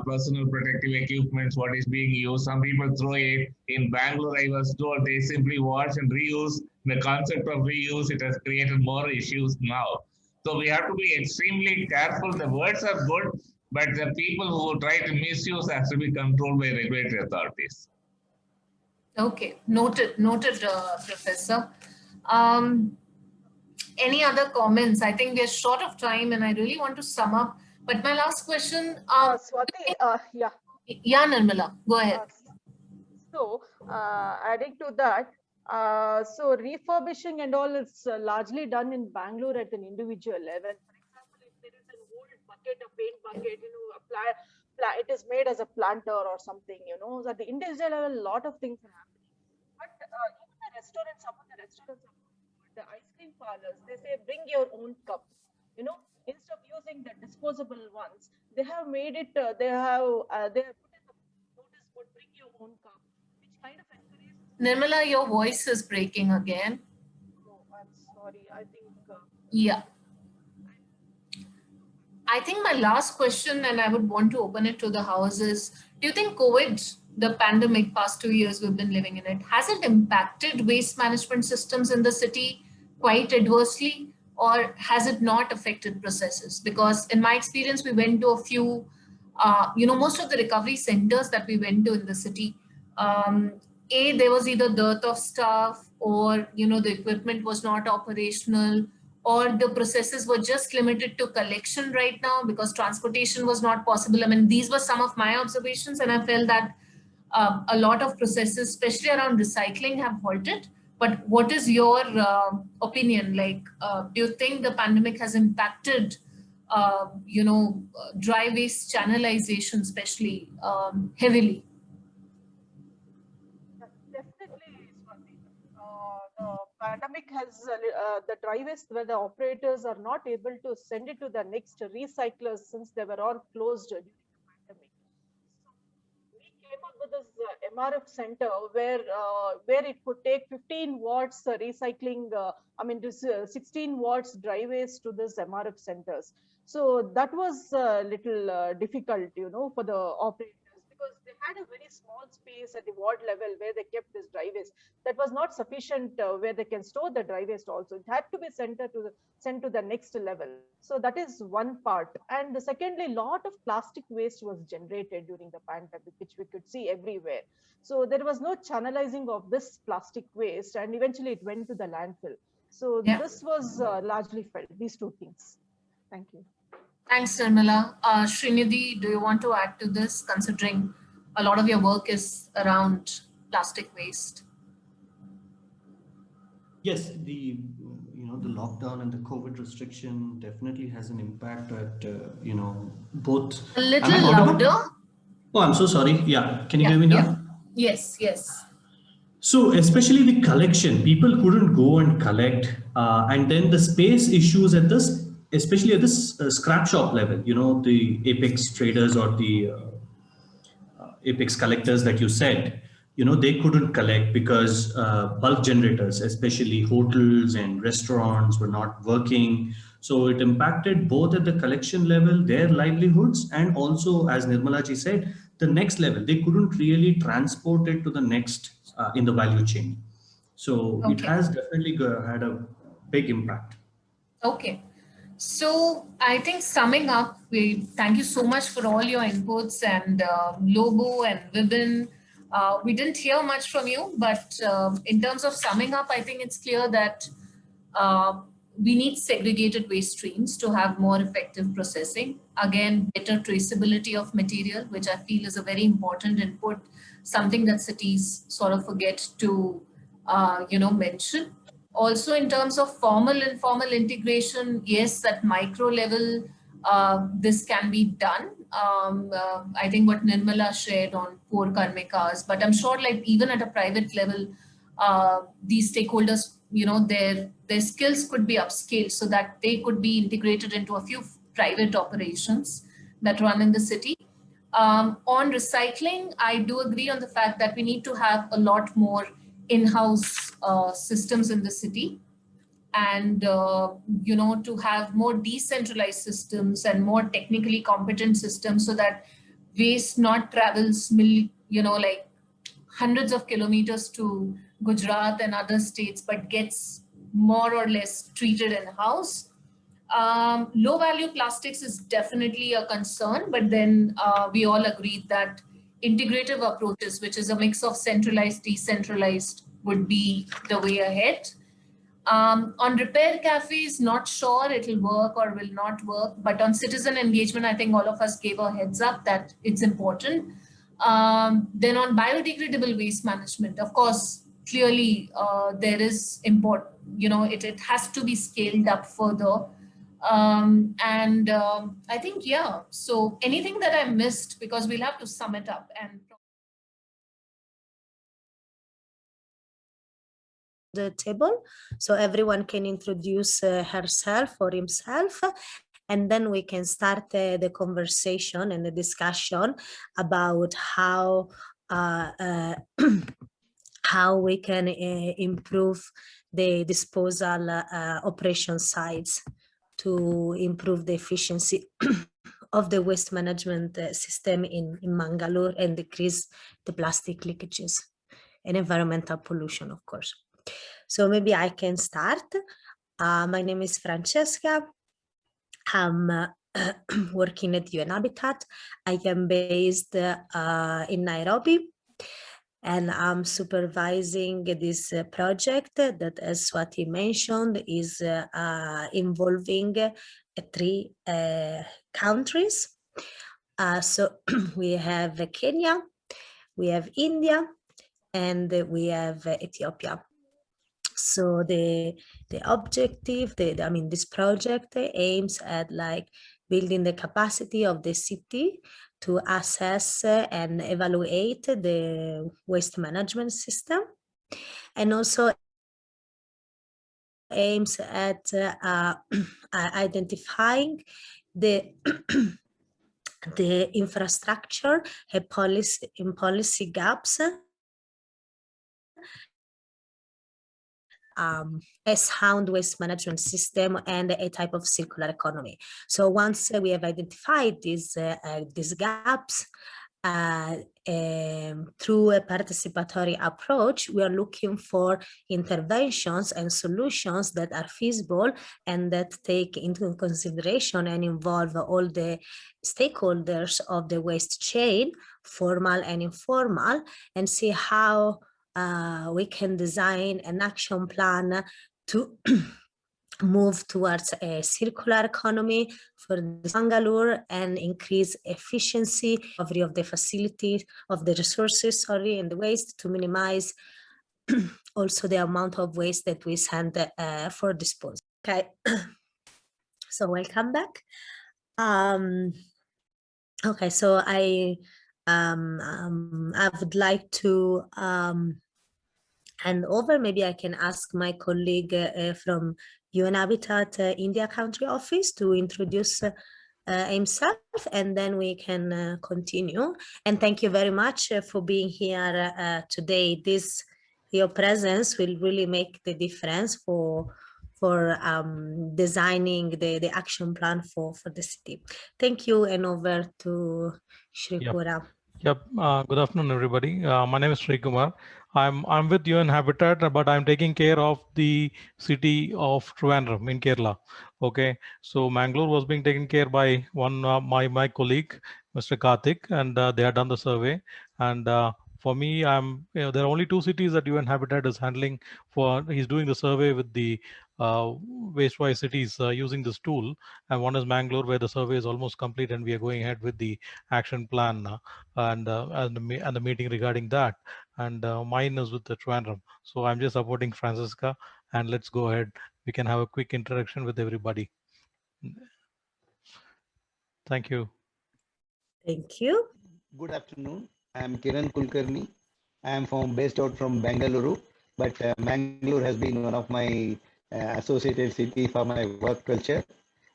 personal protective equipments, what is being used. Some people throw it. In Bangalore, I was told they simply wash and reuse. The concept of reuse, it has created more issues now. So we have to be extremely careful. The words are good, but the people who try to misuse has to be controlled by regulatory authorities. Okay, noted, Professor. Any other comments? I think we're short of time and I really want to sum up. But my last question. Swati, yeah. Yeah, Nirmala, go ahead. So adding to that, so refurbishing and all is largely done in Bangalore at an individual level. For example, if there is an old bucket, a paint bucket, it is made as a planter or something, So at the individual level, a lot of things are happening. But even the restaurants, some of the restaurants, the ice cream parlors, they say bring your own cup. Instead of using the disposable ones, they have made it. They have put in the notice board, bring your own cup, which kind of encourages. Nirmala, your voice is breaking again. Oh, I'm sorry. I think. Yeah. I think my last question, and I would want to open it to the House, is: do you think COVID, the pandemic, past 2 years we've been living in it, has it impacted waste management systems in the city quite adversely, or has it not affected processes? Because in my experience, we went to a few, most of the recovery centers that we went to in the city, there was either dearth of staff, or the equipment was not operational, or the processes were just limited to collection right now because transportation was not possible. I mean, these were some of my observations, and I felt that a lot of processes, especially around recycling, have halted. But what is your opinion? Like, do you think the pandemic has impacted, dry waste channelization, especially heavily? Definitely, Swati. The pandemic has the dry waste where the operators are not able to send it to the next recyclers since they were all closed during the pandemic. So we came up with this MRF center where it could take 15 watts recycling, 16 watts dry waste to this MRF centers. So that was a little difficult, for the operators, because they had a very small space at the ward level where they kept this dry waste. That was not sufficient where they can store the dry waste also. It had to be sent to the next level. So that is one part. And secondly, a lot of plastic waste was generated during the pandemic, which we could see everywhere. So there was no channelizing of this plastic waste, and eventually it went to the landfill. So this was largely felt, these two things. Thank you. Thanks, Nirmala. Srinidhi, do you want to add to this, considering a lot of your work is around plastic waste? Yes, the lockdown and the COVID restriction definitely has an impact at both. A little louder. Oh, I'm so sorry. Yeah, can you hear me now? Yeah. Yes, yes. So especially the collection, people couldn't go and collect, and then the space issues at this, especially at this scrap shop level. The apex traders or the apex collectors that you said, they couldn't collect because bulk generators, especially hotels and restaurants, were not working. So it impacted both at the collection level, their livelihoods, and also, as Nirmala ji said, the next level. They couldn't really transport it to the next in the value chain. So it has definitely had a big impact. Okay. So I think summing up, we thank you so much for all your inputs, and Lobo and Vibin. We didn't hear much from you, but in terms of summing up, I think it's clear that we need segregated waste streams to have more effective processing. Again, better traceability of material, which I feel is a very important input, something that cities sort of forget to, mention. Also, in terms of formal informal integration, yes, at micro level, this can be done. I think what Nirmala shared on core karmikas, but I'm sure like even at a private level, these stakeholders, their skills could be upscaled so that they could be integrated into a few private operations that run in the city. On recycling, I do agree on the fact that we need to have a lot more in-house systems in the city, and to have more decentralized systems and more technically competent systems, so that waste not travels like hundreds of kilometers to Gujarat and other states, but gets more or less treated in-house. Low value plastics is definitely a concern, but then we all agreed that integrative approaches, which is a mix of centralized, decentralized, would be the way ahead. On repair cafes, not sure it'll work or will not work, but on citizen engagement, I think all of us gave a heads up that it's important. Then on biodegradable waste management, of course, clearly there is important, it has to be scaled up further. I think, yeah, so anything that I missed, because we'll have to sum it up and the table, so everyone can introduce herself or himself, and then we can start the conversation and the discussion about how how we can improve the disposal operation sites to improve the efficiency of the waste management system in Mangalore and decrease the plastic leakages and environmental pollution, of course. So maybe I can start. My name is Francesca. I'm working at UN Habitat. I am based in Nairobi, and I'm supervising this project that, as Swati mentioned, is involving 3 countries. So we have Kenya, we have India, and we have Ethiopia. So the objective, this project aims at like building the capacity of the city to assess and evaluate the waste management system, and also aims at identifying the the infrastructure, policy gaps, a sound waste management system, and a type of circular economy. So once we have identified these gaps, through a participatory approach, we are looking for interventions and solutions that are feasible and that take into consideration and involve all the stakeholders of the waste chain, formal and informal, and see how we can design an action plan to move towards a circular economy for Mangalore and increase efficiency of the facilities, of the resources, and the waste, to minimize also the amount of waste that we send for disposal. Okay, so welcome back. Okay, so I would like to hand over. Maybe I can ask my colleague from UN Habitat India Country Office to introduce himself, and then we can continue. And thank you very much for being here today. Your presence will really make the difference for designing the action plan for the city. Thank you, and over to Shrikura. Yep. Good afternoon, everybody. My name is Sri Kumar. I'm with UN Habitat, but I'm taking care of the city of Trivandrum in Kerala. Okay. So Mangalore was being taken care by my colleague, Mr. Karthik, and they had done the survey. And for me, there are only 2 cities that UN Habitat is handling for. He's doing the survey with the waste-wise cities using this tool, and one is Mangalore, where the survey is almost complete, and we are going ahead with the action plan and the meeting regarding that. And mine is with the Trivandrum. So I'm just supporting Francisca, and let's go ahead. We can have a quick interaction with everybody. Thank you. Thank you. Good afternoon. I'm Kiran Kulkarni. I'm based out from Bengaluru, but Mangalore has been one of my associated city for my work culture.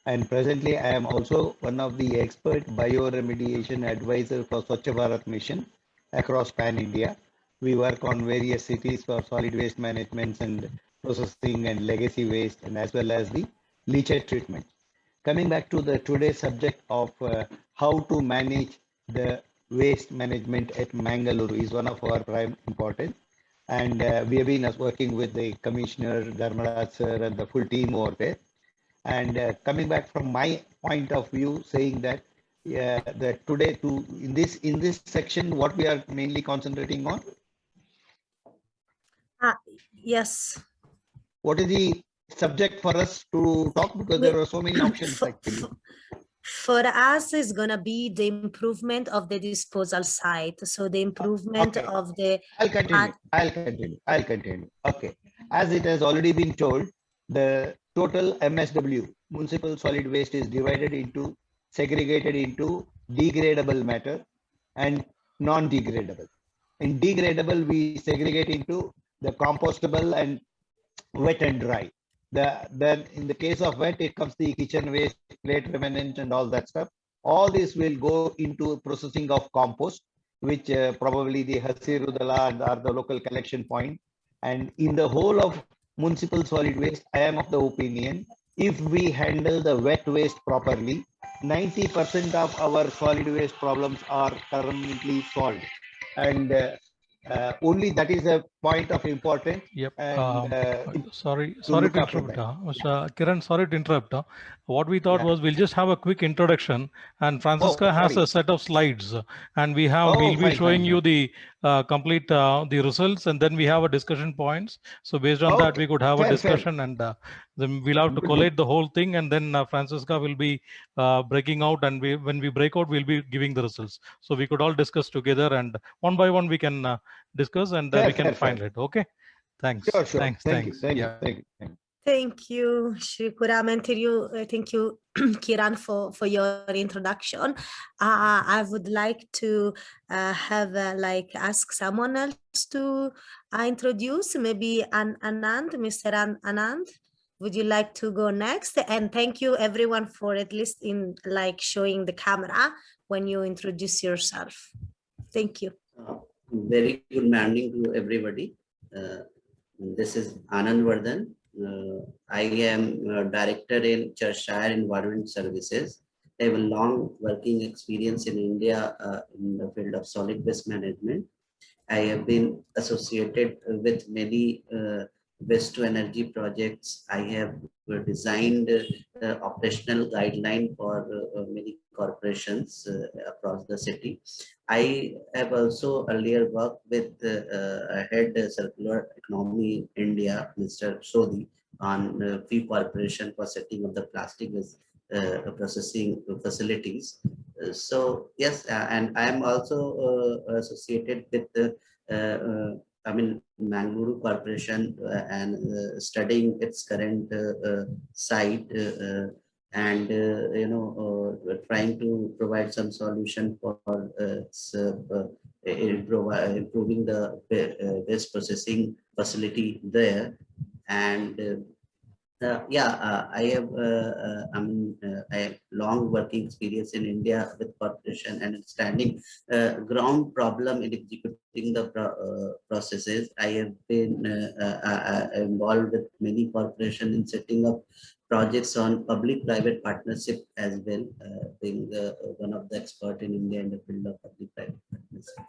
And presently, I am also one of the expert bioremediation advisor for Swachh Bharat mission across Pan India. We work on various cities for solid waste management and processing and legacy waste, and as well as the leachate treatment. Coming back to the today's subject of how to manage the waste management at Mangaluru is one of our prime importance. And we have been working with the Commissioner, Dharmaraj sir, and the full team over there. And coming back from my point of view, saying that that today in this section, what we are mainly concentrating on? Yes. What is the subject for us to talk? Because there are so many options actually. For us, it's gonna be the improvement of the disposal site. So the improvement of the. I'll continue. Okay. As it has already been told, the total MSW, municipal solid waste, is segregated into degradable matter and non-degradable. In degradable, we segregate into the compostable and wet and dry. Then in the case of wet, it comes the kitchen waste, plate remnants, and all that stuff. All this will go into processing of compost, which probably the Hasirudala are the local collection point. And in the whole of municipal solid waste, I am of the opinion, if we handle the wet waste properly, 90% of our solid waste problems are currently solved. And only that is a point of importance. Yep. And, sorry to interrupt. Kiran, sorry to interrupt. What we thought was we'll just have a quick introduction, and Francisca has a set of slides, and we'll be showing you the complete the results, and then we have a discussion points. So based on that, we could have a discussion, and then we'll have to collate the whole thing, and then Francisca will be breaking out, and when we break out, we'll be giving the results. So we could all discuss together, and one by one we can discuss, and we can find it. Okay. Thanks. Sure. Thanks. Thank you. Thank you, Shrikuram, and thank you, Kiran, for your introduction. I would like to ask someone else to introduce, maybe Anand, Mr. Anand. Would you like to go next? And thank you everyone for at least showing the camera when you introduce yourself. Thank you. Very good morning to everybody. This is Anand Vardhan. I am Director in Cheshire Environment Services. I have a long working experience in India in the field of solid waste management. I have been associated with many waste to energy projects. I have designed operational guideline for many corporations across the city. I have also earlier worked with head circular economy in India, Mr. Sodhi, on fee corporation for setting up the plastic waste processing facilities. So yes, and I am also associated with the Mangaluru Corporation and studying its current site and trying to provide some solution for improving the waste processing facility there. And I have I have long working experience in India with corporation and understanding ground problem in executing the processes. I have been involved with many corporations in setting up projects on public-private partnership as well, being one of the expert in India in the field of public-private partnership.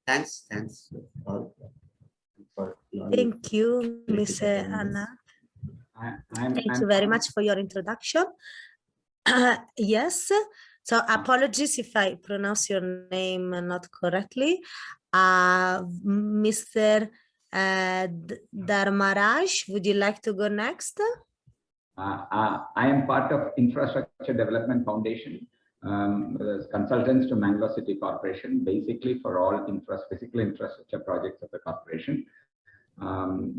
Thanks all for Thank you, Ms. Anna. Thank you very much for your introduction. Yes, so apologies if I pronounce your name not correctly. Mr. Dharmaraj, would you like to go next? I am part of Infrastructure Development Foundation, consultants to Mangaluru City Corporation, basically for all physical infrastructure projects of the corporation.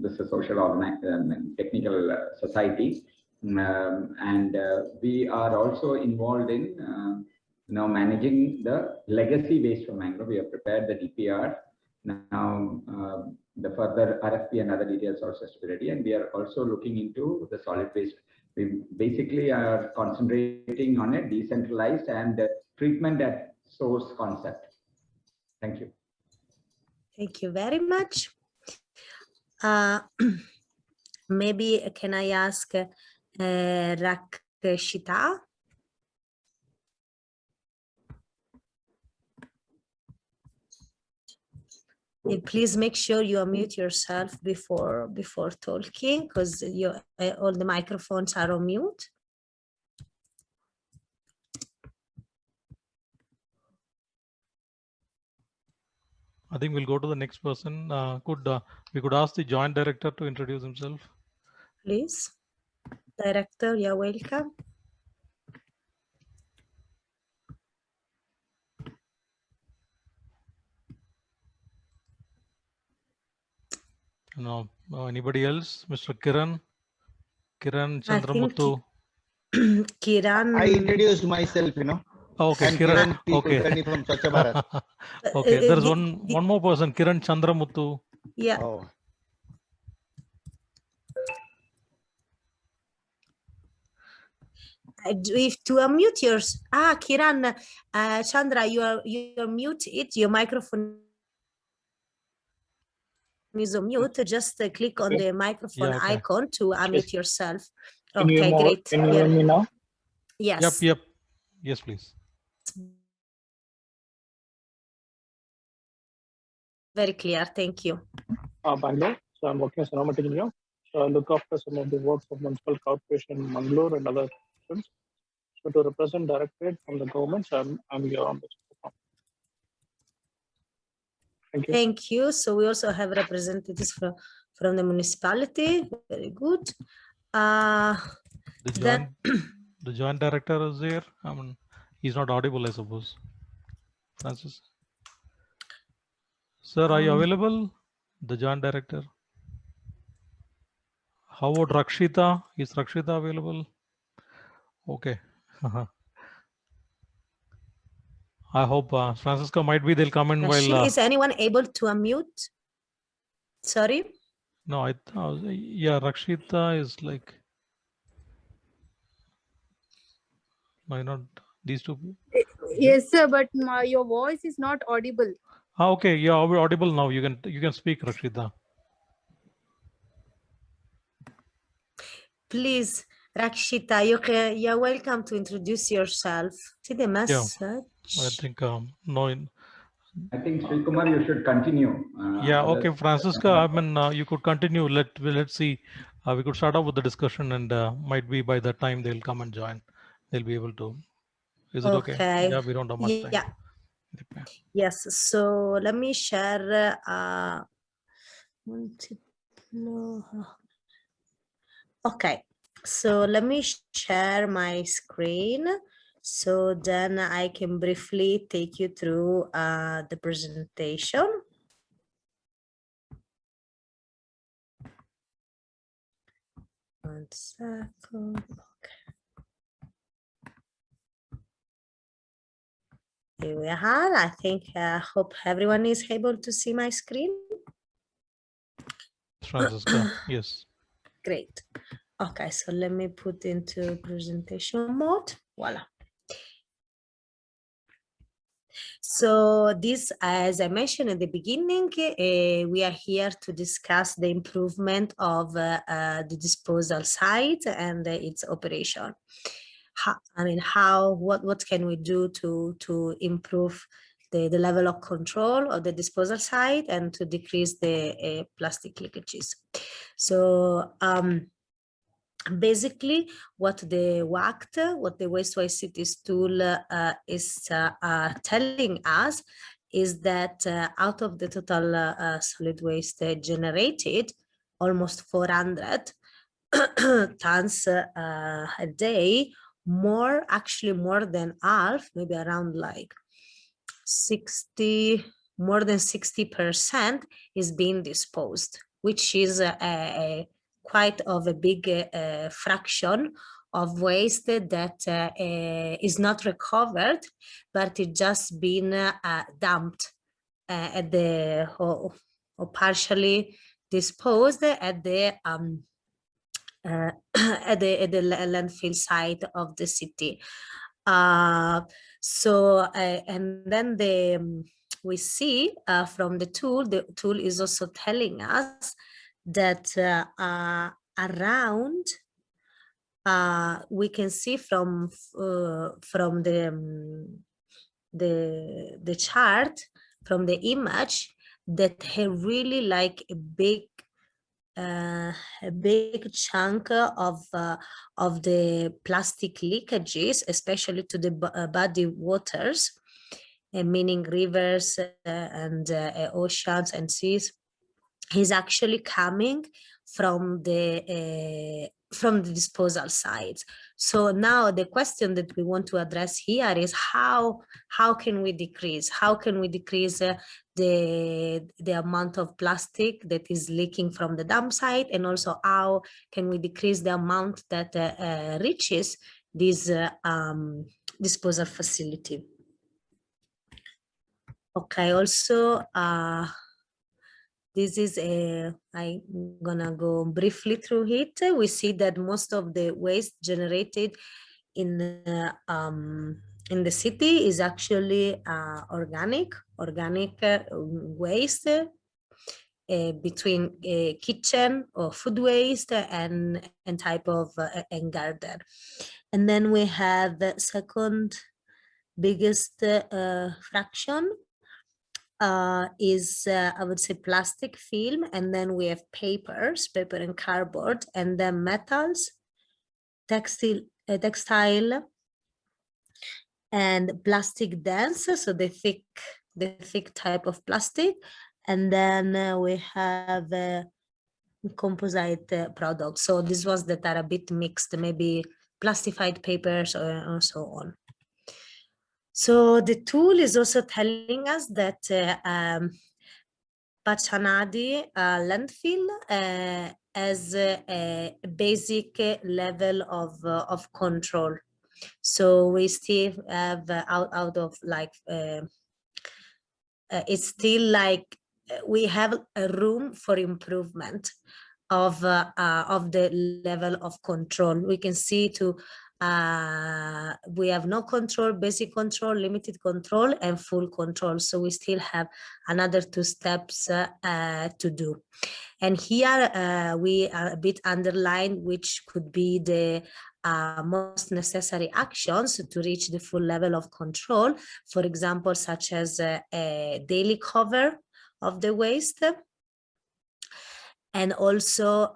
This is a social technical society, and we are also involved in managing the legacy waste from Mangalore. We have prepared the DPR. Now the further RFP and other details are also to be ready, and we are also looking into the solid waste. We basically are concentrating on a decentralized and treatment at source concept. Thank you. Thank you very much. Maybe can I ask Rakshita? Please make sure you unmute yourself before talking, because all the microphones are on mute. I think we'll go to the next person. We could ask the joint director to introduce himself. Please, director, you're welcome. No, anybody else? Mr. Kiran Chandramuthu. Kiran. I introduced myself, Okay, I'm Kiran. Okay. From Swachh Bharat. Okay, there's one more person, Kiran Chandramuthu. Yeah. Oh. If to unmute yours, Kiran, Chandra, you're muted. Your microphone is on mute. Just click on the microphone icon to unmute yourself. Okay, great. Can you hear me now? Yes. Yep. Yes, please. Very clear. Thank you. Bangalore. So I'm working as an aromatic engineer. So I look after some of the works of municipal corporation in Mangalore and other systems. So to represent directorate from the government, so I'm here on this. Thank you. Thank you. So we also have representatives from the municipality. Very good. The joint director is there. I mean, he's not audible, I suppose. Francis. Sir, are you available? The joint director. How about Rakshita? Is Rakshita available? Okay. I hope Francisco might be. They'll come in while. Is anyone able to unmute? Sorry. No, yeah, Rakshita is like. No, not these two. Yes, sir, but your voice is not audible. Okay, yeah, we're audible now. You can speak, Rakshita. Please, Rakshita, you're welcome to introduce yourself. See the message. I think no. I think Srikumar, you should continue. Yeah, okay, Others- Francisca, I mean, you could continue. Let's see. We could start off with the discussion, and might be by the time they'll come and join, they'll be able to. Is it okay? Okay. Yeah, we don't have much time. Yeah. Yes. So let me share. Okay. So let me share my screen. So then I can briefly take you through the presentation. One second. Okay. Here we are. I think hope everyone is able to see my screen. Francisca, yes. Great. Okay, so let me put into presentation mode. Voila. So this, as I mentioned at the beginning, we are here to discuss the improvement of the disposal site and its operation. What can we do to improve the level of control of the disposal site and to decrease the plastic leakages? So basically, what the WaCT, what the Waste-Wise Cities tool is telling us is that out of the total solid waste generated, almost 400 tons a day, actually more than half, maybe around like 60, more than 60% is being disposed, which is quite of a big fraction of waste that is not recovered, but it just been dumped at the or partially disposed at the at the landfill site of the city. And then we see from the tool is also telling us that around we can see from the chart, from the image, that really like a big chunk of the plastic leakages, especially to the body waters, meaning rivers and oceans and seas, is actually coming from the disposal sites. So now the question that we want to address here is how can we decrease? How can we decrease the amount of plastic that is leaking from the dump site, and also how can we decrease the amount that reaches this disposal facility? Okay, also this is I'm gonna go briefly through it. We see that most of the waste generated in the city is actually organic waste between kitchen or food waste and type of and garden. And then we have the second biggest fraction is I would say plastic film, and then we have paper and cardboard, and then metals, textile and plastic dense, so the thick type of plastic, and then we have composite products. So this was that are a bit mixed, maybe plastified papers or so on. So the tool is also telling us that Pachanadi landfill has a basic level of control. So we still have out of like it's still like we have a room for improvement of the level of control. We can see to we have no control, basic control, limited control, and full control. So we still have another 2 steps to do. And here we are a bit underlined which could be the most necessary actions to reach the full level of control. For example, such as a daily cover of the waste, and also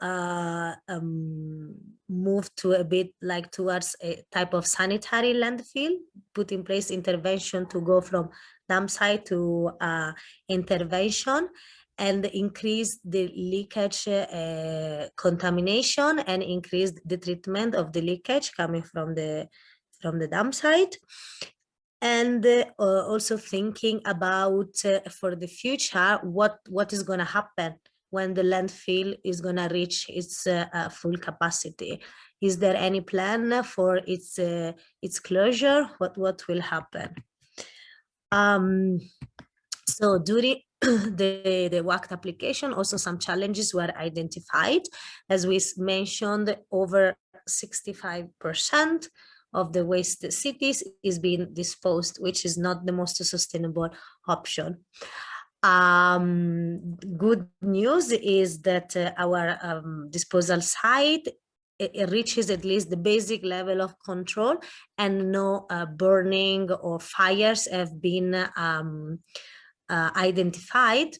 move to a bit like towards a type of sanitary landfill, put in place intervention to go from dump site to intervention, and increase the leakage contamination and increase the treatment of the leakage coming from the dump site. And also thinking about for the future, what is going to happen when the landfill is going to reach its full capacity. Is there any plan for its closure? What will happen? So during the WaCT application, also some challenges were identified. As we mentioned, over 65% of the waste cities is being disposed, which is not the most sustainable option. Good news is that our disposal site it reaches at least the basic level of control, and no burning or fires have been identified.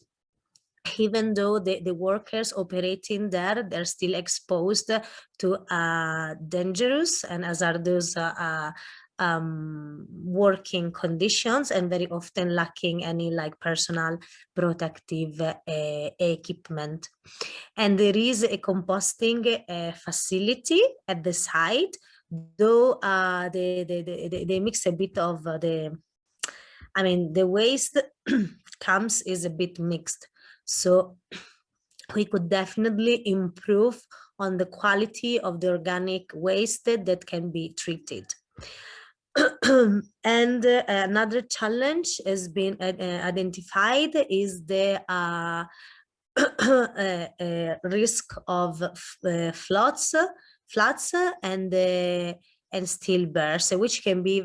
Even though the workers operating there, they're still exposed to dangerous and hazardous working conditions, and very often lacking any like personal protective equipment. And there is a composting facility at the site, though they mix a bit of the waste comes is a bit mixed. So we could definitely improve on the quality of the organic waste that can be treated. And another challenge has been identified is the risk of floods and stillbirths, which can be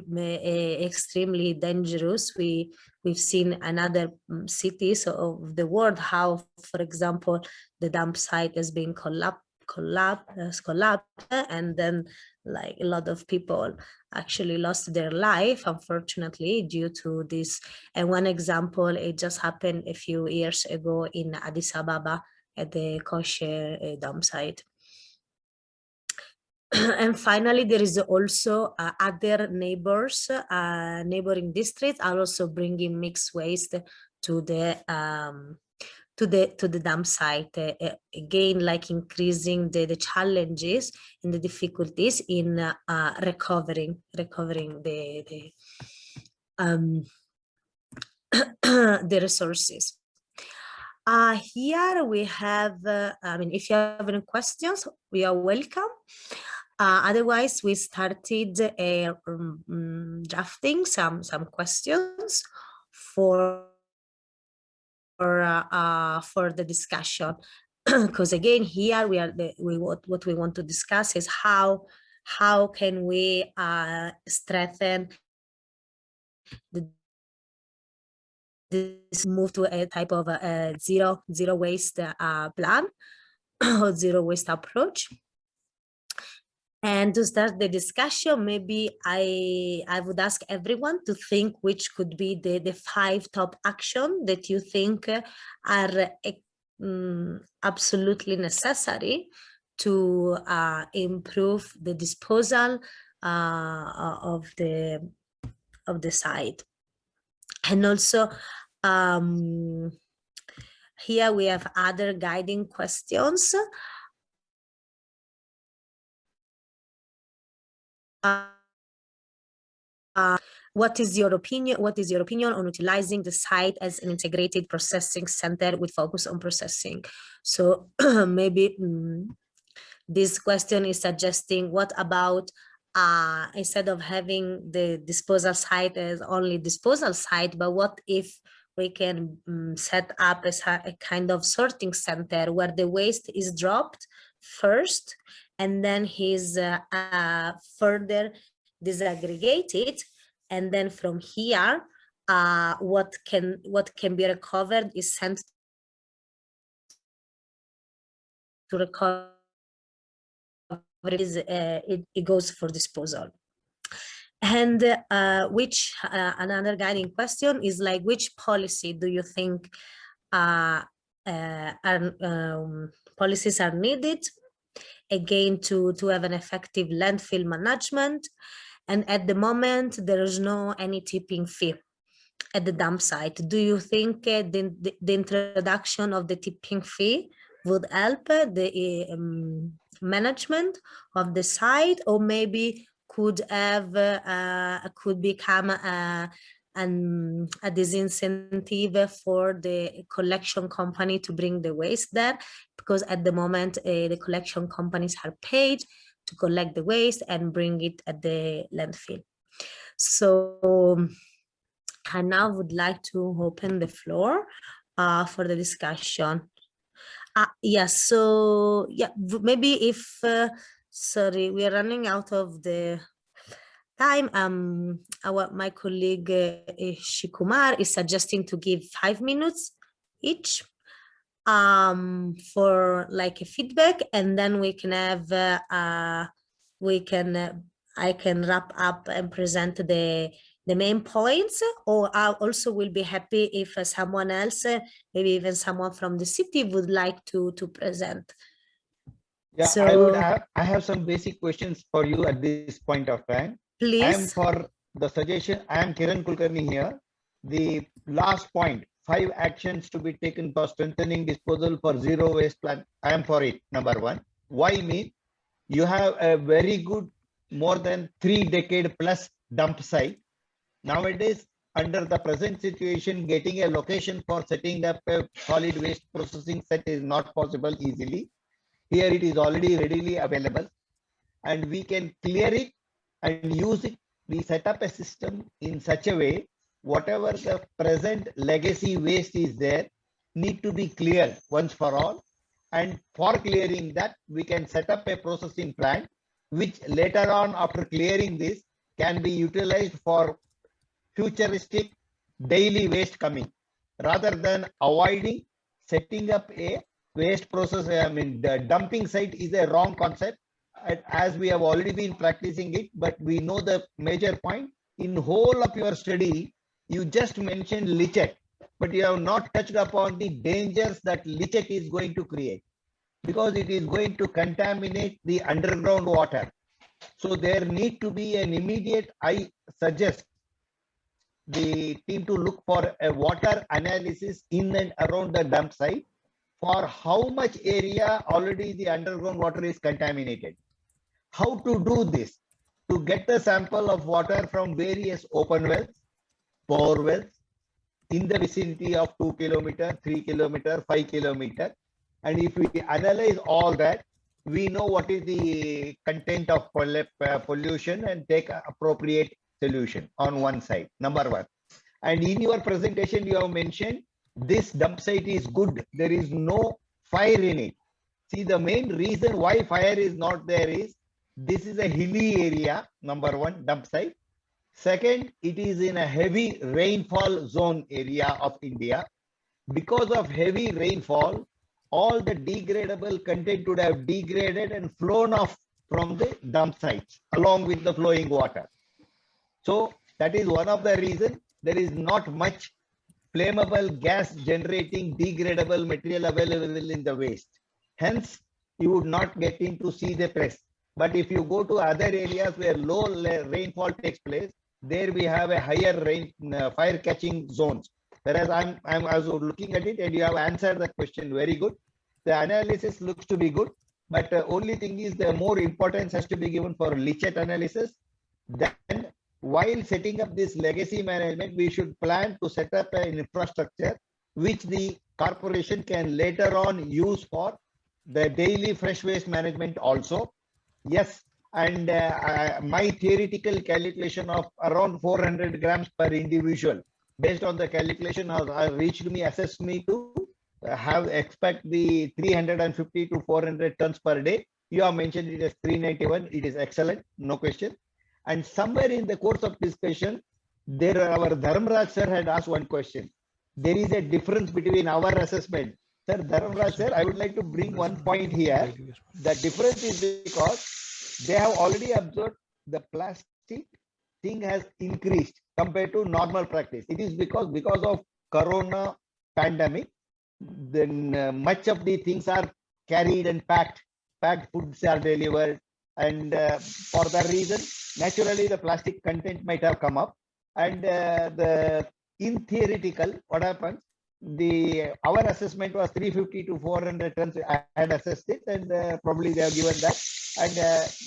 extremely dangerous. We've seen in other cities of the world how, for example, the dump site has been collapsed, and then like a lot of people actually lost their life, unfortunately, due to this. And one example, it just happened a few years ago in Addis Ababa at the Kosher dump site. And finally, there is also other neighboring districts are also bringing mixed waste to the dump site, again, like increasing the challenges and the difficulties in recovering the the resources. Here we have, if you have any questions, we are welcome. Otherwise, we started drafting some questions for the discussion, because again, here what we want to discuss is how can we strengthen this move to a type of zero waste plan or zero waste approach. And to start the discussion, maybe I would ask everyone to think which could be the 5 top actions that you think are absolutely necessary to improve the disposal of the site. And also here we have other guiding questions. What is your opinion on utilizing the site as an integrated processing center with focus on processing? So maybe this question is suggesting, what about instead of having the disposal site as only disposal site, but what if we can set up as a kind of sorting center where the waste is dropped first, and then he's further disaggregated, and then from here, what can be recovered is sent to recover. It goes for disposal. And which another guiding question is like, which policy do you think policies are needed again to have an effective landfill management? And at the moment, there is no any tipping fee at the dump site. Do you think the introduction of the tipping fee would help the management of the site, or maybe could become a disincentive for the collection company to bring the waste there? Because at the moment, the collection companies are paid to collect the waste and bring it at the landfill. So I now would like to open the floor for the discussion. Yes, so yeah, maybe if, sorry, we are running out of the time. My colleague Shikumar is suggesting to give 5 minutes each for like a feedback, and then we can have, I can wrap up and present the main points, or I also will be happy if someone else, maybe even someone from the city, would like to present. Yeah, So, I have some basic questions for you at this point of time. Please. I am for the suggestion. I am Kiran Kulkarni here. The last point, 5 actions to be taken for strengthening disposal for zero waste plan. I am for it, number 1. Why mean? You have a very good, more than 3-decade plus dump site. Nowadays, under the present situation, getting a location for setting up a solid waste processing set is not possible easily. Here it is already readily available, and we can clear it and use it. We set up a system in such a way, whatever the present legacy waste is there, need to be cleared once for all. And for clearing that, we can set up a processing plant, which later on, after clearing this, can be utilized for futuristic daily waste coming, rather than avoiding setting up a waste process. I mean, the dumping site is a wrong concept, as we have already been practicing it, but we know the major point. In whole of your study, you just mentioned leachate, but you have not touched upon the dangers that leachate is going to create, because it is going to contaminate the underground water. So there need to be an immediate, I suggest the team to look for a water analysis in and around the dump site for how much area already the underground water is contaminated. How to do this? To get the sample of water from various open wells, bore wells, in the vicinity of 2 kilometer, 3 kilometer, 5 kilometer. And if we analyze all that, we know what is the content of pollution and take appropriate solution on one side, number 1. And in your presentation, you have mentioned this dump site is good. There is no fire in it. See, the main reason why fire is not there is this is a hilly area, number 1, dump site. Second, it is in a heavy rainfall zone area of India. Because of heavy rainfall, all the degradable content would have degraded and flown off from the dump sites along with the flowing water. So that is one of the reasons there is not much flammable gas generating degradable material available in the waste. Hence, you would not get in to see the place. But if you go to other areas where low rainfall takes place, there we have a higher fire catching zones. Whereas I was looking at it, and you have answered the question very good. The analysis looks to be good, but only thing is the more importance has to be given for leachate analysis. Then, while setting up this legacy management, we should plan to set up an infrastructure which the corporation can later on use for the daily fresh waste management also. Yes, and my theoretical calculation of around 400 grams per individual, based on the calculation, reached me, assessed me to have expect the 350 to 400 tons per day. You have mentioned it as 391. It is excellent, no question. And somewhere in the course of discussion, our Dharmraj sir had asked one question. There is a difference between our assessment. Sir, Dharmraj sir, I would like to bring one point here. The difference is because they have already observed the plastic thing has increased compared to normal practice. It is because of Corona pandemic, then much of the things are carried and packed foods are delivered, and for that reason naturally the plastic content might have come up, and in theoretical what happens, our assessment was 350 to 400 tons. I had assessed it, and probably they have given that, and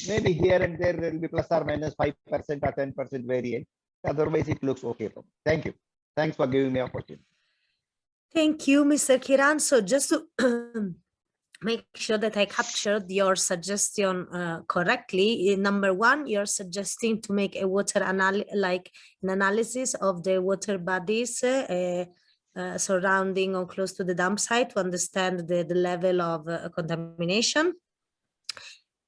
maybe here and there will be plus or minus 5% or 10% variant. Otherwise it looks okay. Thank you. Thanks for giving me an opportunity. Thank you, Mr. Kiran. So just to make sure that I captured your suggestion correctly. Number one, you're suggesting to make a water analysis of the water bodies surrounding or close to the dump site to understand the level of contamination.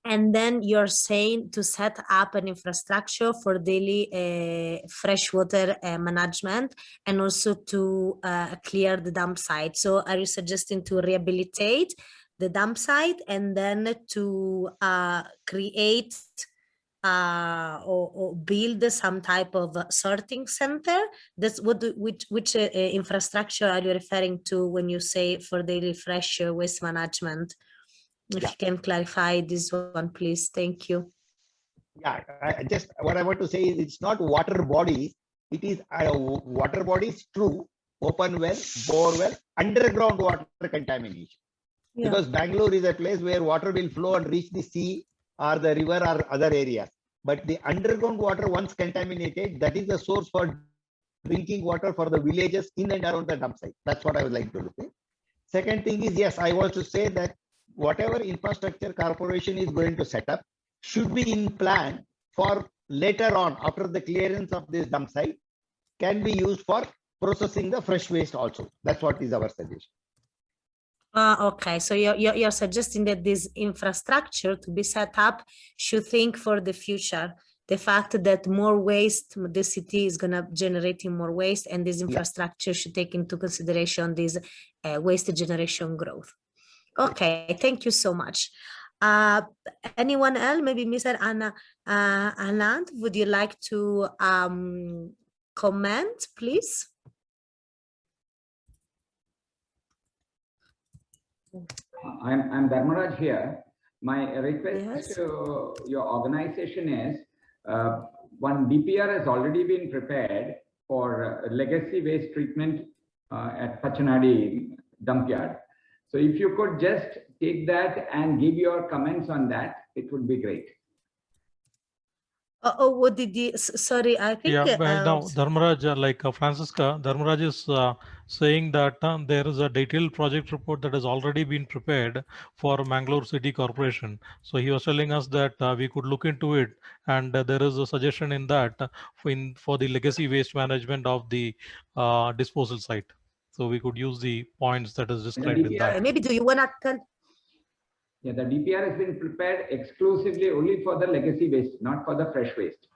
And then you're saying to set up an infrastructure for daily freshwater management, and also to clear the dump site. So are you suggesting to rehabilitate the dump site and then to create or build some type of sorting center? That's which infrastructure are you referring to when you say for daily fresh waste management? If you can clarify this one, please. Thank you. Yeah, what I want to say is it's not water bodies. It is water bodies, true, open well, bore well, underground water contamination. Yeah. Because Bangalore is a place where water will flow and reach the sea or the river or other areas. But the underground water, once contaminated, that is the source for drinking water for the villages in and around the dump site. That's what I would like to say. Second thing is, yes, I want to say that whatever infrastructure corporation is going to set up should be in plan for later on, after the clearance of this dump site, can be used for processing the fresh waste also. That's what is our suggestion. Okay, so you're suggesting that this infrastructure to be set up should think for the future. The fact that more waste, the city is going to generate more waste, and this infrastructure should take into consideration this waste generation growth. Okay, thank you so much. Anyone else? Maybe Mr. Anand, would you like to comment, please? I'm Dharmaraj here. My request to your organization is, one DPR has already been prepared for legacy waste treatment at Pachanadi dump yard. So if you could just take that and give your comments on that, it would be great. What did you, sorry, I think. Yeah, now Dharmaraj, like Francisca, Dharmaraj is saying that there is a detailed project report that has already been prepared for Mangaluru City Corporation. So he was telling us that we could look into it, and there is a suggestion in that for the legacy waste management of the disposal site. So we could use the points that is described in that. Maybe do you want to? Yeah, the DPR has been prepared exclusively only for the legacy waste, not for the fresh waste.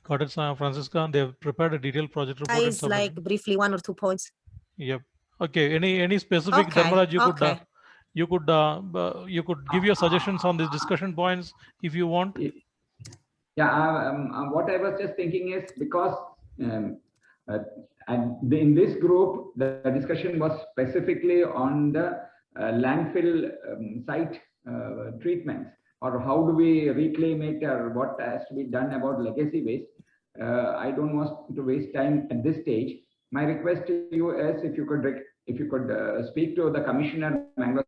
Got it, Francisca. They have prepared a detailed project report. It's like briefly 1 or 2 points. Yep. Okay. Any specific, okay. Dharmaraj, you could give your suggestions on these discussion points if you want. Yeah. What I was just thinking is, because in this group, the discussion was specifically on the landfill site treatments, or how do we reclaim it, or what has to be done about legacy waste. I don't want to waste time at this stage. My request to you is, if you could speak to the Commissioner, Mangalore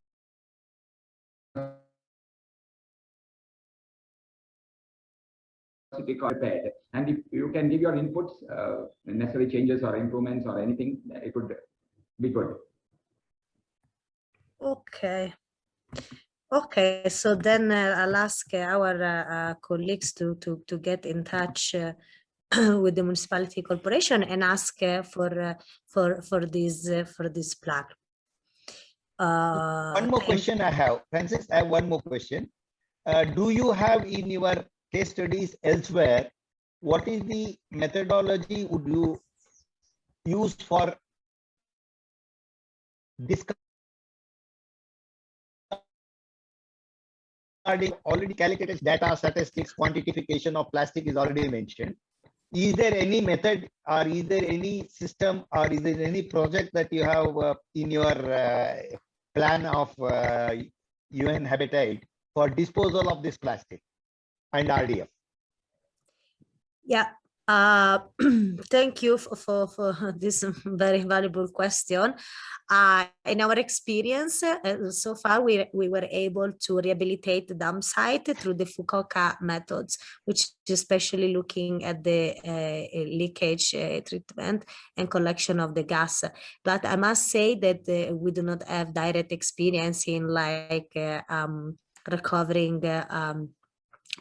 City Corporation, and if you can give your inputs, necessary changes or improvements or anything, it would be good. Okay. Okay, so then I'll ask our colleagues to get in touch with the municipality corporation and ask for this plan. One more question I have, Francis. I have one more question. Do you have in your case studies elsewhere, what is the methodology would you use for discarding already calculated data, statistics, quantification of plastic is already mentioned? Is there any method or is there any system or is there any project that you have in your plan of UN Habitat for disposal of this plastic and RDF? Yeah, thank you for this very valuable question. In our experience, so far, we were able to rehabilitate the dump site through the Fukuoka methods, which is especially looking at the leakage treatment and collection of the gas. But I must say that we do not have direct experience in like recovering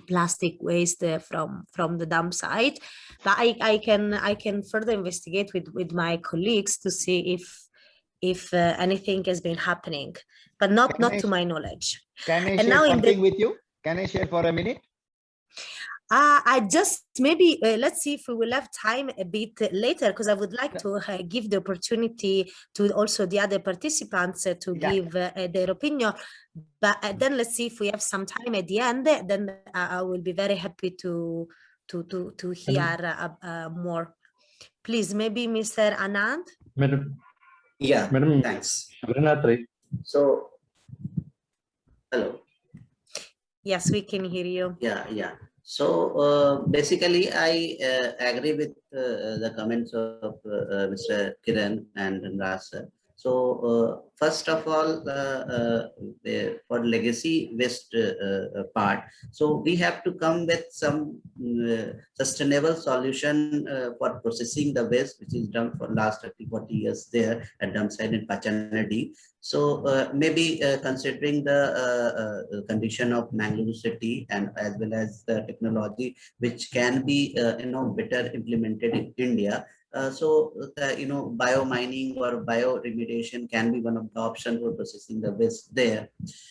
plastic waste from the dump site, but I can further investigate with my colleagues to see if anything has been happening, but not to my knowledge. Can I And share now something with you? Can I share for a minute? I just maybe let's see if we will have time a bit later, because I would like to give the opportunity to also the other participants to give their opinion. But then let's see if we have some time at the end. Then I will be very happy to hear more. Please, maybe Mr. Anand. Madam. Yeah. Madam, thanks. Abhinatri. So, hello. Yes, we can hear you. Yeah. So basically, I agree with the comments of Mr. Kiran and Ras. So first of all, for legacy waste part, so we have to come with some sustainable solution for processing the waste, which is done for last 30-40 years there at dump site in Pachanadi. So maybe considering the condition of Mangaluru city and as well as the technology which can be better implemented in India. So bio-mining or bio-remediation can be one of the options for processing the waste there.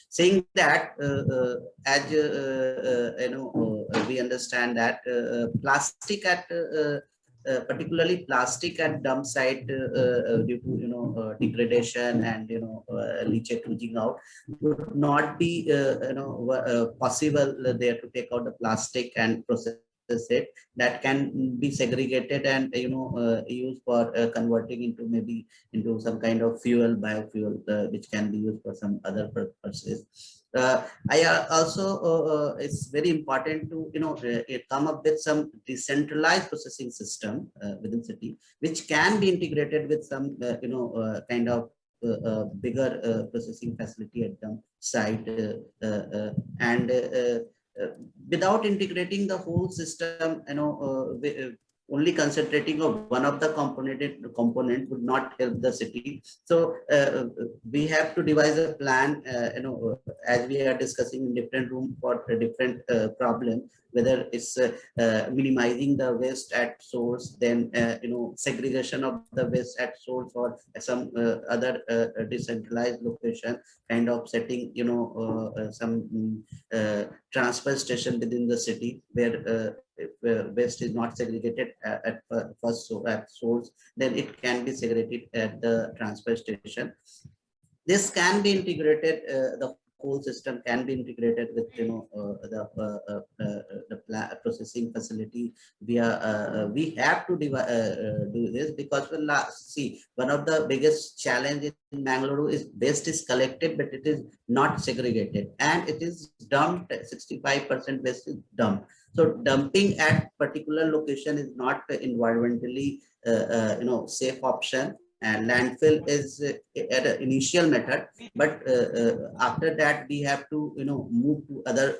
Saying that, as we understand that plastic at particularly plastic at dump site due to degradation and leachate oozing out would not be possible there to take out the plastic and process it. That can be segregated and used for converting into some kind of biofuel which can be used for some other purposes. I also it's very important to come up with some decentralized processing system within city which can be integrated with some kind of bigger processing facility at the site and without integrating the whole system, only concentrating on one of the component would not help the city. So we have to devise a plan, as we are discussing in different room for a different problem, whether it's minimizing the waste at source, then segregation of the waste at source or some other decentralized location, kind of setting some transfer station within the city where if waste is not segregated at first at source, then it can be segregated at the transfer station. This can be integrated, the whole system can be integrated with the processing facility. We have to do this because see, one of the biggest challenge in Mangaluru is waste is collected but it is not segregated and it is dumped. 65% waste is dumped. So dumping at particular location is not environmentally safe option. And landfill is at an initial method, but after that we have to move to other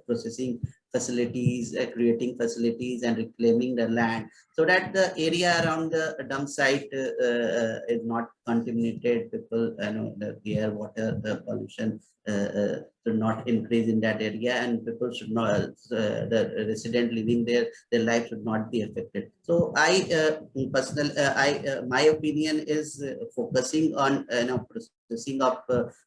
processing facilities, creating facilities and reclaiming the land so that the area around the dump site is not contaminated. People the air, water pollution should not increase in that area, and people should not, the resident living there, their life should not be affected. So my opinion is focusing on processing of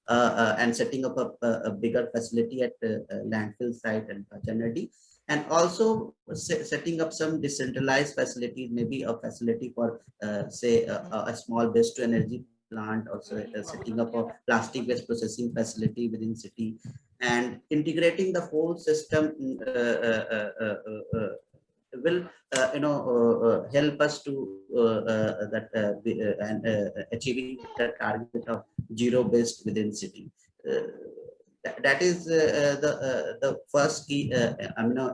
and setting up a bigger facility at landfill site and Pachanadi, and also setting up some decentralized facilities, maybe a facility for say a small waste to energy plant, also setting up a plastic waste processing facility within city, and integrating the whole system will help us to achieving the target of zero waste within city. That is the first key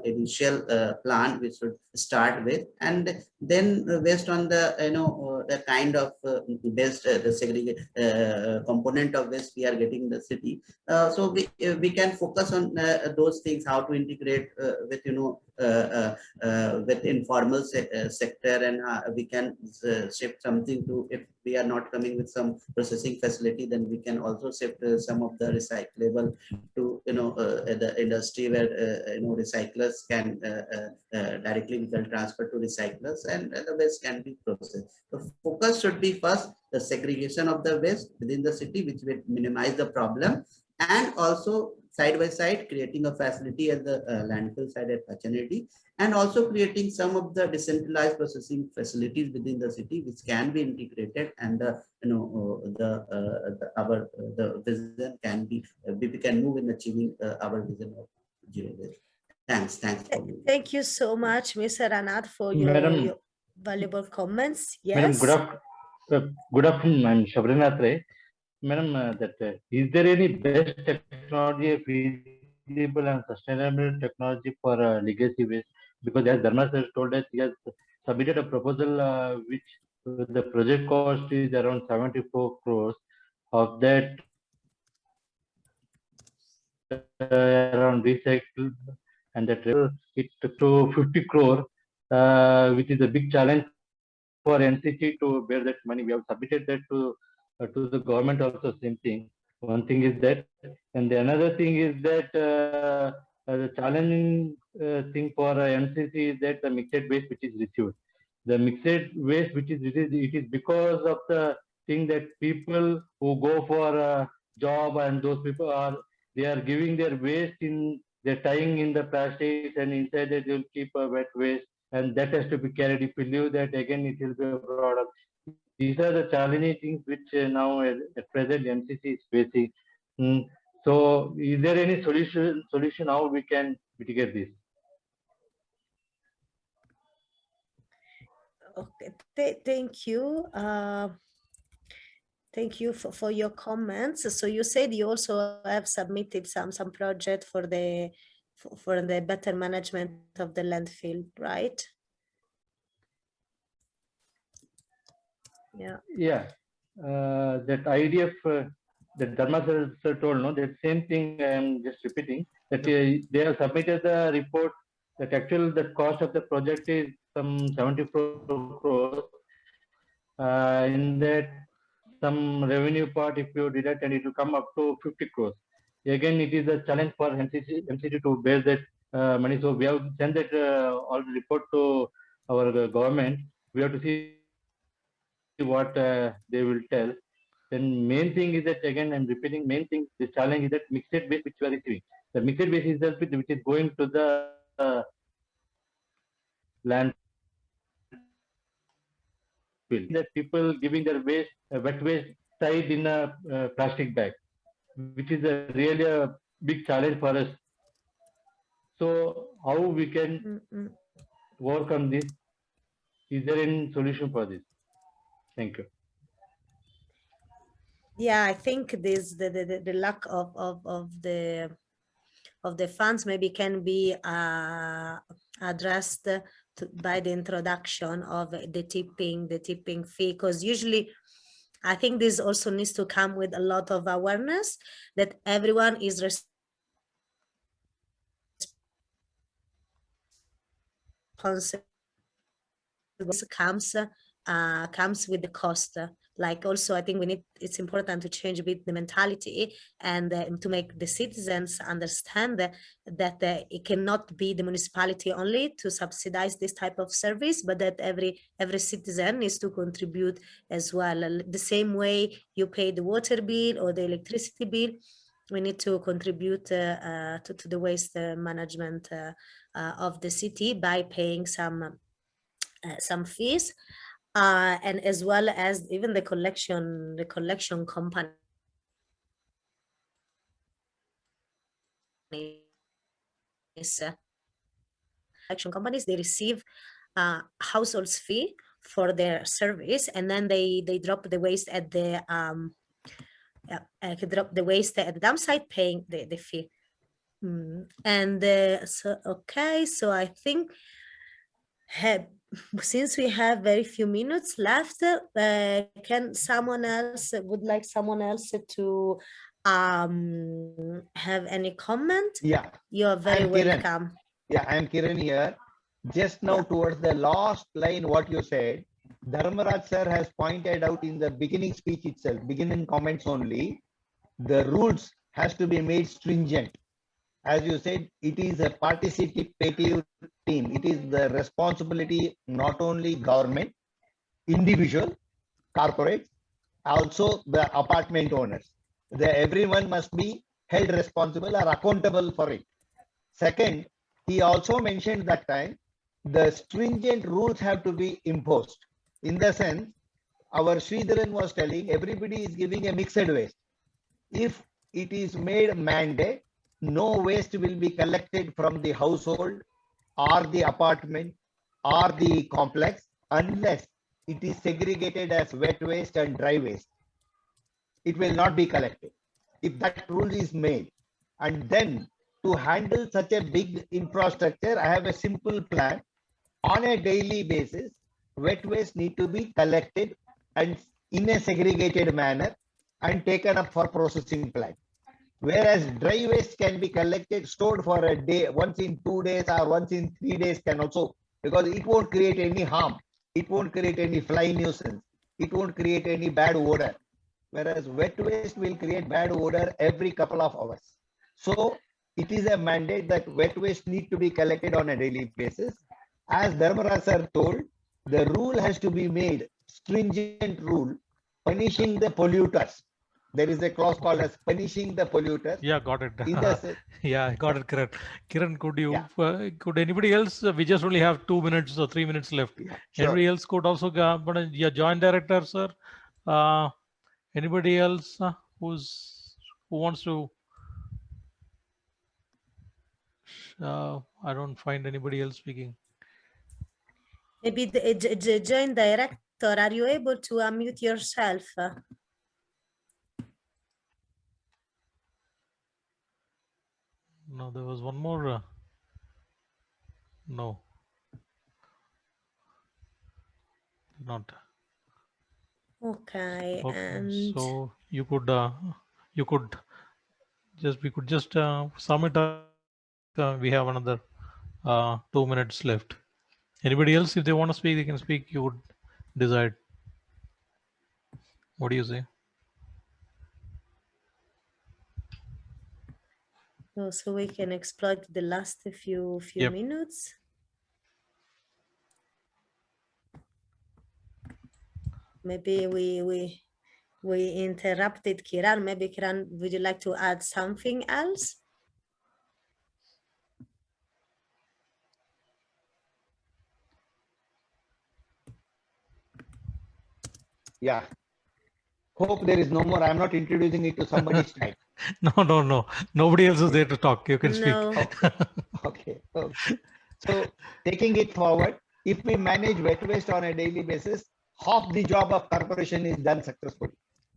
initial plan we should start with, and then based on the the kind of waste the segregate component of waste we are getting in the city, so we can focus on those things, how to integrate with with informal sector, and we can shift something to, if we are not coming with some processing facility, then we can also shift some of the recyclable to the industry where recyclers can directly we can transfer to recyclers, and the waste can be processed. The focus should be first the segregation of the waste within the city, which will minimize the problem, and also side by side creating a facility at the landfill side at Pachanadi, and also creating some of the decentralized processing facilities within the city which can be integrated, and the vision can be we can move in achieving our vision of zero waste. Thanks. Thank you so much, Mr. Anand, for your valuable comments. Yes. Madam, good afternoon. I'm Shabrinath Ray. Madam, is there any best technology, feasible and sustainable technology for legacy waste? Because as Dharma sir told us, he has submitted a proposal which the project cost is around 74 crores. Of that, around recycled, and that it to 50 crore, which is a big challenge for NCT to bear that money. We have submitted that to the government also, same thing. One thing is that, and the another thing is that the challenging thing for NCC is that the mixed waste which is received. The mixed waste which is received, it is because of the thing that people who go for a job, and those people they are giving their waste in, they're tying in the plastics, and inside that they'll keep a wet waste, and that has to be carried. If you leave that, again it will be a product. These are the challenging things which now at present MCC is facing. So is there any solution how we can mitigate this? Okay, thank you. Thank you for your comments. So you said you also have submitted some project for the better management of the landfill, right? Yeah. Yeah. That IDF that Dharma sir told, no, that same thing I am just repeating, that they have submitted the report that actual the cost of the project is some 74 crores. In that, some revenue part, if you deduct, and it will come up to 50 crores. Again, it is a challenge for MCT to bear that money. So we have sent that all report to our government. We have to see what they will tell. Then main thing is that, again I'm repeating, main thing, the challenge is that mixed waste which we are receiving. The mixed waste is the which is going to the landfill. That people giving their waste, wet waste, tied in a plastic bag, which is really a big challenge for us. So how we can work on this? Is there any solution for this? Thank you. Yeah, I think this the lack of the funds maybe can be addressed by the introduction of the tipping fee, because usually I think this also needs to come with a lot of awareness that everyone is responsible comes comes with the cost. Like also, I think it's important to change a bit the mentality and to make the citizens understand that it cannot be the municipality only to subsidize this type of service, but that every citizen needs to contribute as well. The same way you pay the water bill or the electricity bill, we need to contribute to the waste management of the city by paying some fees. And as well as even the collection companies. Collection companies, they receive households fee for their service, and then they drop the waste at the drop the waste at the dump site, paying the fee. And so I think since we have very few minutes left, would someone else to have any comment? Yeah. You are very welcome. Yeah, I am Kiran here. Just now towards the last line, what you said, Dharmaraj sir has pointed out in the beginning speech itself, beginning comments only, the rules has to be made stringent. As you said, it is a participative team. It is the responsibility not only government, individual, corporate, also the apartment owners. Everyone must be held responsible or accountable for it. Second, he also mentioned that time the stringent rules have to be imposed. In the sense, our Sridharan was telling everybody is giving a mixed waste. If it is made mandate, no waste will be collected from the household or the apartment or the complex unless it is segregated as wet waste and dry waste. It will not be collected if that rule is made. And then to handle such a big infrastructure, I have a simple plan. On a daily basis, wet waste need to be collected and in a segregated manner and taken up for processing plant. Whereas dry waste can be collected, stored for a day, once in 2 days or once in 3 days can also, because it won't create any harm. It won't create any fly nuisance. It won't create any bad odor. Whereas wet waste will create bad odor every couple of hours. So it is a mandate that wet waste need to be collected on a daily basis. As Dharmaraj sir told, the rule has to be made, stringent rule, punishing the polluters. There is a clause called as punishing the polluters. Yeah, got it. Yeah, I got it correct. Kiran, could you, could anybody else, we just only have 2 minutes or 3 minutes left. Sure. Anybody else could also, yeah, joint director, sir. Anybody else who wants to, I don't find anybody else speaking. Maybe the joint director, are you able to unmute yourself? No, there was one more. No, not. Okay, and so you could just sum it up. We have another 2 minutes left. Anybody else, if they want to speak, they can speak. You would decide. What do you say? So we can exploit the last few minutes. Maybe we interrupted Kiran. Maybe Kiran, would you like to add something else? Yeah. Hope there is no more. I'm not introducing it to somebody's time. No. Nobody else is there to talk. You can speak. Okay. So taking it forward, if we manage wet waste on a daily basis, half the job of corporation is done successfully.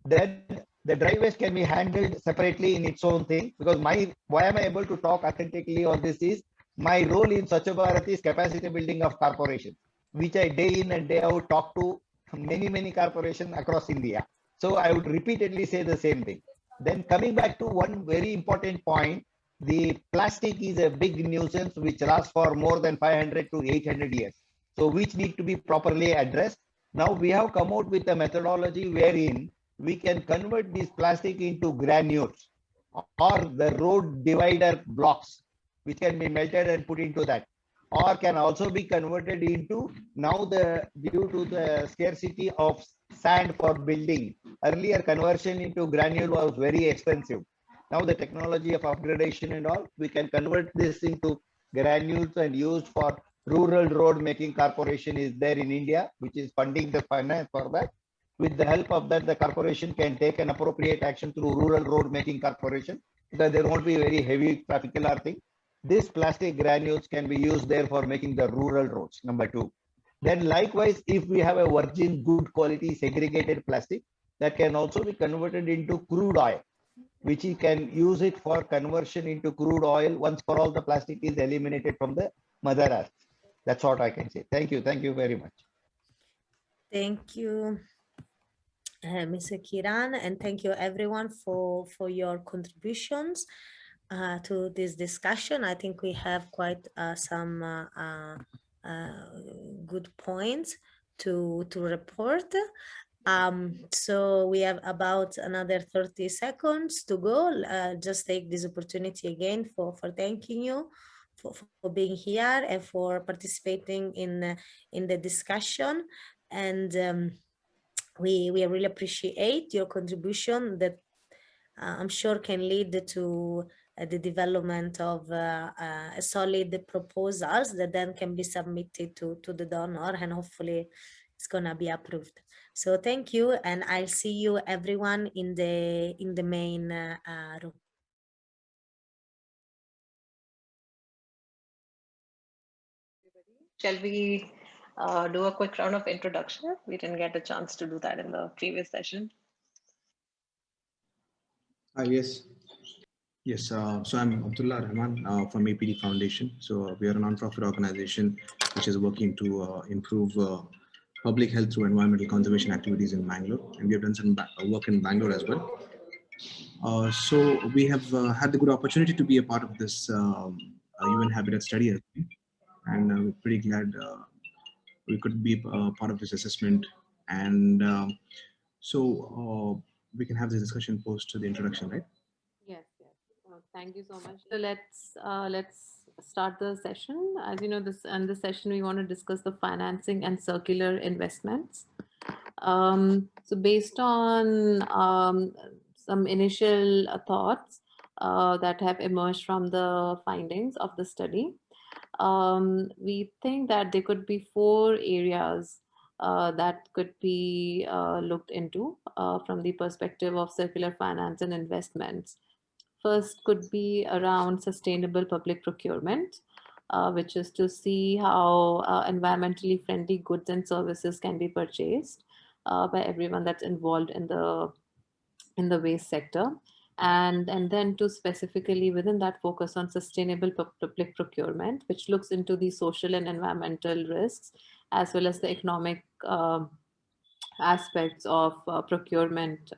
Then the dry waste can be handled separately in its own thing, because why am I able to talk authentically on this is my role in Swachh Bharat is capacity building of corporations, which I day in and day out talk to many corporations across India. So I would repeatedly say the same thing. Then coming back to one very important point, the plastic is a big nuisance which lasts for more than 500 to 800 years. So which need to be properly addressed. Now we have come out with a methodology wherein we can convert this plastic into granules or the road divider blocks, which can be melted and put into that, or can also be converted into now due to the scarcity of sand for building. Earlier conversion into granule was very expensive. Now the technology of upgradation and all, we can convert this into granules and used for rural road making corporation is there in India, which is funding the finance for that. With the help of that, the corporation can take an appropriate action through rural road making corporation, because there won't be very heavy trafficular thing. This plastic granules can be used there for making the rural roads, number two. Then likewise, if we have a virgin good quality segregated plastic, that can also be converted into crude oil, which you can use it for conversion into crude oil once for all the plastic is eliminated from the mother earth. That's what I can say. Thank you. Thank you very much. Thank you, Mr. Kiran, and thank you everyone for your contributions to this discussion. I think we have quite some good points to report. So we have about another 30 seconds to go. Just take this opportunity again for thanking you for being here and for participating in the discussion. And we really appreciate your contribution that I'm sure can lead to the development of solid proposals that then can be submitted to the donor, and hopefully it's gonna be approved. So thank you, and I'll see you everyone in the main room. Shall we do a quick round of introduction? We didn't get a chance to do that in the previous session. Yes. Yes, so I'm Abdullah Rahman from APD Foundation. So we are a non-profit organization which is working to improve public health through environmental conservation activities in Mangalore, and we have done some work in Bangalore as well. So we have had the good opportunity to be a part of this UN Habitat study, and we're pretty glad we could be part of this assessment. And so we can have this discussion post the introduction, right? Yes, yes. Thank you so much. So let's start the session. As you know, in this session we want to discuss the financing and circular investments. So based on some initial thoughts that have emerged from the findings of the study, we think that there could be 4 areas that could be looked into from the perspective of circular finance and investments. First could be around sustainable public procurement, which is to see how environmentally friendly goods and services can be purchased by everyone that's involved in the waste sector. And then to specifically within that focus on sustainable public procurement, which looks into the social and environmental risks, as well as the economic aspects of procurement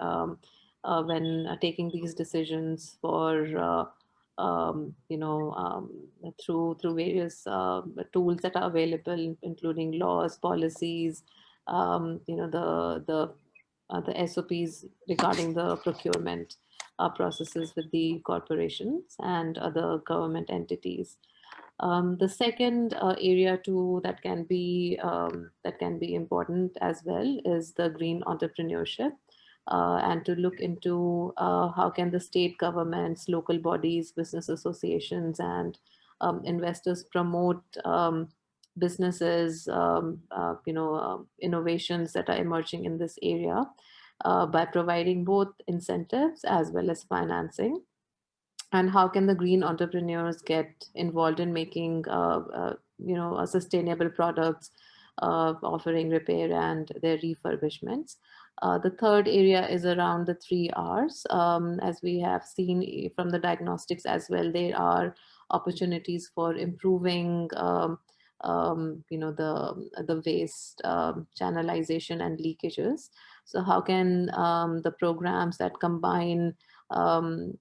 when taking these decisions for through various tools that are available, including laws, policies, the SOPs regarding the procurement processes with the corporations and other government entities. The second area too that can be important as well is the green entrepreneurship, and to look into how can the state governments, local bodies, business associations, and investors promote businesses, innovations that are emerging in this area by providing both incentives as well as financing. And how can the green entrepreneurs get involved in making sustainable products, offering repair and their refurbishments. The third area is around the 3 Rs. As we have seen from the diagnostics as well, there are opportunities for improving the waste channelization and leakages. So how can the programs that combine the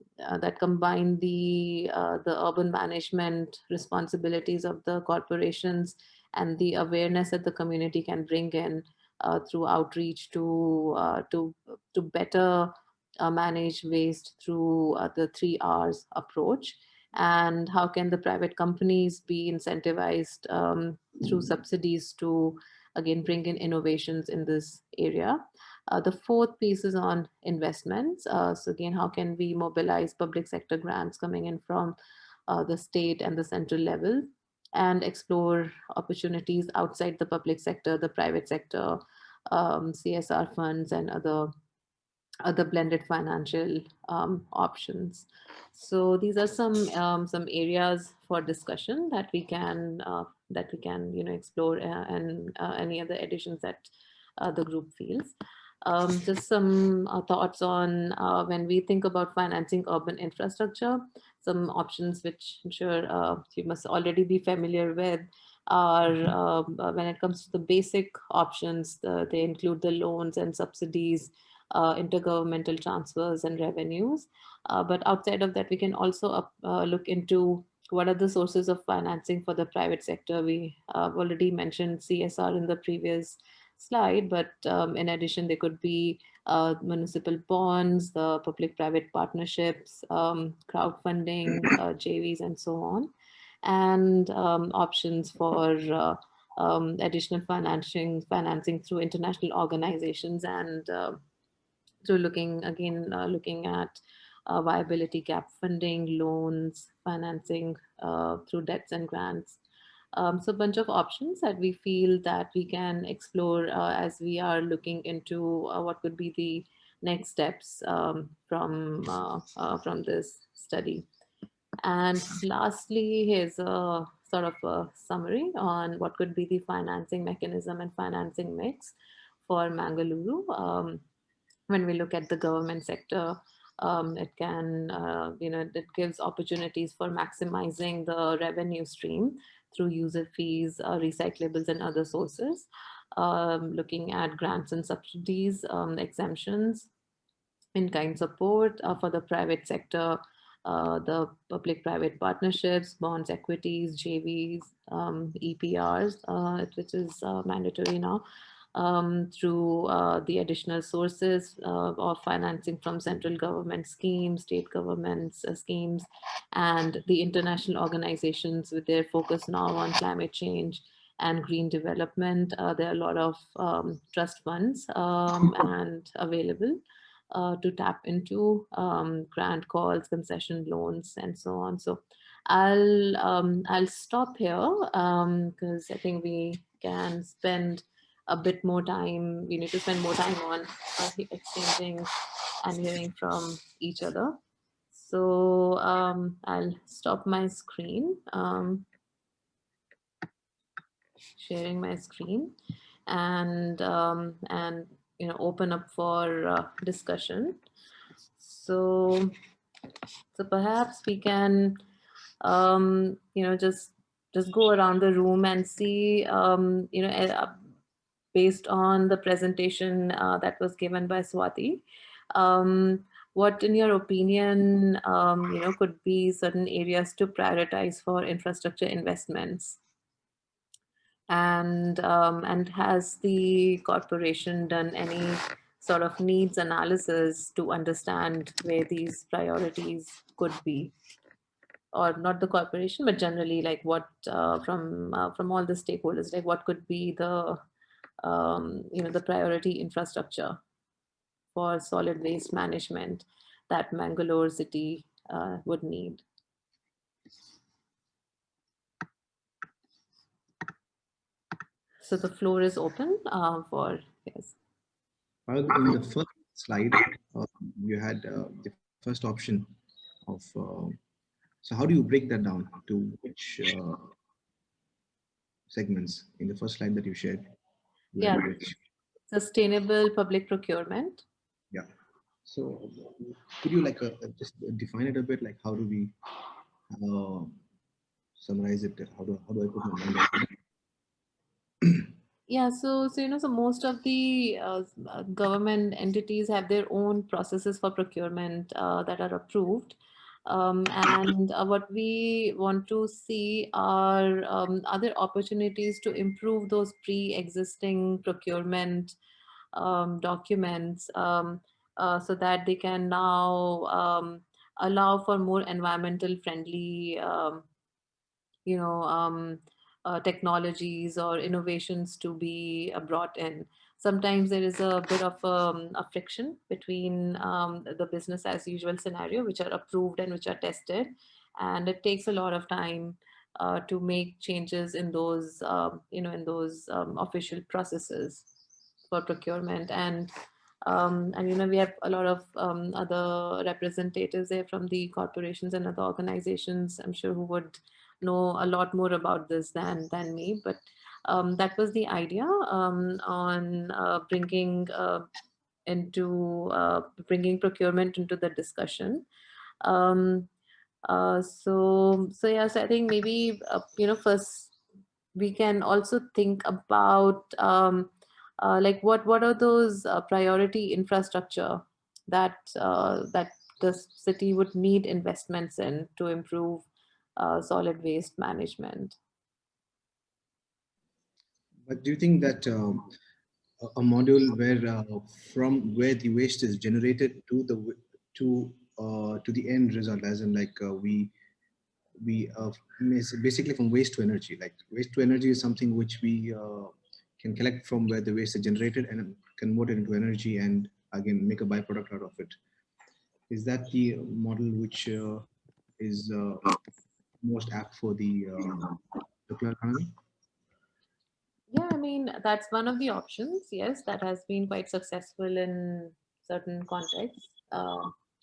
urban management responsibilities of the corporations and the awareness that the community can bring in through outreach to better manage waste through the 3 Rs approach? And how can the private companies be incentivized through subsidies to, again, bring in innovations in this area? The fourth piece is on investments. So again, how can we mobilize public sector grants coming in from the state and the central level and explore opportunities outside the public sector, the private sector, CSR funds and other blended financial options. So these are some areas for discussion that we can explore, and any other additions that the group feels. Just some thoughts on when we think about financing urban infrastructure, some options which I'm sure you must already be familiar with are when it comes to the basic options, they include the loans and subsidies, intergovernmental transfers and revenues. But outside of that, we can also look into what are the sources of financing for the private sector. We already mentioned CSR in the previous slide, but in addition, there could be municipal bonds, the public-private partnerships, crowdfunding, JVs, and so on, and options for additional financing through international organizations and through looking at viability gap funding, loans, financing through debts and grants. So a bunch of options that we feel that we can explore as we are looking into what could be the next steps from this study. And lastly, here's a sort of a summary on what could be the financing mechanism and financing mix for Mangaluru. When we look at the government sector, it can, it gives opportunities for maximizing the revenue stream through user fees, recyclables, and other sources. Looking at grants and subsidies, exemptions, in-kind support for the private sector, the public-private partnerships, bonds, equities, JVs, EPRs, which is mandatory now, through the additional sources of financing from central government schemes, state governments schemes, and the international organizations with their focus now on climate change and green development. There are a lot of trust funds and available to tap into grant calls, concession loans, and so on. So I'll stop here because I think we can spend a bit more time. We need to spend more time on exchanging and hearing from each other. So I'll stop my screen, sharing my screen, and open up for discussion. So perhaps we can just go around the room and see based on the presentation that was given by Swati, what in your opinion could be certain areas to prioritize for infrastructure investments? And has the corporation done any sort of needs analysis to understand where these priorities could be? Or not the corporation, but generally, like what from all the stakeholders, like what could be the the priority infrastructure for solid waste management that Mangalore City would need? So the floor is open for yes. In the first slide, you had the first option of. So how do you break that down to which segments in the first slide that you shared? Yeah, sustainable public procurement. Yeah. So could you just define it a bit? Like how do we summarize it? How do I put my mind on it? Yeah, so most of the government entities have their own processes for procurement that are approved. And what we want to see are other opportunities to improve those pre-existing procurement documents so that they can now allow for more environmental friendly technologies or innovations to be brought in. Sometimes there is a bit of a friction between the business as usual scenario, which are approved and which are tested, and it takes a lot of time to make changes in those official processes for procurement. And we have a lot of other representatives there from the corporations and other organizations, I'm sure, who would know a lot more about this than me. But that was the idea on bringing procurement into the discussion. So I think maybe first we can also think about like what are those priority infrastructure that the city would need investments in to improve solid waste management. But do you think that a module where from where the waste is generated to the end result, as in like we basically from waste to energy, like waste to energy is something which we can collect from where the waste is generated and convert it into energy and again make a byproduct out of it. Is that the model which is most apt for the circular economy? Yeah, I mean, that's one of the options. Yes, that has been quite successful in certain contexts.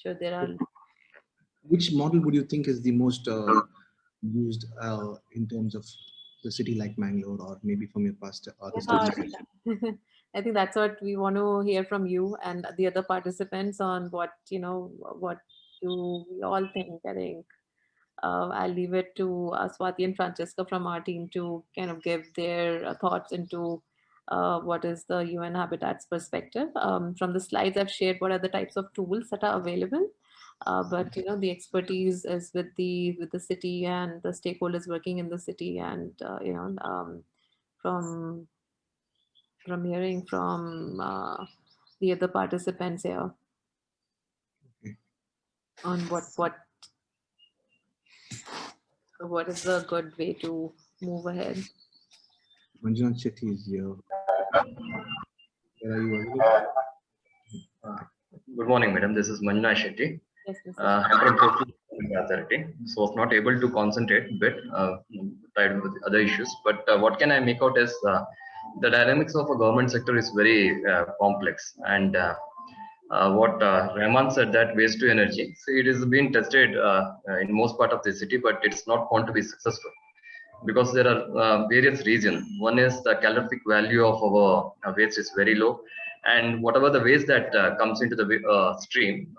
Sure, there are. Which model would you think is the most used in terms of the city like Mangalore, or maybe from your past other studies? I think that's what we want to hear from you and the other participants on what what do we all think. I think I'll leave it to Swati and Francesca from our team to kind of give their thoughts into what is the UN Habitat's perspective. From the slides I've shared, what are the types of tools that are available? But the expertise is with the city and the stakeholders working in the city, and from hearing from the other participants here on what is a good way to move ahead. Manjunath Shetty is here. Where are you available? Good morning, madam. This is Manjunath Shetty. Yes, I'm from Coastal Authority, so I was not able to concentrate a bit, tied with other issues. But what can I make out is the dynamics of a government sector is very complex. And what Rahman said, that waste to energy, so it is being tested in most part of the city, but it's not going to be successful because there are various reasons. One is the calorific value of our waste is very low, and whatever the waste that comes into the stream,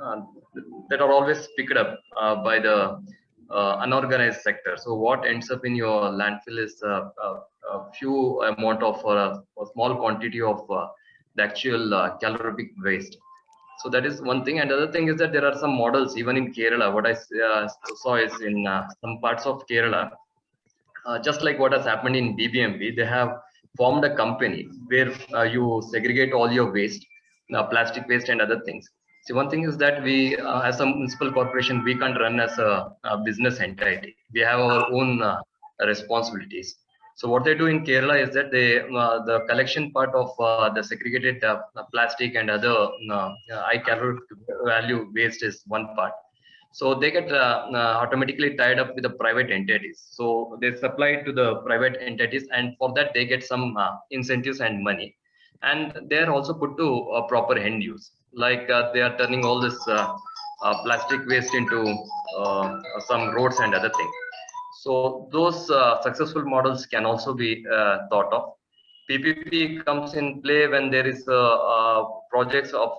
that are always picked up by the unorganized sector. So what ends up in your landfill is a few amount of a small quantity of the actual calorific waste. So that is one thing. And the other thing is that there are some models even in Kerala. What I saw is in some parts of Kerala, just like what has happened in BBMP, they have formed a company where you segregate all your waste, plastic waste and other things. So one thing is that we, as a municipal corporation, we can't run as a business entity. We have our own responsibilities. So what they do in Kerala is that they, the collection part of the segregated plastic and other high calorific value waste is one part. So they get automatically tied up with the private entities. So they supply it to the private entities, and for that they get some incentives and money. And they are also put to proper end use. Like they are turning all this plastic waste into some roads and other things. So those successful models can also be thought of. PPP comes in play when there is projects of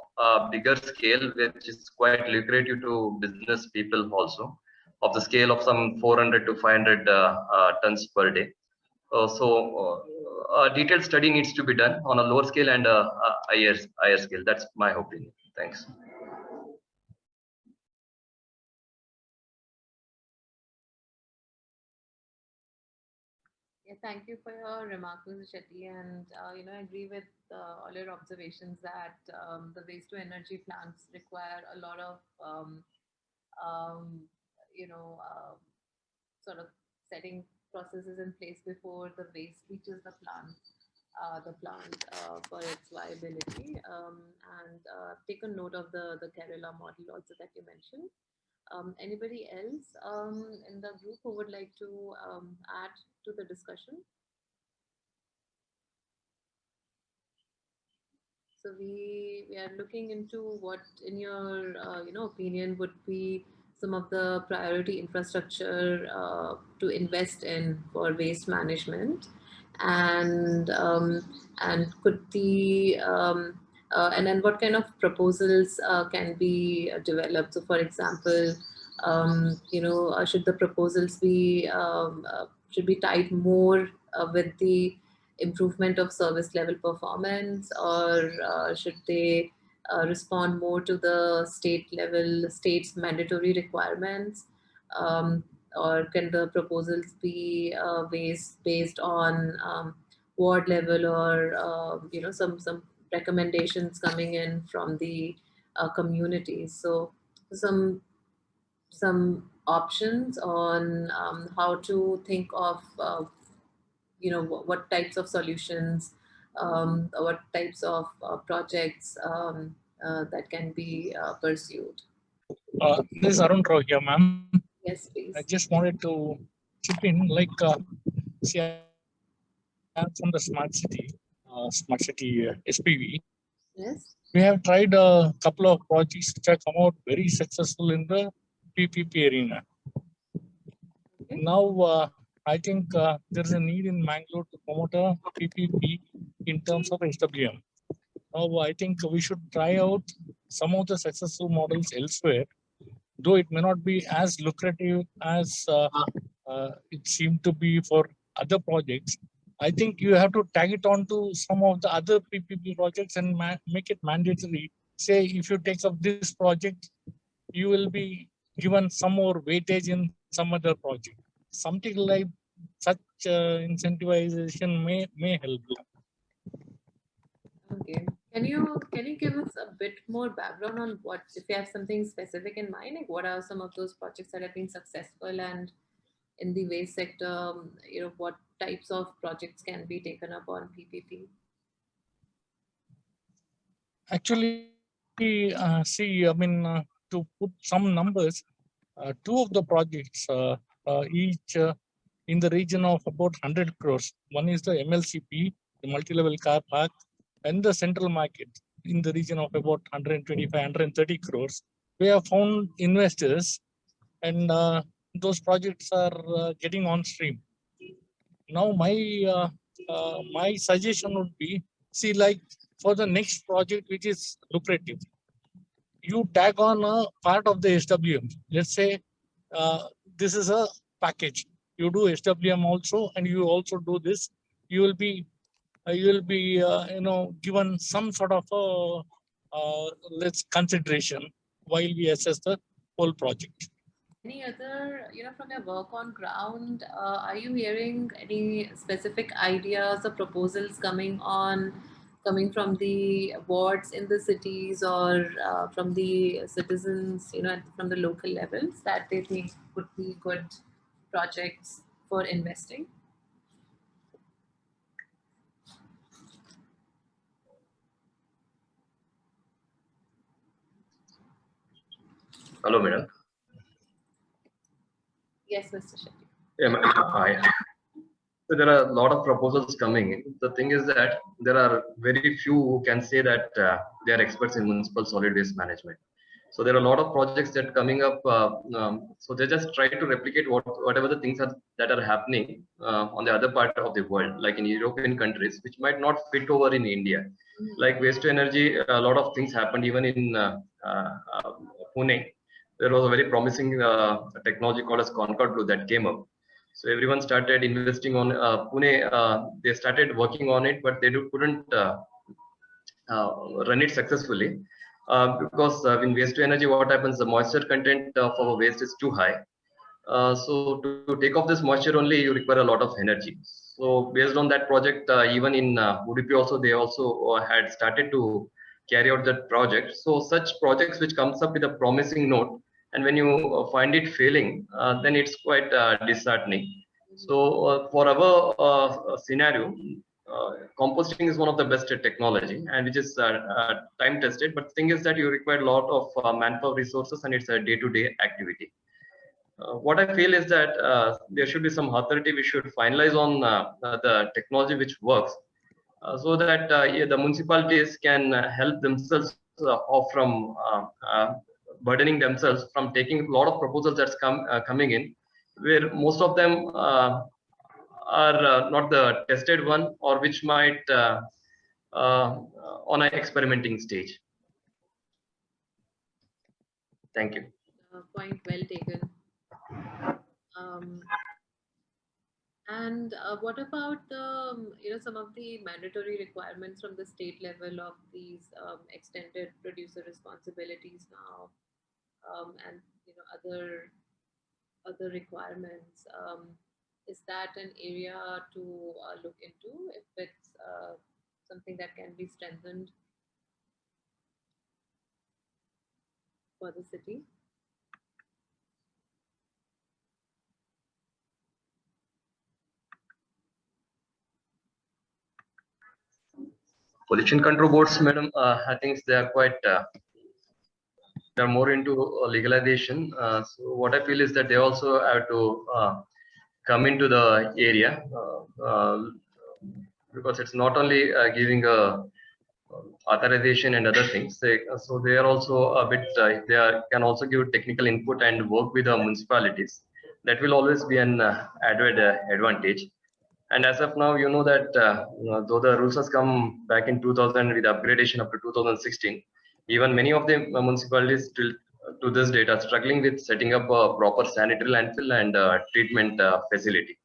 bigger scale, which is quite lucrative to business people also, of the scale of some 400 to 500 tons per day. So a detailed study needs to be done on a lower scale and a higher scale. That's my opinion. Thanks. Thank you for your remarks, Mr. Shetty, and I agree with all your observations that the waste to energy plants require a lot of um, you know sort of setting processes in place before the waste reaches the plant for its viability. And take a note of the Kerala model also that you mentioned. Anybody else in the group who would like to add to the discussion? So we are looking into what, in your opinion, would be some of the priority infrastructure to invest in for waste management, and could the and then what kind of proposals can be developed. So, for example, should the proposals be should be tied more with the improvement of service level performance, or should they respond more to the state's mandatory requirements, or can the proposals be based on ward level, or some recommendations coming in from the communities? So some options on how to think of what types of solutions, what types of projects that can be pursued. This is Arun Rao here, ma'am. Yes, please. I just wanted to chip in, see, I'm from the smart city SPV. Yes. We have tried a couple of projects which have come out very successful in the PPP arena. Okay. Now, I think there is a need in Mangalore to promote a PPP in terms of SWM. Now, I think we should try out some of the successful models elsewhere, though it may not be as lucrative as it seemed to be for other projects. I think you have to tag it on to some of the other PPP projects and make it mandatory. Say, if you take up this project, you will be given some more weightage in some other project. Something like such incentivization may help you. Okay. Can you give us a bit more background on what, if you have something specific in mind, like what are some of those projects that have been successful, and in the waste sector, what types of projects can be taken up on PPP? Actually, see, I mean, to put some numbers, two of the projects, each in the region of about 100 crores. One is the MLCP, the multi-level car park, and the central market in the region of about 125, 130 crores. We have found investors, and those projects are getting on stream. Now, my suggestion would be, see, like for the next project which is lucrative, you tag on a part of the SWM. Let's say this is a package. You do SWM also, and you also do this. You will be given some sort of let's consideration while we assess the whole project. Any other, from your work on ground, are you hearing any specific ideas or proposals coming from the wards in the cities, or from the citizens, from the local levels, that they think would be good projects for investing? Hello, madam. Yes, Mr. Shetty. Yeah, hi. So there are a lot of proposals coming in. The thing is that there are very few who can say that they are experts in municipal solid waste management. So there are a lot of projects that are coming up. So they just try to replicate whatever the things that are happening on the other part of the world, like in European countries, which might not fit over in India. Like waste to energy, a lot of things happened even in Pune. There was a very promising technology called as Concord Blue that came up. So everyone started investing on Pune. They started working on it, but they couldn't run it successfully because in waste to energy, what happens? The moisture content of our waste is too high, So to take off this moisture only, you require a lot of energy. So based on that project, even in Udupi also, they also had started to carry out that project. So such projects which comes up with a promising note, and when you find it failing, then it's quite disheartening. So for our scenario, composting is one of the best technology and which is time tested. But the thing is that you require a lot of manpower resources and it's a day-to-day activity. What I feel is that there should be some authority we should finalize on the technology which works so that yeah, the municipalities can help themselves off from burdening themselves from taking a lot of proposals that's coming in, where most of them are not the tested one or which might on an experimenting stage. Thank you. Point well taken. And what about the, some of the mandatory requirements from the state level of these extended producer responsibilities now, and other requirements? Is that an area to look into if it's something that can be strengthened for the city? Pollution control boards, madam, I think they are quite they're more into legalization. So what I feel is that they also have to come into the area because it's not only giving a authorization and other things. So they are also a bit. Can also give technical input and work with the municipalities. That will always be an added advantage. And as of now, you know that though the rules has come back in 2000 with upgradation up to 2016, even many of the municipalities still to this date are struggling with setting up a proper sanitary landfill and treatment facility.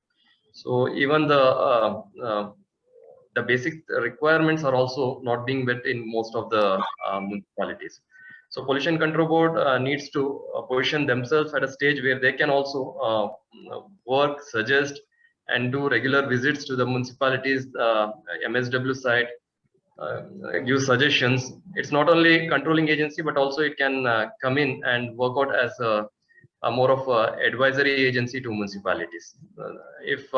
So even the basic requirements are also not being met in most of the municipalities. So pollution control board needs to position themselves at a stage where they can also work, suggest, and do regular visits to the municipalities, MSW side, give suggestions. It's not only controlling agency, but also it can come in and work out as a more of a advisory agency to municipalities. If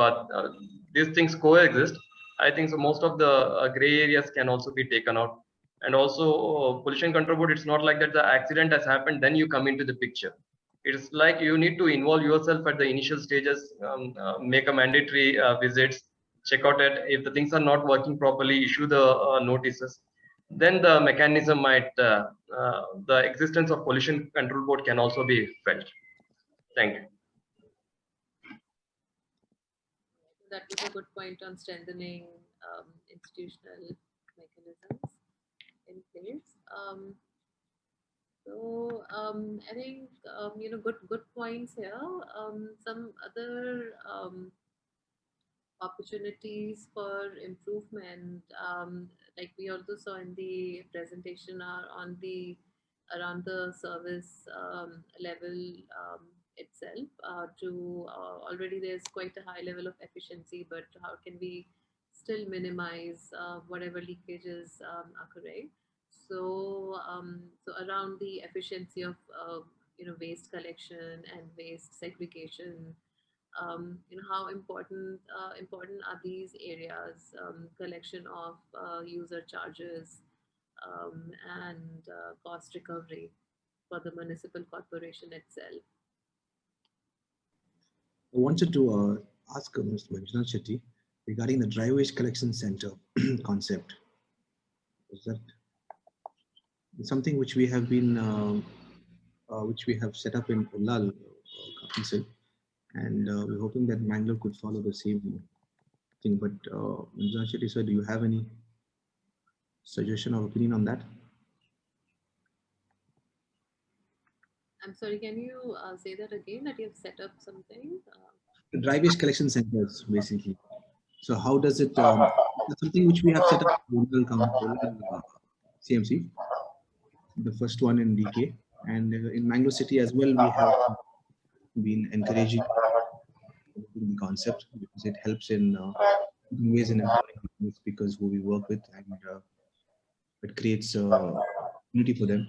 these things coexist, I think so most of the gray areas can also be taken out. And also pollution control board, it's not like that the accident has happened, then you come into the picture. It's like you need to involve yourself at the initial stages, make a mandatory visits, check out it. If the things are not working properly, issue the notices. Then the mechanism might, the existence of pollution control board can also be felt. Thank you. That was a good point on strengthening institutional mechanisms in place. I think good points here. Some other opportunities for improvement, like we also saw in the presentation, are on the around the service level itself. Already there's quite a high level of efficiency, but how can we still minimize whatever leakages occurring? So around the efficiency of waste collection and waste segregation, how important are these areas? Collection of user charges and cost recovery for the municipal corporation itself. I wanted to ask Mr. Manjunath Shetty regarding the dry waste collection center concept. Is that something which we have been, which we have set up in Ullal Council, and we're hoping that Mangalore could follow the same thing. But Manjunath Shetty sir, do you have any suggestion or opinion on that? I'm sorry, can you say that again, that you have set up something? Dry waste collection centers, basically. So how does it, something which we have set up in CMC, the first one in DK, and in Mangalore City as well, been encouraging the concept because it helps in ways in empowering the speakers who we work with, and it creates unity for them.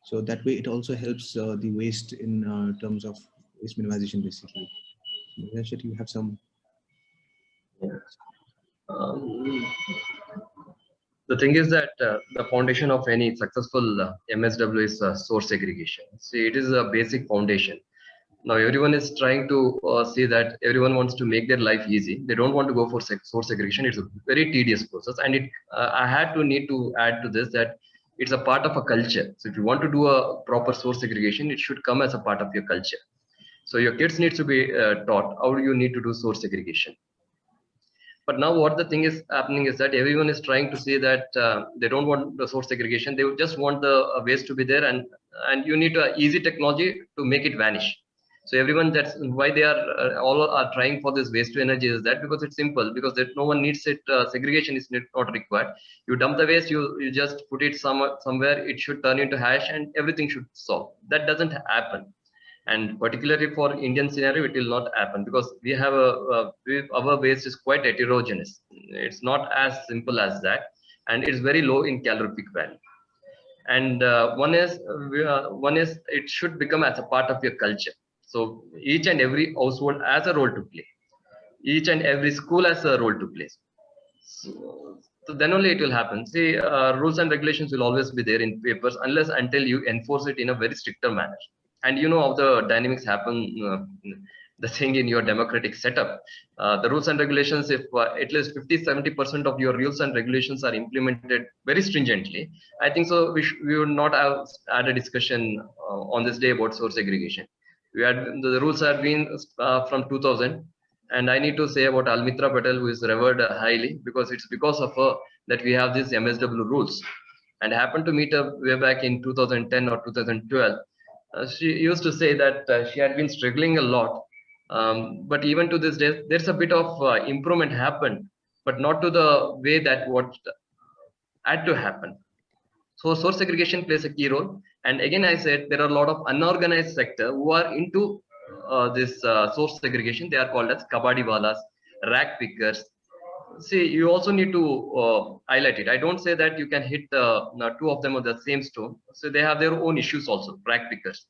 So that way, it also helps the waste in terms of waste minimization, basically. Should you have some? The thing is that the foundation of any successful MSW is source segregation. See, it is a basic foundation. Now everyone is trying to see that everyone wants to make their life easy. They don't want to go for source segregation. It's a very tedious process, and it I need to add to this that it's a part of a culture. So if you want to do a proper source segregation, it should come as a part of your culture. So your kids need to be taught how you need to do source segregation. But now what the thing is happening is that everyone is trying to say that they don't want the source segregation. They just want the waste to be there, and you need easy technology to make it vanish. So everyone, that's why they are all are trying for this waste to energy, is that because it's simple, because no one needs it. Segregation is not required. You dump the waste, you just put it somewhere. It should turn into ash, and everything should solve. That doesn't happen. And particularly for Indian scenario, it will not happen because we have our waste is quite heterogeneous. It's not as simple as that, and it's very low in calorific value. And one is it should become as a part of your culture. So each and every household has a role to play. Each and every school has a role to play. So then only it will happen. See, rules and regulations will always be there in papers unless until you enforce it in a very stricter manner. And you know how the dynamics happen, the thing in your democratic setup. The rules and regulations, if at least 50-70% of your rules and regulations are implemented very stringently, I think so we would not have had a discussion on this day about source segregation. The rules have been from 2000. And I need to say about Almitra Patel, who is revered highly, because it's because of her that we have these MSW rules. And I happened to meet her way back in 2010 or 2012. She used to say that she had been struggling a lot. But even to this day, there's a bit of improvement happened, but not to the way that what had to happen. So source segregation plays a key role. And again, I said there are a lot of unorganized sector who are into this source segregation. They are called as kabadiwalas, rag pickers. See, you also need to highlight it. I don't say that you can hit two of them on the same stone. So they have their own issues also, rag pickers.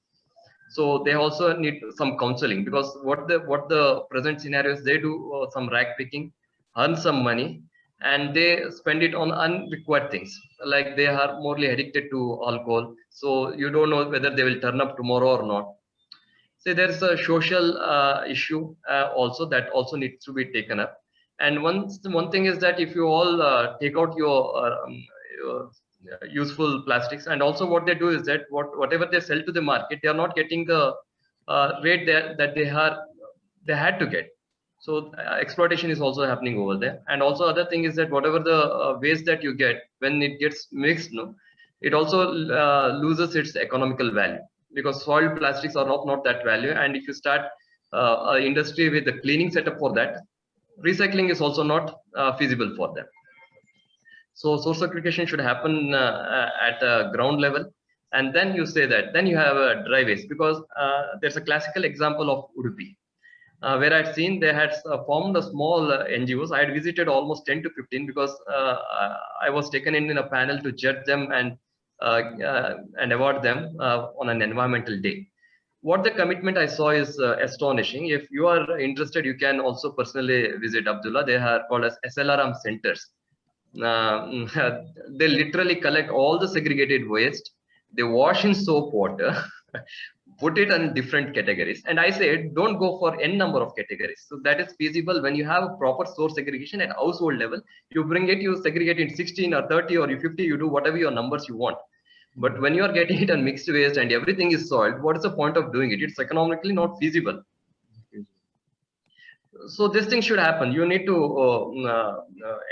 So they also need some counseling, because what the present scenarios, they do some rag picking, earn some money, and they spend it on unrequired things, like they are morely addicted to alcohol. So you don't know whether they will turn up tomorrow or not. So there's a social issue also that also needs to be taken up. And one thing is that if you all take out your useful plastics, and also what they do is that whatever they sell to the market, they are not getting the rate that they had to get. So exploitation is also happening over there. And also other thing is that whatever the waste that you get, when it gets mixed, it also loses its economical value, because soiled plastics are not that value. And if you start an industry with a cleaning setup for that, recycling is also not feasible for them. So source segregation should happen at a ground level. And then you say that, then you have a dry waste, because there's a classical example of Udupi, where I'd seen they had formed a small NGOs. I had visited almost 10 to 15 because I was taken in a panel to judge them and award them on an environmental day. What the commitment I saw is astonishing. If you are interested, you can also personally visit Abdullah. They are called as SLRM centers. They literally collect all the segregated waste. They wash in soap water, put it in different categories. And I said, don't go for n number of categories. So that is feasible when you have a proper source segregation at household level. You bring it, you segregate it in 16 or 30 or 50, you do whatever your numbers you want. But when you are getting it on mixed waste and everything is soiled, what is the point of doing it? It's economically not feasible. So this thing should happen. You need to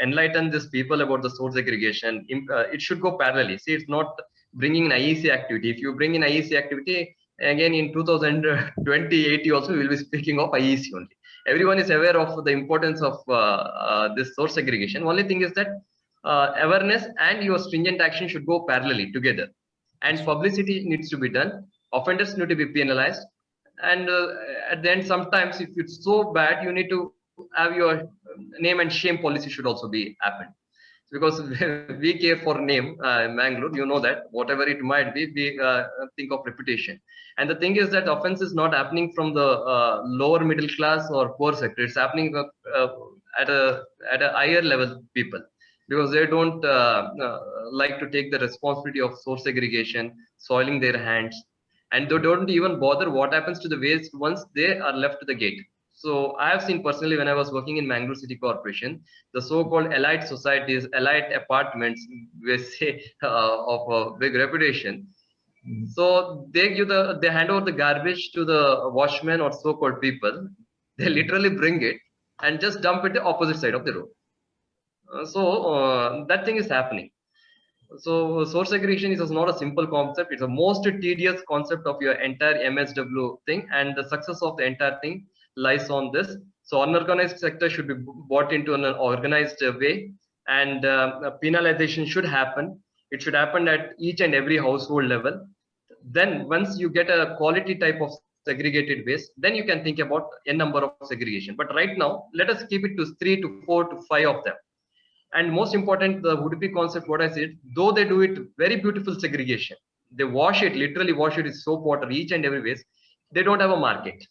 enlighten these people about the source segregation. It should go parallelly. See, it's not bringing an IEC activity. If you bring in IEC activity, again in 2020-80 also we will be speaking of IEC only. Everyone is aware of the importance of this source segregation. Only thing is that awareness and your stringent action should go parallelly together. And publicity needs to be done. Offenders need to be penalized. And at the end, sometimes if it's so bad, you need to have your name and shame policy should also be happened. Because we care for name, Mangalore, you know that whatever it might be, we think of reputation. And the thing is that offense is not happening from the lower middle class or poor sector. It's happening at a higher level people, because they don't like to take the responsibility of source segregation, soiling their hands, and they don't even bother what happens to the waste once they are left to the gate. So I have seen personally when I was working in Mangaluru City Corporation, the so-called elite societies, elite apartments, we say of a big reputation. So they hand over the garbage to the watchmen or so-called people. They literally bring it and just dump it the opposite side of the road. That thing is happening. So source segregation is not a simple concept. It's a most tedious concept of your entire MSW thing, and the success of the entire thing lies on this. So unorganized sector should be brought into an organized way, and penalization should happen. It should happen at each and every household level. Then once you get a quality type of segregated waste, then you can think about a number of segregation. But right now, let us keep it to 3 to 4 to 5 of them. And most important, the Udupi concept, what I said, though they do it very beautiful segregation, they wash it, literally wash it with soap water, each and every waste, they don't have a market.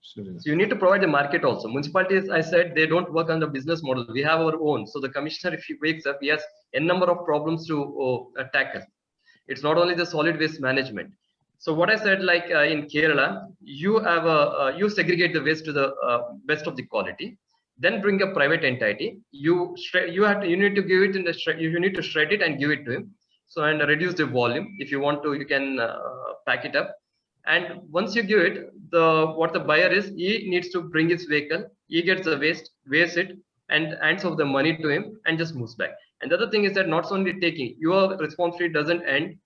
So you need to provide the market also. Municipalities, I said, they don't work on the business model. We have our own. So the commissioner, if he wakes up, he has a number of problems to tackle. It's not only the solid waste management. So what I said, like in Kerala, you have you segregate the waste to the best of the quality. Then bring a private entity. You need to give it in the you need to shred it and give it to him. So and reduce the volume. If you want to, you can pack it up. And once you give it, what the buyer is, he needs to bring his vehicle. He gets the waste, weighs it, and hands over the money to him, and just moves back. And the other thing is that not only taking, your responsibility doesn't end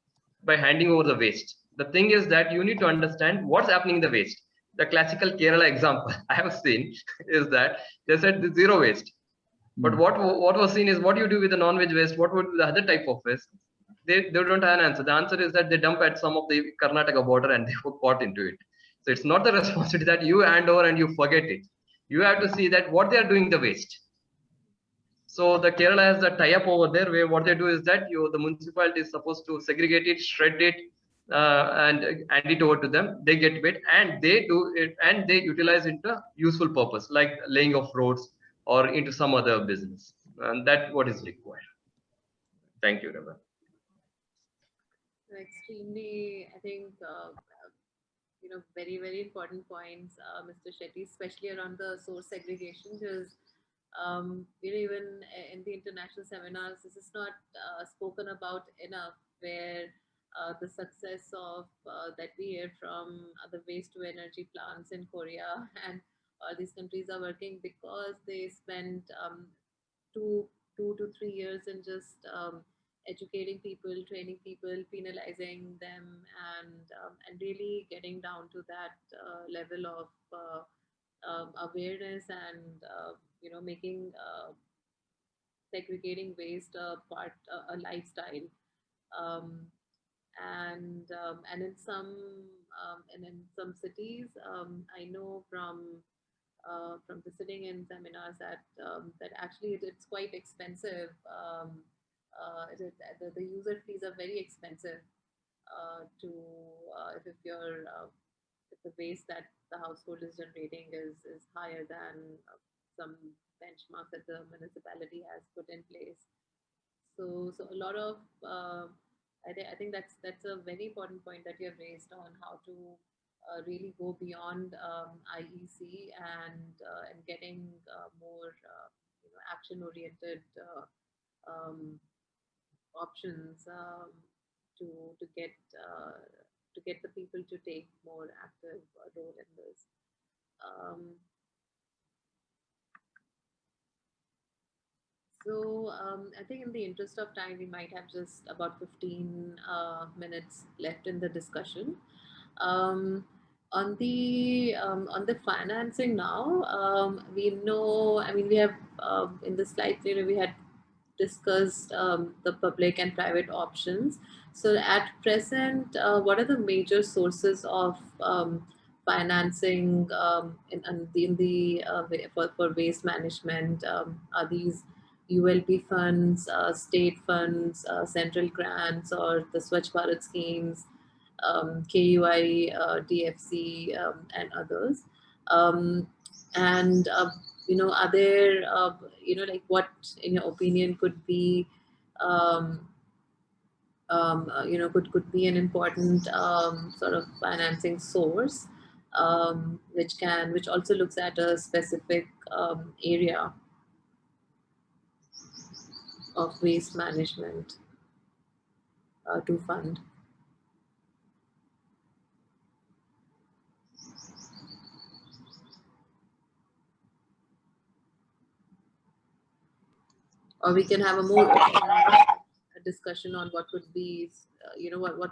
by handing over the waste. The thing is that you need to understand what's happening in the waste. The classical Kerala example I have seen is that they said the zero waste. But what was seen is what you do with the non-veg waste, what would be the other type of waste? They don't have an answer. The answer is that they dump at some of the Karnataka border and they put pot into it. So it's not the responsibility that you hand over and you forget it. You have to see that what they are doing the waste. So the Kerala has a tie-up over there where what they do is that the municipality is supposed to segregate it, shred it, and hand it over to them. They get paid and they do it and they utilize it to useful purpose like laying of roads or into some other business. And that's what is required. Thank you, Rabbi. Extremely, I think, very, very important points, Mr. Shetty, especially around the source segregation, because even in the international seminars, this is not spoken about enough, where the success of that we hear from the waste to energy plants in Korea and these countries are working because they spent 2 to 3 years in just educating people, training people, penalizing them, and really getting down to that level of awareness and making segregating waste a lifestyle. And in some cities, I know from the sitting in seminars that actually it's quite expensive. The user fees are very expensive to if the waste that the household is generating is higher than some benchmark that the municipality has put in place. So a lot of I think that's a very important point that you have raised on how to really go beyond IEC and getting more action-oriented options to get the people to take more active role in this. So I think in the interest of time, we might have just about 15 minutes left in the discussion. On the financing now, we know, I mean, we have in the slides, we had discussed the public and private options. So at present, what are the major sources of financing for waste management? Are these ULP funds, state funds, central grants, or the Swachh Bharat schemes, KUI, DFC, and others? Are there, like what, in your opinion, could be, could be an important sort of financing source, which also looks at a specific area of waste management to fund? Or we can have a more open discussion on what could be, what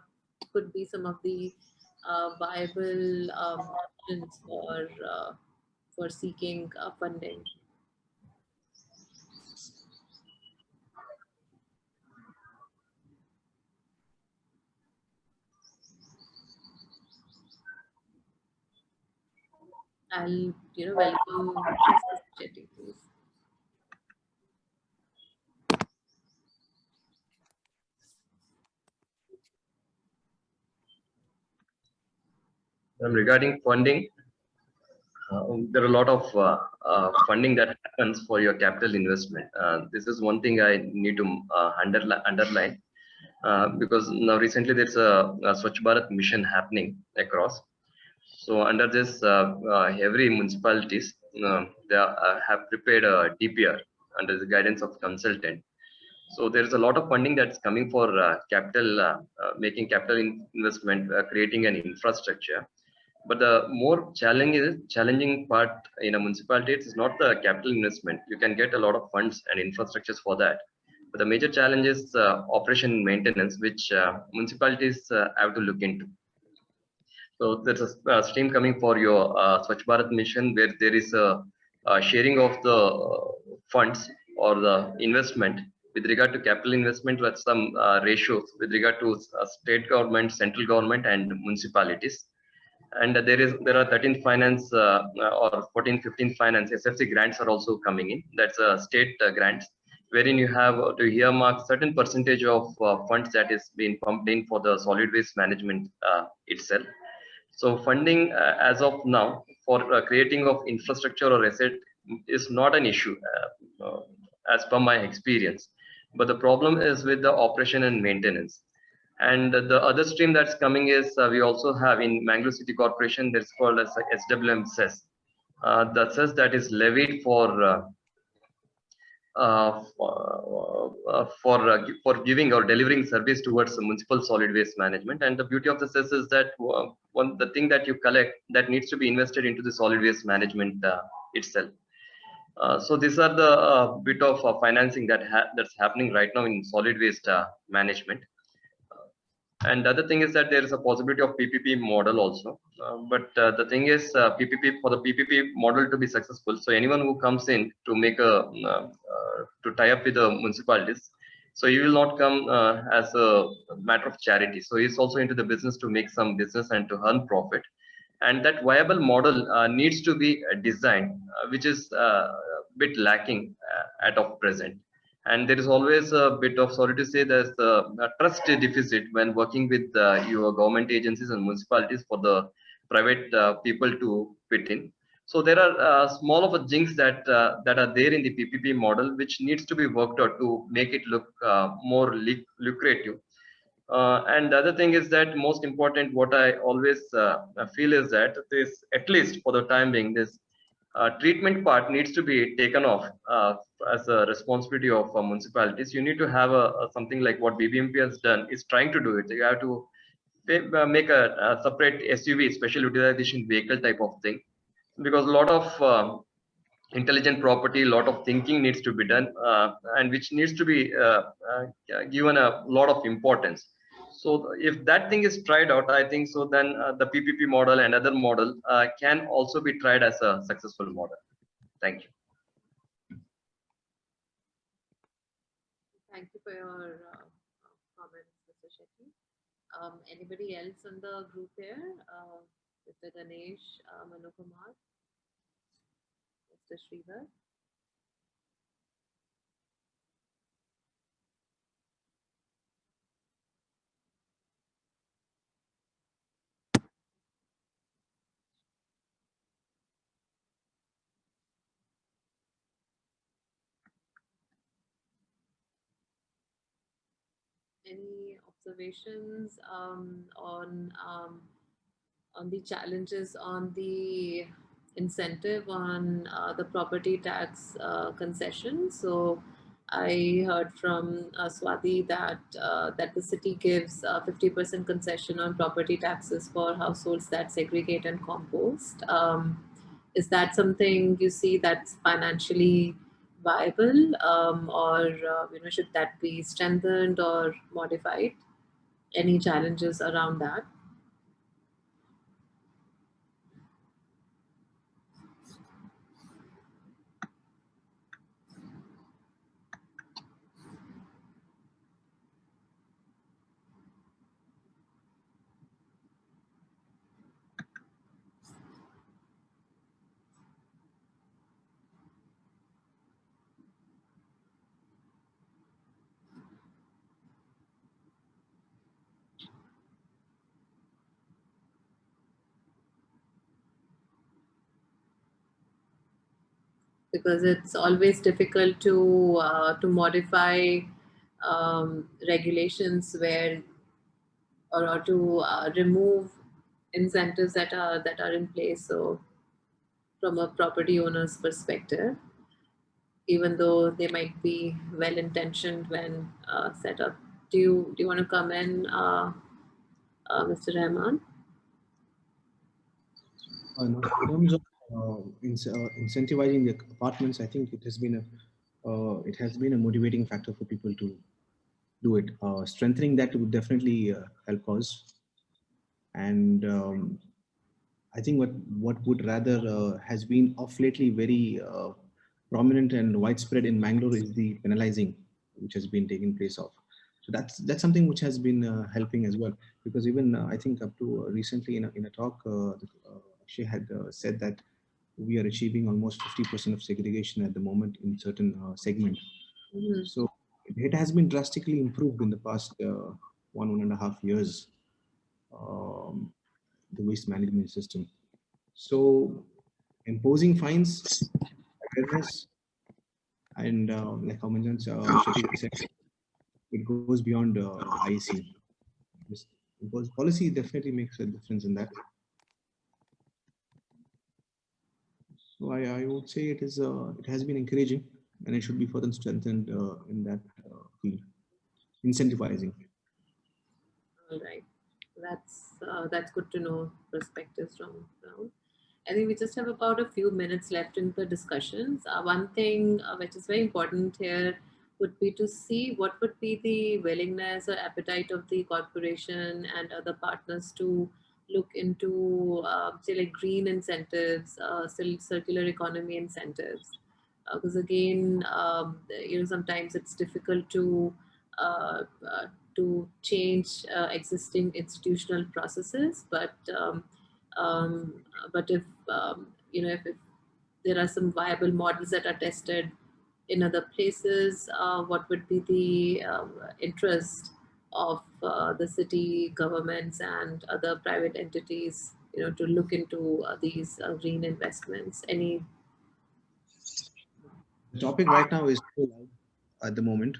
could be some of the viable options for seeking funding. I'll, welcome Mr. Chetty, please. Regarding funding, there are a lot of funding that happens for your capital investment. This is one thing I need to underline because now recently there's a Swachh Bharat mission happening across. So under this, every municipalities they have prepared a DPR under the guidance of consultant. So there's a lot of funding that's coming for making capital investment, creating an infrastructure. But the more challenging part in a municipality is not the capital investment. You can get a lot of funds and infrastructures for that. But the major challenge is operation and maintenance, which municipalities have to look into. So there's a stream coming for your Swachh Bharat mission where there is a sharing of the funds or the investment with regard to capital investment with some ratios with regard to state government, central government, and municipalities. And there are 13 finance or 14, 15 finance SFC grants are also coming in. That's state grants, wherein you have to earmark certain percentage of funds that is being pumped in for the solid waste management itself. So funding as of now for creating of infrastructure or asset is not an issue as per my experience. But the problem is with the operation and maintenance. And the other stream that's coming is we also have in Mangaluru City Corporation, there's called as SWM cess. The cess that is levied for giving or delivering service towards municipal solid waste management. And the beauty of the cess is that the thing that you collect that needs to be invested into the solid waste management itself. So these are the bit of financing that's happening right now in solid waste management. And the other thing is that there is a possibility of PPP model also. But the thing is for the PPP model to be successful, so anyone who comes in to make to tie up with the municipalities, so he will not come as a matter of charity. So he's also into the business to make some business and to earn profit. And that viable model needs to be designed, which is a bit lacking at of present. And there is always a bit of, sorry to say, there's a trust deficit when working with your government agencies and municipalities for the private people to fit in. So there are small of a jinx that are there in the PPP model, which needs to be worked out to make it look more lucrative. And the other thing is that most important, what I always feel is that this, at least for the time being, this treatment part needs to be taken off as a responsibility of municipalities. You need to have something like what BBMP has done is trying to do it. You have to make a separate SUV, special utilization vehicle type of thing, because a lot of intelligent property, a lot of thinking needs to be done, and which needs to be given a lot of importance. So if that thing is tried out, I think so then the PPP model and other model can also be tried as a successful model. Thank you. Thank you for your comments, Mr. Shetty. Anybody else on the group here? Mr. Ganesh, Manu Kumar, Mr. Sridhar. Any observations on the challenges on the incentive on the property tax concession? So I heard from Swati that that the city gives 50% concession on property taxes for households that segregate and compost. Is that something you see that's financially viable, or should that be strengthened or modified? Any challenges around that? Because it's always difficult to modify regulations where or to remove incentives that are in place. So from a property owner's perspective, even though they might be well intentioned when set up. Do you want to come in, Mr. Rahman? In terms of incentivizing the apartments, I think it has been a motivating factor for people to do it. Strengthening that would definitely help us. And I think what would rather has been of lately very prominent and widespread in Mangalore is the penalizing, which has been taking place of. So that's something which has been helping as well, because even I think up to recently in a talk, she had said that we are achieving almost 50% of segregation at the moment in certain segment. Mm-hmm. So it has been drastically improved in the past 1.5 years. The waste management system. So imposing fines, awareness, and like how Shetty said, it goes beyond IEC. Because policy definitely makes a difference in that. So I would say it has been encouraging, and it should be further strengthened in that field, incentivizing. All right, that's good to know perspectives from ground. I think we just have about a few minutes left in the discussions. One thing which is very important here would be to see what would be the willingness or appetite of the corporation and other partners to look into, say, like green incentives, circular economy incentives. Because again, sometimes it's difficult to change existing institutional processes, but if if there are some viable models that are tested in other places, what would be the interest of the city governments and other private entities, to look into these green investments? Any? The topic right now is so loud at the moment.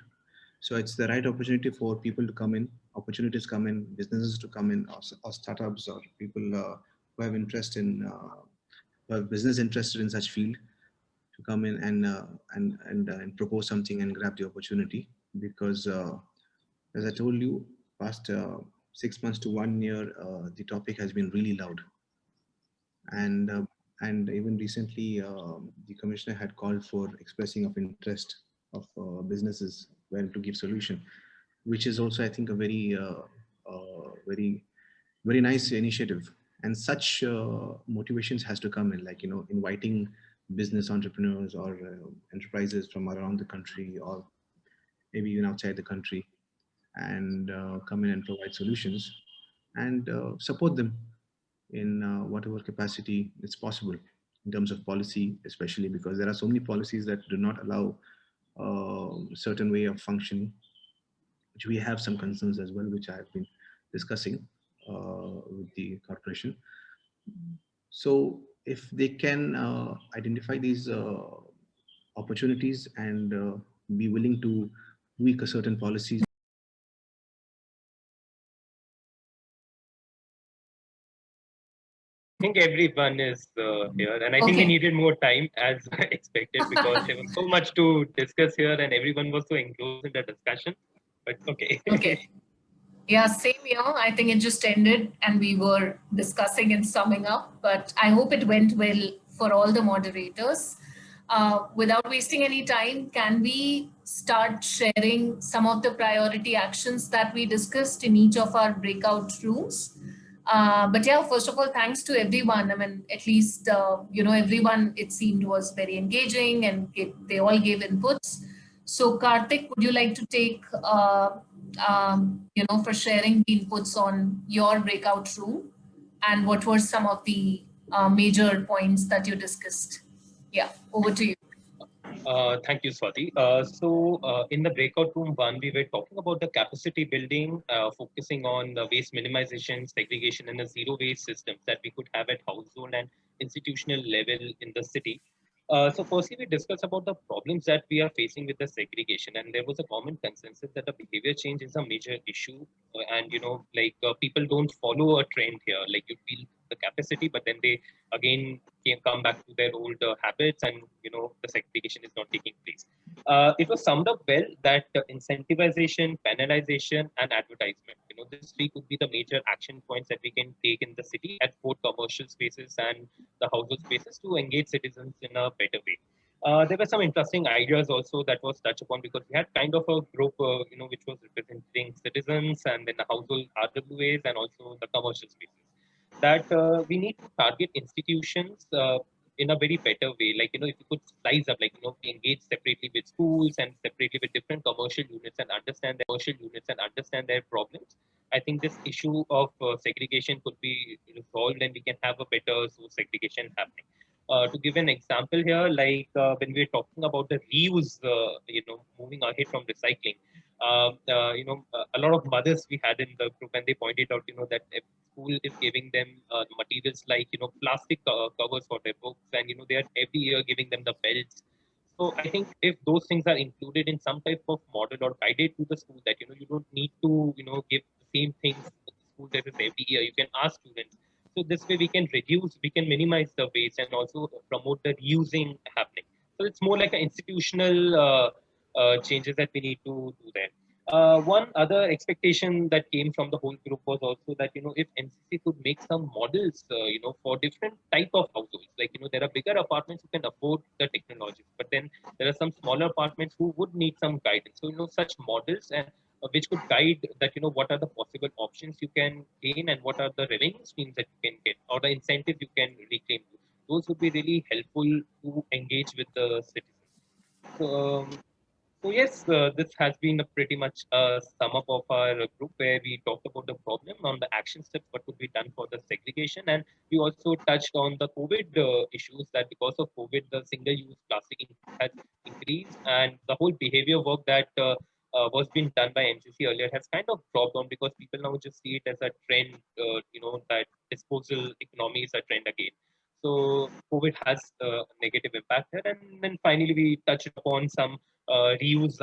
So it's the right opportunity for people to come in, opportunities come in, businesses to come in, or startups, or people who have interest in, who have business interested in such field, to come in and propose something and grab the opportunity. Because as I told you, past 6 months to 1 year, the topic has been really loud. And even recently, the commissioner had called for expressing of interest of businesses well to give solution, which is also, I think, a very very nice initiative. And such motivations has to come in, like inviting business entrepreneurs or enterprises from around the country, or maybe even outside the country, and come in and provide solutions and support them in whatever capacity it's possible in terms of policy, especially because there are so many policies that do not allow certain way of functioning, which we have some concerns as well, which I have been discussing with the corporation. So if they can identify these opportunities and be willing to tweak a certain policies. I think everyone is here, and I think we needed more time as expected because there was so much to discuss here, and everyone was so engrossed in the discussion. But okay. Okay. Yeah, same here. I think it just ended and we were discussing and summing up, but I hope it went well for all the moderators. Without wasting any time, can we start sharing some of the priority actions that we discussed in each of our breakout rooms? But yeah, first of all, thanks to everyone. I mean, at least, everyone, it seemed, was very engaging and they all gave inputs. So Karthik, would you like to take, for sharing the inputs on your breakout room and what were some of the major points that you discussed? Yeah, over to you. Thank you, Swati. In the breakout room 1, we were talking about the capacity building, focusing on the waste minimization, segregation, and the zero waste systems that we could have at household and institutional level in the city. So firstly, we discussed about the problems that we are facing with the segregation, and there was a common consensus that the behavior change is a major issue. People don't follow a trend here. Like you feel the capacity, but then they again come back to their old habits, and the segregation is not taking place. It was summed up well that incentivization, penalization, and advertisement. These 3 could be the major action points that we can take in the city at both commercial spaces and the household spaces to engage citizens in a better way. There were some interesting ideas also that was touched upon because we had kind of a group, which was representing citizens and then the household RWAs and also the commercial spaces. That we need to target institutions in a very better way. Like, if you could slice up, we engage separately with schools and separately with different commercial units and understand their problems. I think this issue of segregation could be resolved and we can have a better source segregation happening. To give an example here, when we're talking about the reuse, moving ahead from recycling, a lot of mothers we had in the group, and they pointed out, that if school is giving them materials like, plastic covers for their books, and, they are every year giving them the belts. So I think if those things are included in some type of model or guided to the school, that, you don't need to, give the same things to the school that is every year. You can ask students. So this way we can minimize the waste and also promote the reusing happening. So it's more like an institutional changes that we need to do there. One other expectation that came from the whole group was also that, if NCC could make some models, for different type of households, like, there are bigger apartments who can afford the technology, but then there are some smaller apartments who would need some guidance. So, such models and which could guide that, what are the possible options you can gain and what are the revenue streams that you can get or the incentive you can reclaim. Those would be really helpful to engage with the citizens. So yes, this has been a pretty much a sum up of our group where we talked about the problem on the action steps, what could be done for the segregation. And we also touched on the COVID issues that because of COVID, the single-use plastic has increased and the whole behavior work that was being done by MCC earlier has kind of dropped down because people now just see it as a trend, that disposal economy is a trend again. So COVID has a negative impact here. And then finally, we touched upon some reuse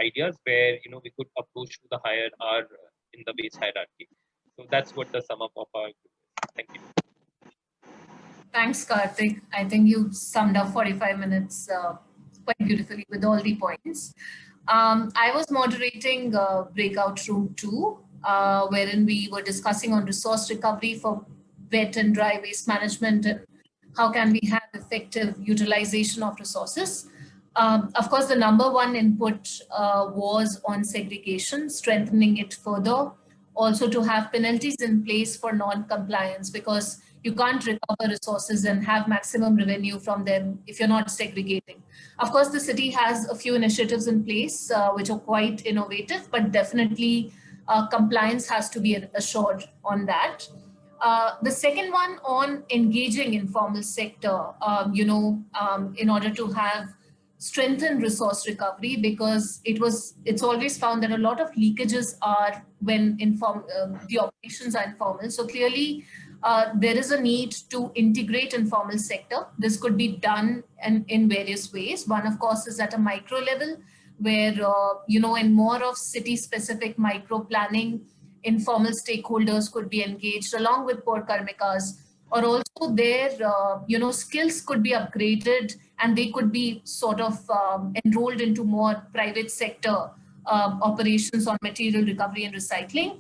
ideas where we could approach to the higher R in the waste hierarchy. So that's what the sum up of our group is. Thank you. Thanks, Karthik. I think you summed up 45 minutes quite beautifully with all the points. I was moderating breakout room 2, wherein we were discussing on resource recovery for wet and dry waste management and how can we have effective utilization of resources. Of course, the number one input was on segregation, strengthening it further, also to have penalties in place for non-compliance, because you can't recover resources and have maximum revenue from them if you're not segregating. Of course, the city has a few initiatives in place which are quite innovative, but definitely compliance has to be assured on that. The second one on engaging informal sector, in order to have strengthened resource recovery, because it's always found that a lot of leakages are when the operations are informal. So clearly, there is a need to integrate informal sector. This could be done in various ways. One, of course, is at a micro level, where in more of city-specific micro planning, informal stakeholders could be engaged along with poor karmikas, or also their skills could be upgraded and they could be sort of enrolled into more private sector operations on material recovery and recycling.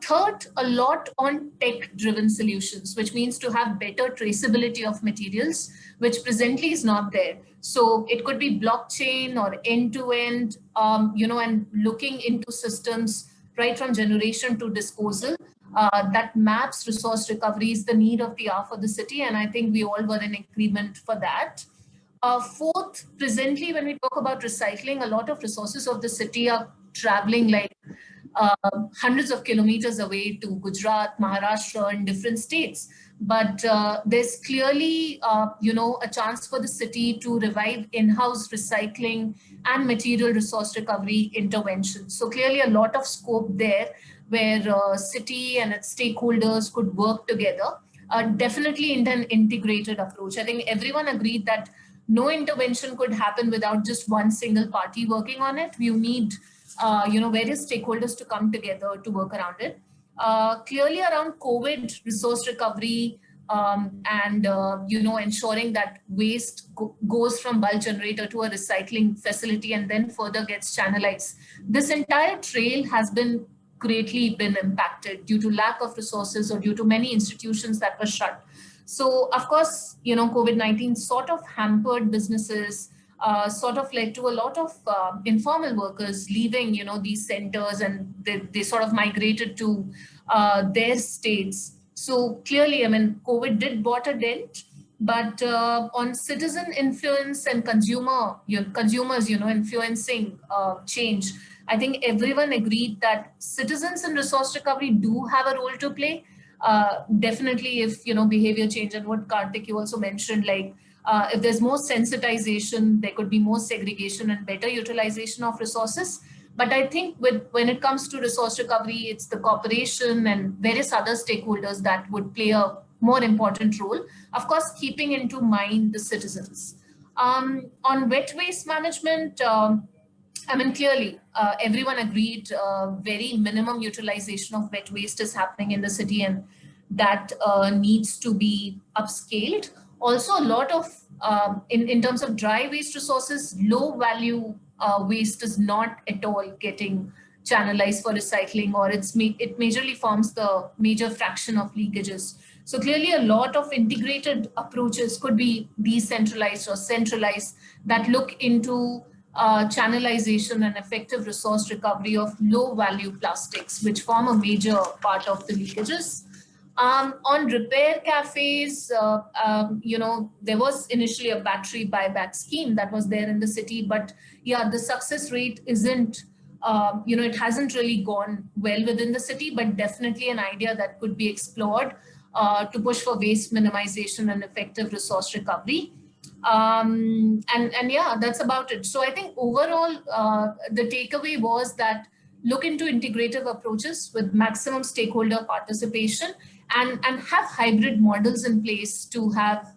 Third, a lot on tech-driven solutions, which means to have better traceability of materials, which presently is not there. So it could be blockchain or end-to-end, and looking into systems right from generation to disposal that maps resource recovery is the need of the hour for the city. And I think we all were in agreement for that. Fourth, presently, when we talk about recycling, a lot of resources of the city are traveling like hundreds of kilometers away to Gujarat, Maharashtra, and different states. But there's clearly, a chance for the city to revive in-house recycling and material resource recovery interventions. So clearly a lot of scope there where city and its stakeholders could work together, definitely in an integrated approach. I think everyone agreed that no intervention could happen without just one single party working on it. You need various stakeholders to come together to work around it. Clearly around COVID resource recovery and ensuring that waste goes from bulk generator to a recycling facility and then further gets channelized. This entire trail has been greatly impacted due to lack of resources or due to many institutions that were shut. So of course, COVID-19 sort of hampered businesses, sort of led to a lot of informal workers leaving, these centers, and they sort of migrated to their states. So clearly, I mean, COVID did brought a dent, but on citizen influence and consumers, influencing change, I think everyone agreed that citizens in resource recovery do have a role to play. Definitely, if behavior change, and what Karthik you also mentioned, like if there's more sensitization, there could be more segregation and better utilization of resources. But I think when it comes to resource recovery, it's the corporation and various other stakeholders that would play a more important role. Of course, keeping into mind the citizens. On wet waste management, I mean, clearly, everyone agreed very minimum utilization of wet waste is happening in the city, and that needs to be upscaled. Also, a lot of, in terms of dry waste resources, low value waste is not at all getting channelized for recycling, or it majorly forms the major fraction of leakages. So clearly a lot of integrated approaches could be decentralized or centralized that look into channelization and effective resource recovery of low value plastics, which form a major part of the leakages. On repair cafes, there was initially a battery buyback scheme that was there in the city, but yeah, the success rate isn't, it hasn't really gone well within the city, but definitely an idea that could be explored to push for waste minimization and effective resource recovery. And yeah, that's about it. So I think overall, the takeaway was that look into integrative approaches with maximum stakeholder participation and have hybrid models in place to have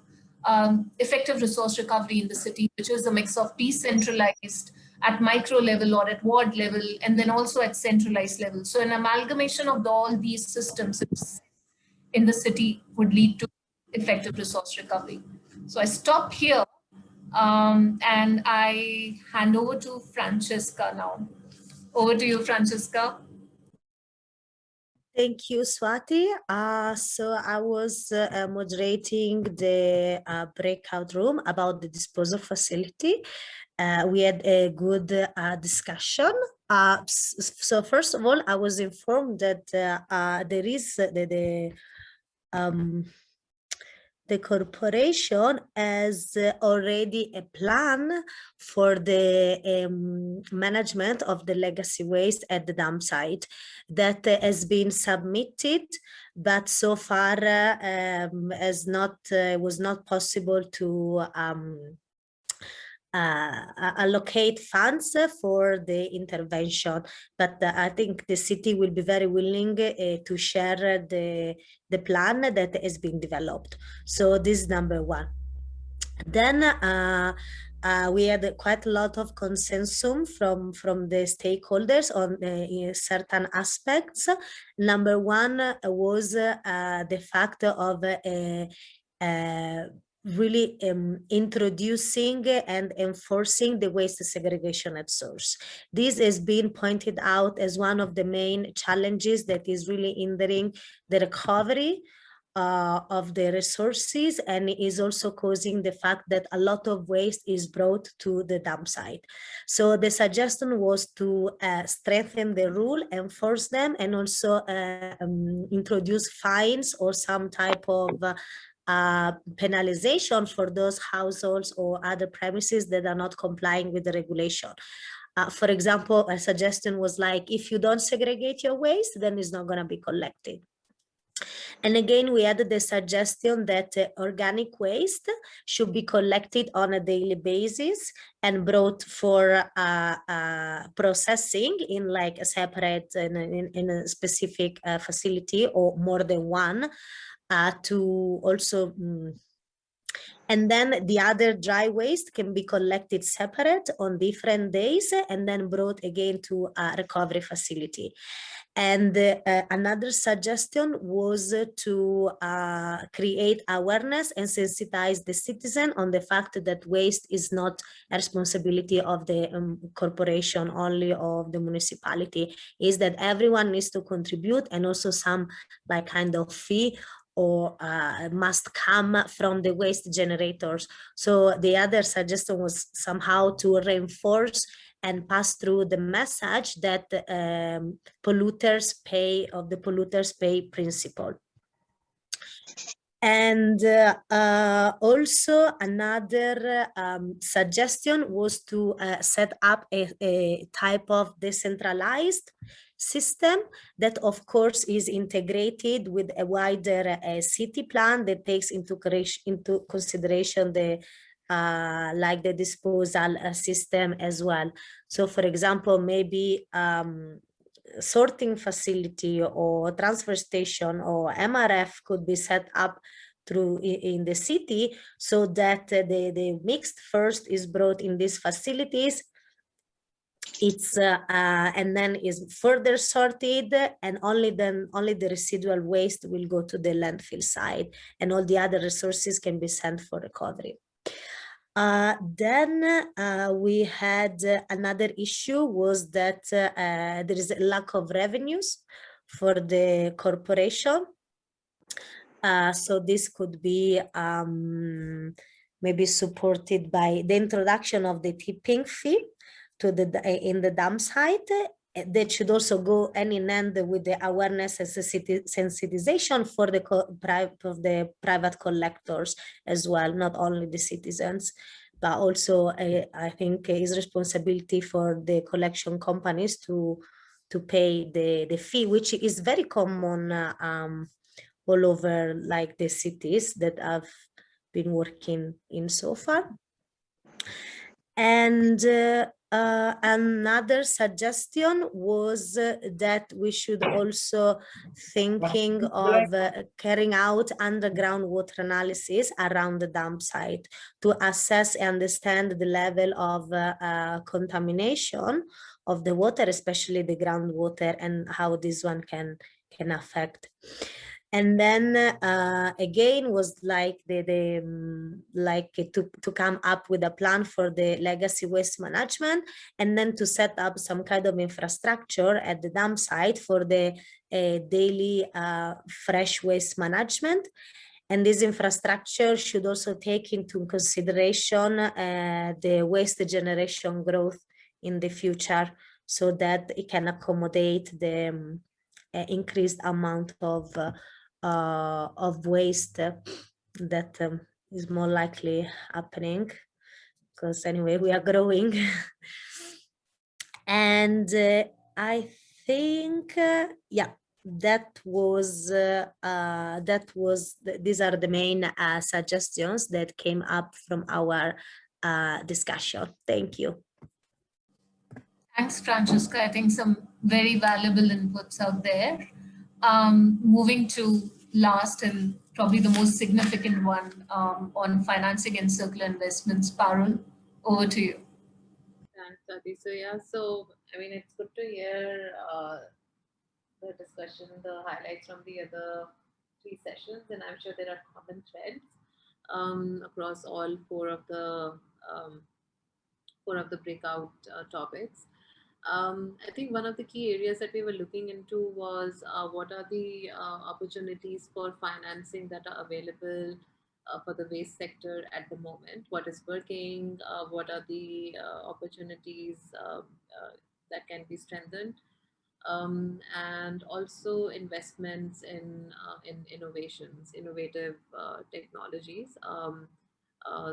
effective resource recovery in the city, which is a mix of decentralized at micro level or at ward level, and then also at centralized level. So an amalgamation of all these systems in the city would lead to effective resource recovery. So I stop here and I hand over to Francesca now. Over to you, Francesca. Thank you, Swati. So I was moderating the breakout room about the disposal facility. We had a good discussion. So first of all, I was informed that there is the the corporation has already a plan for the management of the legacy waste at the dump site that has been submitted, but so far was not possible to allocate funds for the intervention, but I think the city will be very willing to share the plan that has been developed. So this is number one. Then we had quite a lot of consensus from the stakeholders on certain aspects. Number one was the fact of really introducing and enforcing the waste segregation at source. This has been pointed out as one of the main challenges that is really hindering the recovery of the resources, and is also causing the fact that a lot of waste is brought to the dump site. So the suggestion was to strengthen the rule, enforce them, and also introduce fines or some type of penalization for those households or other premises that are not complying with the regulation. For example, a suggestion was like, if you don't segregate your waste, then it's not going to be collected. And again, we added the suggestion that organic waste should be collected on a daily basis and brought for processing in like a separate, in a specific facility or more than one, to also and then the other dry waste can be collected separate on different days and then brought again to a recovery facility. And another suggestion was to create awareness and sensitize the citizen on the fact that waste is not a responsibility of the corporation, only of the municipality, is that everyone needs to contribute, and also some like kind of fee or must come from the waste generators. So the other suggestion was somehow to reinforce and pass through the message that polluters pay, of the polluters pay principle. And also another suggestion was to set up a type of decentralized system that of course is integrated with a wider city plan that takes into consideration the like the disposal system as well. So for example, maybe sorting facility or transfer station or MRF could be set up through in the city, so that the mixed first is brought in these facilities. It's and then is further sorted, and only the residual waste will go to the landfill site, and all the other resources can be sent for recovery. Then we had another issue, was that there is a lack of revenues for the corporation. So this could be maybe supported by the introduction of the tipping fee to in the dump site. That should also go hand in hand with the awareness and sensitization for the private collectors as well, not only the citizens, but also I think is responsibility for the collection companies to pay the fee, which is very common all over like the cities that I've been working in so far. And another suggestion was that we should also thinking of carrying out underground water analysis around the dump site to assess and understand the level of contamination of the water, especially the groundwater, and how this one can affect. And then again was like to come up with a plan for the legacy waste management, and then to set up some kind of infrastructure at the dump site for the daily fresh waste management. And this infrastructure should also take into consideration the waste generation growth in the future, so that it can accommodate the increased amount of of waste that is more likely happening, because anyway we are growing. And I think yeah, these are the main suggestions that came up from our discussion. Thank you. Thanks, Francesca. I think some very valuable inputs out there. Moving to last and probably the most significant one on financing and circular investments. Parul, over to you. Thanks, Adi. So yeah, so I mean, it's good to hear the discussion, the highlights from the other 3 sessions, and I'm sure there are common threads across all 4 of the breakout topics. I think one of the key areas that we were looking into was what are the opportunities for financing that are available for the waste sector at the moment, what is working, what are the opportunities that can be strengthened, and also investments in innovations, innovative technologies,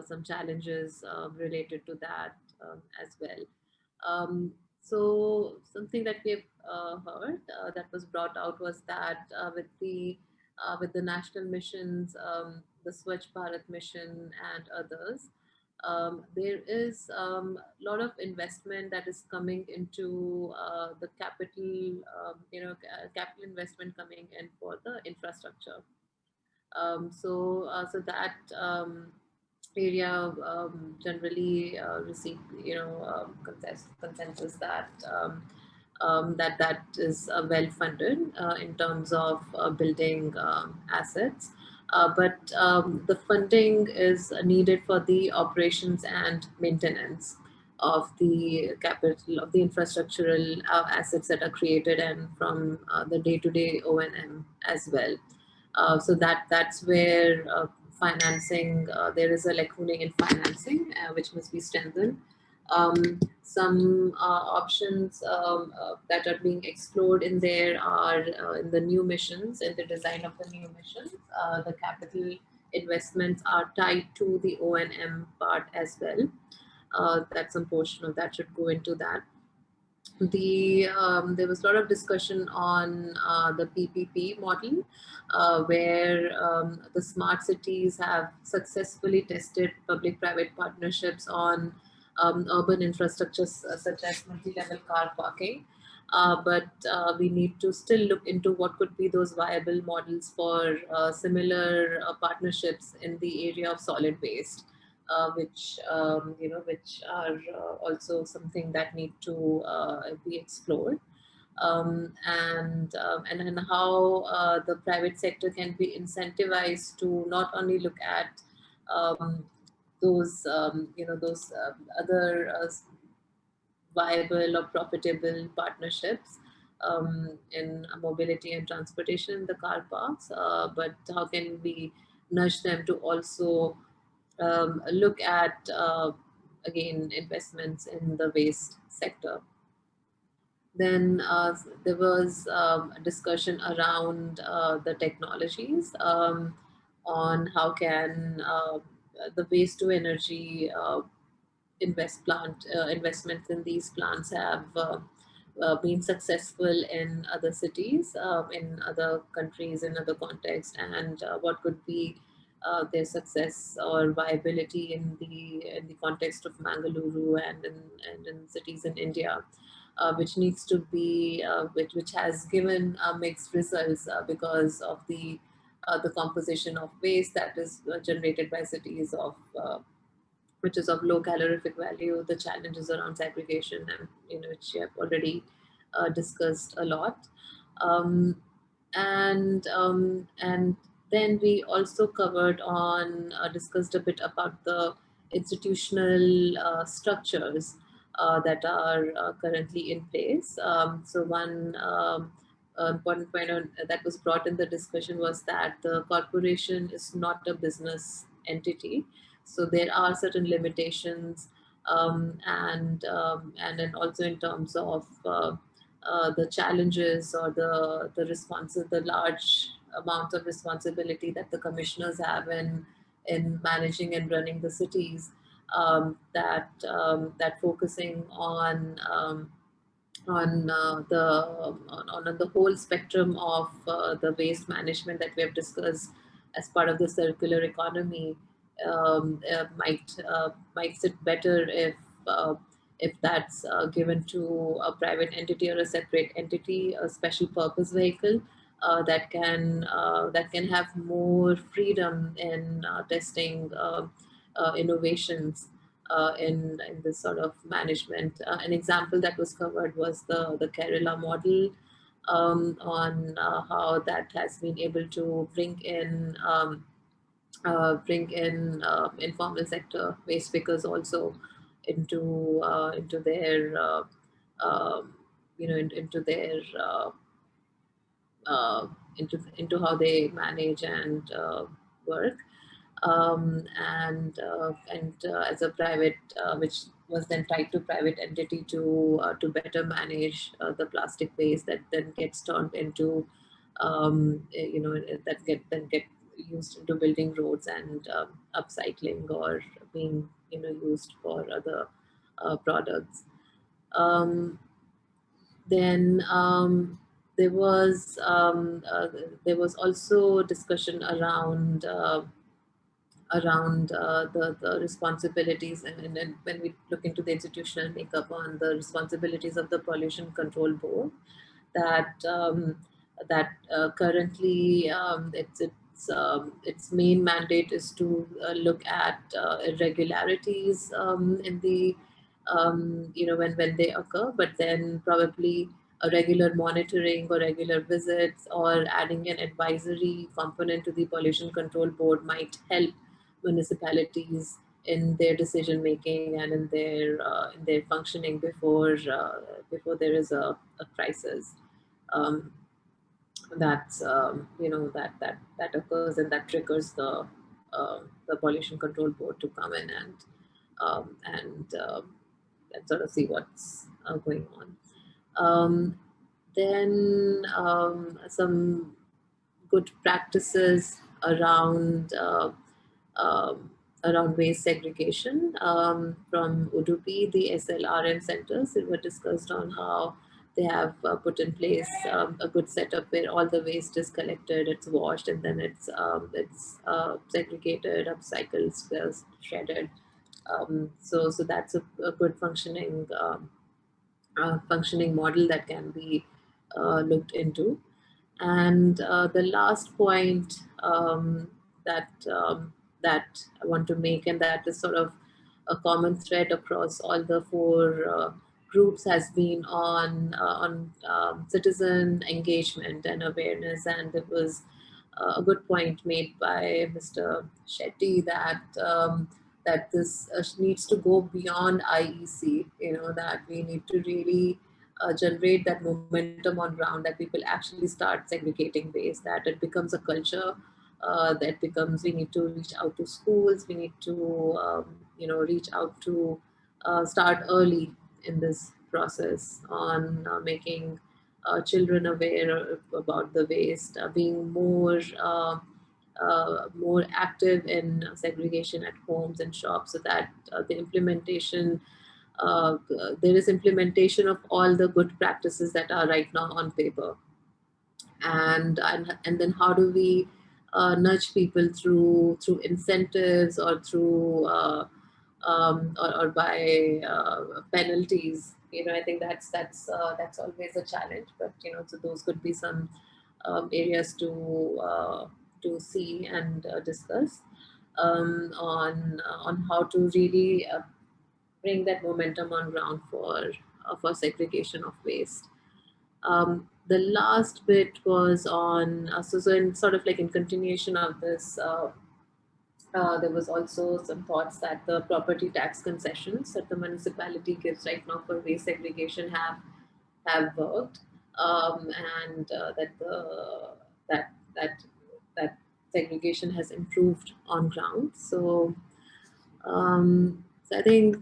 some challenges related to that as well. So something that we've heard that was brought out was that with the national missions, the Swachh Bharat mission and others, there is a lot of investment that is coming into the capital, capital investment coming in for the infrastructure. So that area generally receive consensus that that is well funded in terms of building assets, but the funding is needed for the operations and maintenance of the capital, of the infrastructural assets that are created, and from the day-to-day O&M as well. So that's where financing, there is a lacuna in financing, which must be strengthened. Some options that are being explored in there are in the new missions, in the design of the new missions, the capital investments are tied to the O&M part as well. That some portion of that should go into that. There was a lot of discussion on the PPP model, where the smart cities have successfully tested public-private partnerships on urban infrastructure such as multi-level car parking. But we need to still look into what could be those viable models for similar partnerships in the area of solid waste. Which are also something that need to be explored, and how the private sector can be incentivized to not only look at those other viable or profitable partnerships in mobility and transportation in the car parks, but how can we nudge them to also look at, again, investments in the waste sector. Then there was a discussion around the technologies on how can the waste to energy investments in these plants have been successful in other cities, in other countries, in other contexts, and what could be their success or viability in the context of Mangaluru and in cities in India, which needs to be which has given mixed results because of the composition of waste that is generated by cities of which is of low calorific value, the challenges around segregation, and which you have already discussed a lot. And then we also covered on, discussed a bit about the institutional structures that are currently in place. So one important point that was brought in the discussion was that the corporation is not a business entity. So there are certain limitations, and then also in terms of the challenges or the responses, the large amount of responsibility that the commissioners have in managing and running the cities, that focusing on the whole spectrum of the waste management that we have discussed as part of the circular economy might sit better if that's given to a private entity or a separate entity, a special purpose vehicle that can have more freedom in testing innovations in this sort of management. An example that was covered was the Kerala model on how that has been able to bring in informal sector waste pickers also into their into their into how they manage and work. As a private, which was then tied to private entity to better manage the plastic waste that then gets turned into that get used into building roads and upcycling or being used for other products. Then there was also discussion around the responsibilities, and when we look into the institutional makeup on the responsibilities of the pollution control board, that currently its main mandate is to look at irregularities in the when they occur, but then probably a regular monitoring or regular visits or adding an advisory component to the pollution control board might help municipalities in their decision making and in their functioning before there is a crisis that occurs and that triggers the pollution control board to come in and sort of see what's going on. Then some good practices around around waste segregation from Udupi, the SLRM centers. It were discussed on how they have put in place a good setup where all the waste is collected, it's washed, and then it's segregated, upcycled, shredded. So that's a good functioning model that can be looked into. And the last point that I want to make, and that is sort of a common thread across all the four groups, has been on citizen engagement and awareness. And there was a good point made by Mr. Shetty that this needs to go beyond IEC. That we need to really generate that momentum on ground, that people actually start segregating waste, that it becomes a culture, that becomes, we need to reach out to schools, we need to reach out to start early in this process on making children aware about the waste, being more active in segregation at homes and shops, so that the implementation there is implementation of all the good practices that are right now on paper, and then how do we nudge people through incentives or through or by penalties. I think that's always a challenge, but so those could be some areas to see and discuss on how to really bring that momentum on ground for segregation of waste. The last bit was on so in sort of like in continuation of this. There was also some thoughts that the property tax concessions that the municipality gives right now for waste segregation have worked, and that segregation has improved on ground. So I think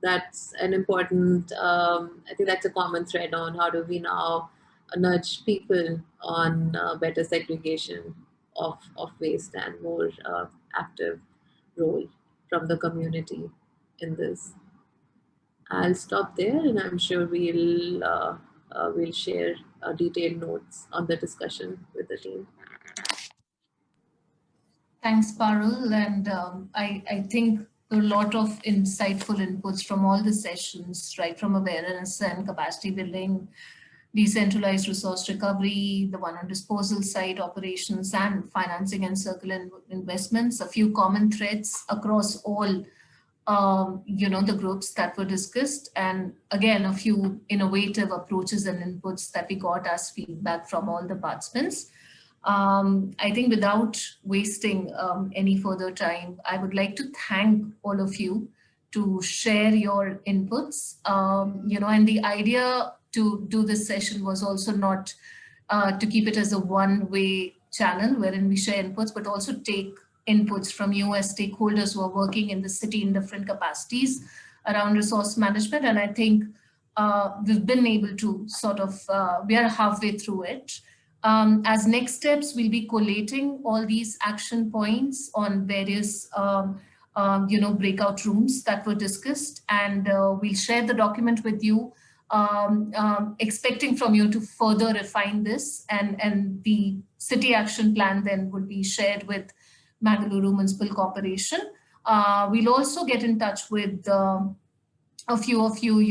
that's an important. I think that's a common thread on how do we now nudge people on better segregation of waste and more active role from the community in this. I'll stop there, and I'm sure we'll share detailed notes on the discussion with the team. Thanks, Parul. And I think there are a lot of insightful inputs from all the sessions, right from awareness and capacity building, decentralized resource recovery, the one on disposal side, operations and financing and circular investments, a few common threads across all the groups that were discussed, and again, a few innovative approaches and inputs that we got as feedback from all the participants. I think without wasting any further time, I would like to thank all of you to share your inputs. And the idea to do this session was also not to keep it as a one-way channel wherein we share inputs, but also take inputs from you as stakeholders who are working in the city in different capacities around resource management. And I think we've been able to sort of, we are halfway through it. As next steps, we'll be collating all these action points on various breakout rooms that were discussed, and we'll share the document with you, expecting from you to further refine this, and the city action plan then would be shared with Mangaluru Municipal Corporation. We'll also get in touch with a few of you,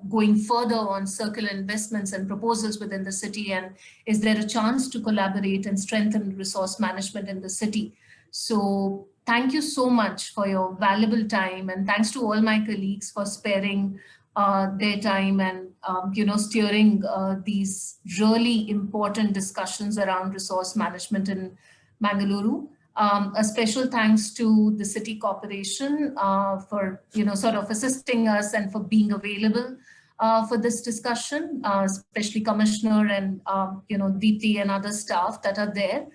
going further on circular investments and proposals within the city, and is there a chance to collaborate and strengthen resource management in the city? So thank you so much for your valuable time, and thanks to all my colleagues for sparing their time and steering these really important discussions around resource management in Mangaluru. A special thanks to the City Corporation for sort of assisting us and for being available for this discussion, especially Commissioner and Deepthi and other staff that are there.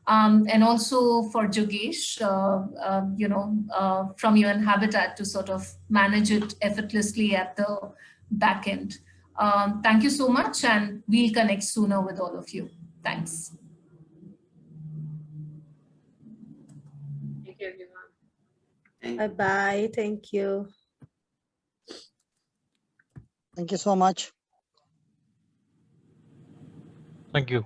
And also for Jogesh, from UN Habitat to sort of manage it effortlessly at the back end. Thank you so much, and we'll connect sooner with all of you. Thanks. Thank you, everyone. Bye-bye. Thank you. Thank you so much. Thank you.